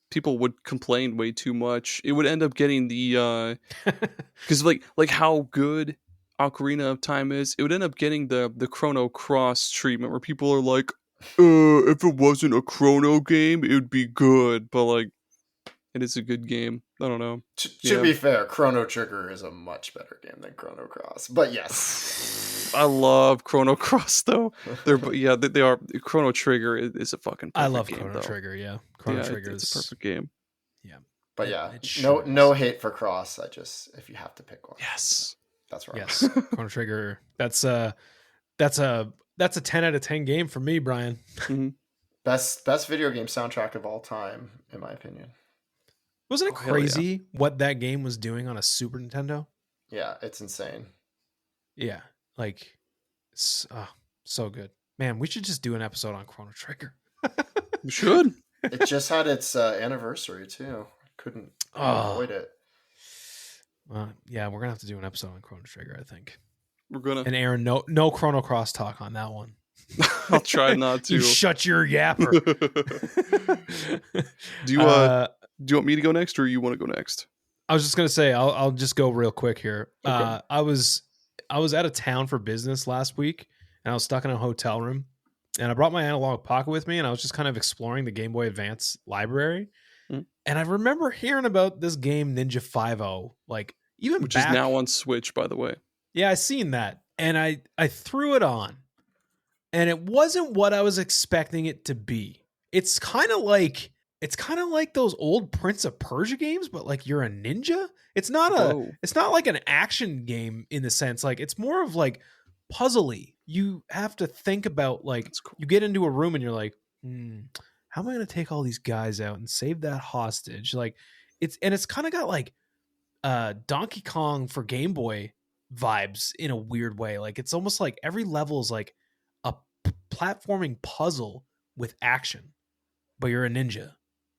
S1: people would complain way too much. It would end up getting the because like how good Ocarina of Time is, it would end up getting the Chrono Cross treatment where people are like, if it wasn't a Chrono game, it would be good, but like it is a good game. I don't know.
S3: To be fair, Chrono Trigger is a much better game than Chrono Cross. But yes,
S1: I love Chrono Cross though. They are. Chrono Trigger is a fucking.
S5: I love
S1: game,
S5: Chrono
S1: though.
S5: Trigger. Yeah, Chrono Trigger
S1: it's
S5: is
S1: a perfect game.
S5: Yeah,
S3: but yeah,
S5: sure
S3: no hate for Cross. If you have to pick one,
S1: Yes,
S3: that's right.
S5: Yes, Chrono Trigger. That's a 10 out of 10 game for me, Brian.
S1: Mm-hmm.
S3: Best video game soundtrack of all time, in my opinion.
S5: Wasn't it crazy what that game was doing on a Super Nintendo?
S3: Yeah, it's insane.
S5: Yeah, like, so good. Man, we should just do an episode on Chrono Trigger.
S1: We should.
S3: It just had its anniversary too. Couldn't avoid it.
S5: Yeah, we're gonna have to do an episode on Chrono Trigger, I think.
S1: We're gonna.
S5: And Aaron, no Chrono Cross talk on that one.
S1: I'll try not to.
S5: You shut your yapper.
S1: Do you want me to go next, or you want to go next?
S5: I was just gonna say I'll just go real quick here.
S1: Okay.
S5: I was out of town for business last week, and I was stuck in a hotel room, and I brought my analog pocket with me, and I was just kind of exploring the Game Boy Advance library, and I remember hearing about this game Ninja 5.0, like
S1: which is now on Switch, by the way.
S5: Yeah, I seen that, and I threw it on, and it wasn't what I was expecting it to be. It's kind of like those old Prince of Persia games, but like you're a ninja. It's not like an action game in the sense, like it's more of like puzzly. You have to think about, like,
S1: cool.
S5: You get into a room and you're like, how am I going to take all these guys out and save that hostage? Like it's kind of got like Donkey Kong for Game Boy vibes in a weird way. Like it's almost like every level is like a platforming puzzle with action, but you're a ninja.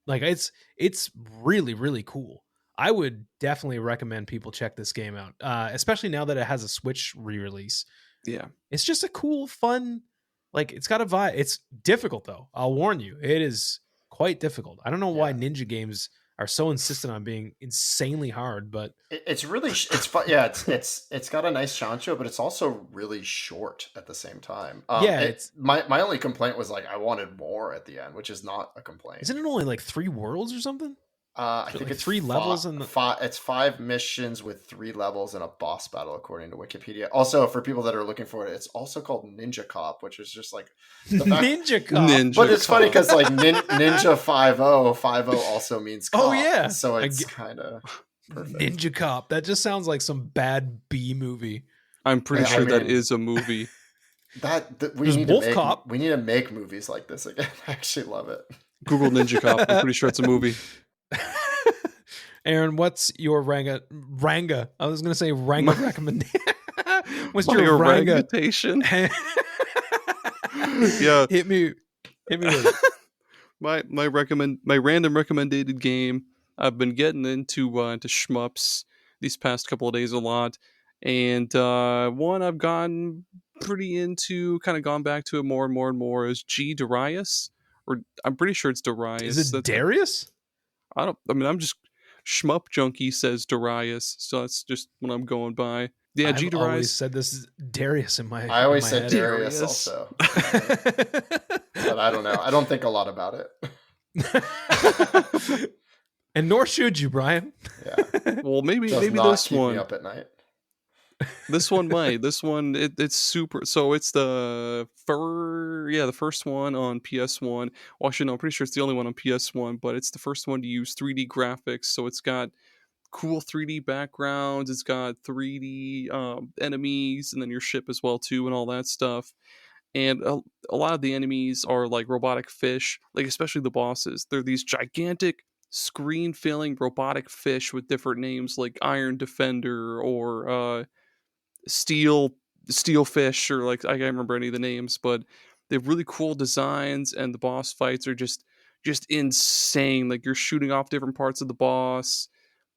S5: Like it's really, really cool. I would definitely recommend people check this game out, especially now that it has a Switch re-release.
S1: Yeah,
S5: it's just a cool, fun. Like it's got a vibe. It's difficult though. I'll warn you, it is quite difficult. I don't know why ninja games are so insistent on being insanely hard, but
S3: it's fun. Yeah, it's got a nice challenge to it, but it's also really short at the same time.
S5: It's
S3: my only complaint was like I wanted more at the end, which is not a complaint.
S5: Isn't it only like 3 worlds or something?
S3: I think it's
S5: 3 levels and
S3: it's 5 missions with 3 levels and a boss battle, according to Wikipedia. Also, for people that are looking for it, it's also called Ninja Cop, which is just like
S5: Ninja Cop.
S3: But it's funny because like Ninja 5.0 also means cop.
S5: Oh yeah,
S3: so it's kind of perfect.
S5: Ninja Cop. That just sounds like some bad B movie.
S1: I'm pretty sure that is a movie.
S3: We need to make movies like this again. I actually love it.
S1: Google Ninja Cop. I'm pretty sure it's a movie.
S5: Aaron, what's your Ranga? I was going to say Ranga recommendation. What's your
S1: recommendation? Yeah,
S5: hit me with it.
S1: my random recommended game. I've been getting into shmups these past couple of days a lot, and one I've gotten pretty into, kind of gone back to it more and more and more, is G-Darius, or I'm pretty sure it's Darius.
S5: Is it Darius?
S1: I'm just Shmup Junkie says Darius, so that's just what I'm going by. Yeah, G-Darius.
S5: I always said this is Darius in my.
S3: I always said Darius also, but I don't know. I don't think a lot about
S5: it. And nor should you, Brian.
S3: Yeah.
S1: Well, maybe
S3: keep
S1: this one
S3: me up at night.
S1: This one might. This one it's super. So it's the first one on PS1. Well, actually, no, I'm pretty sure it's the only one on PS1, but it's the first one to use 3D graphics. So it's got cool 3D backgrounds. It's got 3D enemies, and then your ship as well too, and all that stuff. And a lot of the enemies are like robotic fish, like especially the bosses. They're these gigantic screen-filling robotic fish with different names, like Iron Defender or Steel Fish, or like I can't remember any of the names, but they have really cool designs, and the boss fights are just insane. Like you're shooting off different parts of the boss,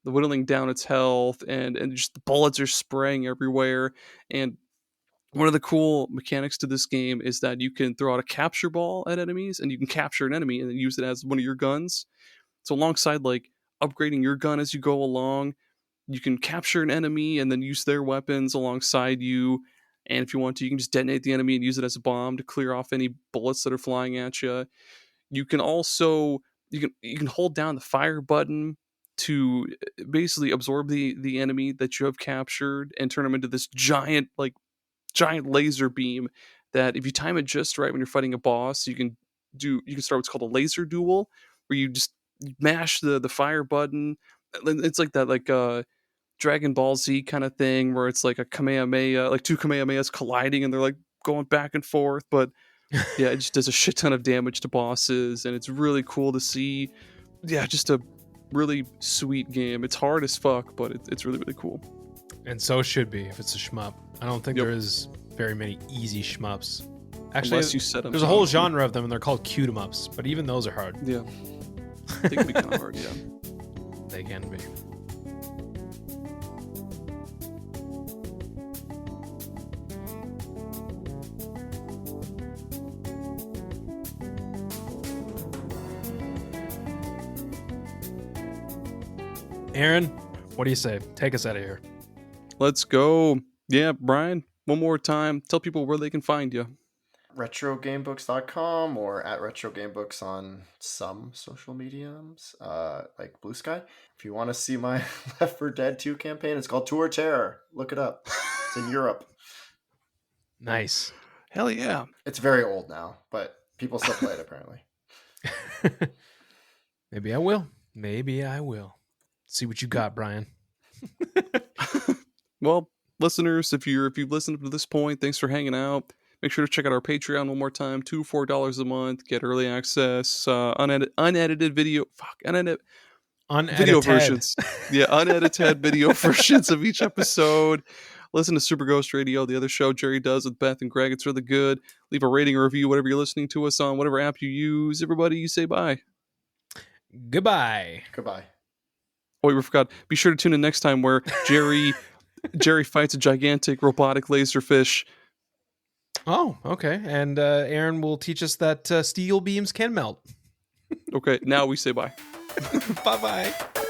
S1: the whittling down its health, and just the bullets are spraying everywhere. And one of the cool mechanics to this game is that you can throw out a capture ball at enemies, and you can capture an enemy and then use it as one of your guns. So alongside like upgrading your gun as you go along, you can capture an enemy and then use their weapons alongside you. And if you want to, you can just detonate the enemy and use it as a bomb to clear off any bullets that are flying at you. You can also you can hold down the fire button to basically absorb the enemy that you have captured and turn them into this giant laser beam that if you time it just right when you're fighting a boss, you can start what's called a laser duel, where you just mash the fire button. It's like that Dragon Ball Z kind of thing where it's like a Kamehameha, like two Kamehamehas colliding and they're like going back and forth. But yeah, it just does a shit ton of damage to bosses, and it's really cool to see. Yeah, just a really sweet game. It's hard as fuck, but it's really, really cool.
S5: And so it should be if it's a shmup. I don't think there is very many easy shmups. Actually,
S1: Unless you set them
S5: there's a whole genre of them, and they're called cute-em-ups, but even those are hard.
S1: Yeah. They can be kind of hard, yeah.
S5: They can be. Aaron, what do you say? Take us out of here.
S1: Let's go. Yeah, Brian, one more time. Tell people where they can find you.
S3: RetroGamebooks.com or at RetroGamebooks on some social mediums, like Blue Sky. If you want to see my Left 4 Dead 2 campaign, it's called Tour Terror. Look it up. It's in Europe.
S5: Nice.
S1: Hell yeah.
S3: It's very old now, but people still play it apparently.
S5: Maybe I will. Maybe I will. See what you got, Brian.
S1: Well, listeners, if you've listened up to this point, thanks for hanging out. Make sure to check out our Patreon one more time. $4 a month. Get early access, unedited video. Video versions. Yeah, unedited video versions of each episode. Listen to Super Ghost Radio, the other show Gerry does with Beth and Greg. It's really good. Leave a rating or review, whatever you're listening to us on, whatever app you use. Everybody, you say bye.
S5: Goodbye.
S3: Goodbye.
S1: Oh, we forgot. Be sure to tune in next time where Gerry fights a gigantic robotic laserfish.
S5: Oh, okay. And Aaron will teach us that steel beams can melt.
S1: Okay, now we say bye.
S5: Bye-bye.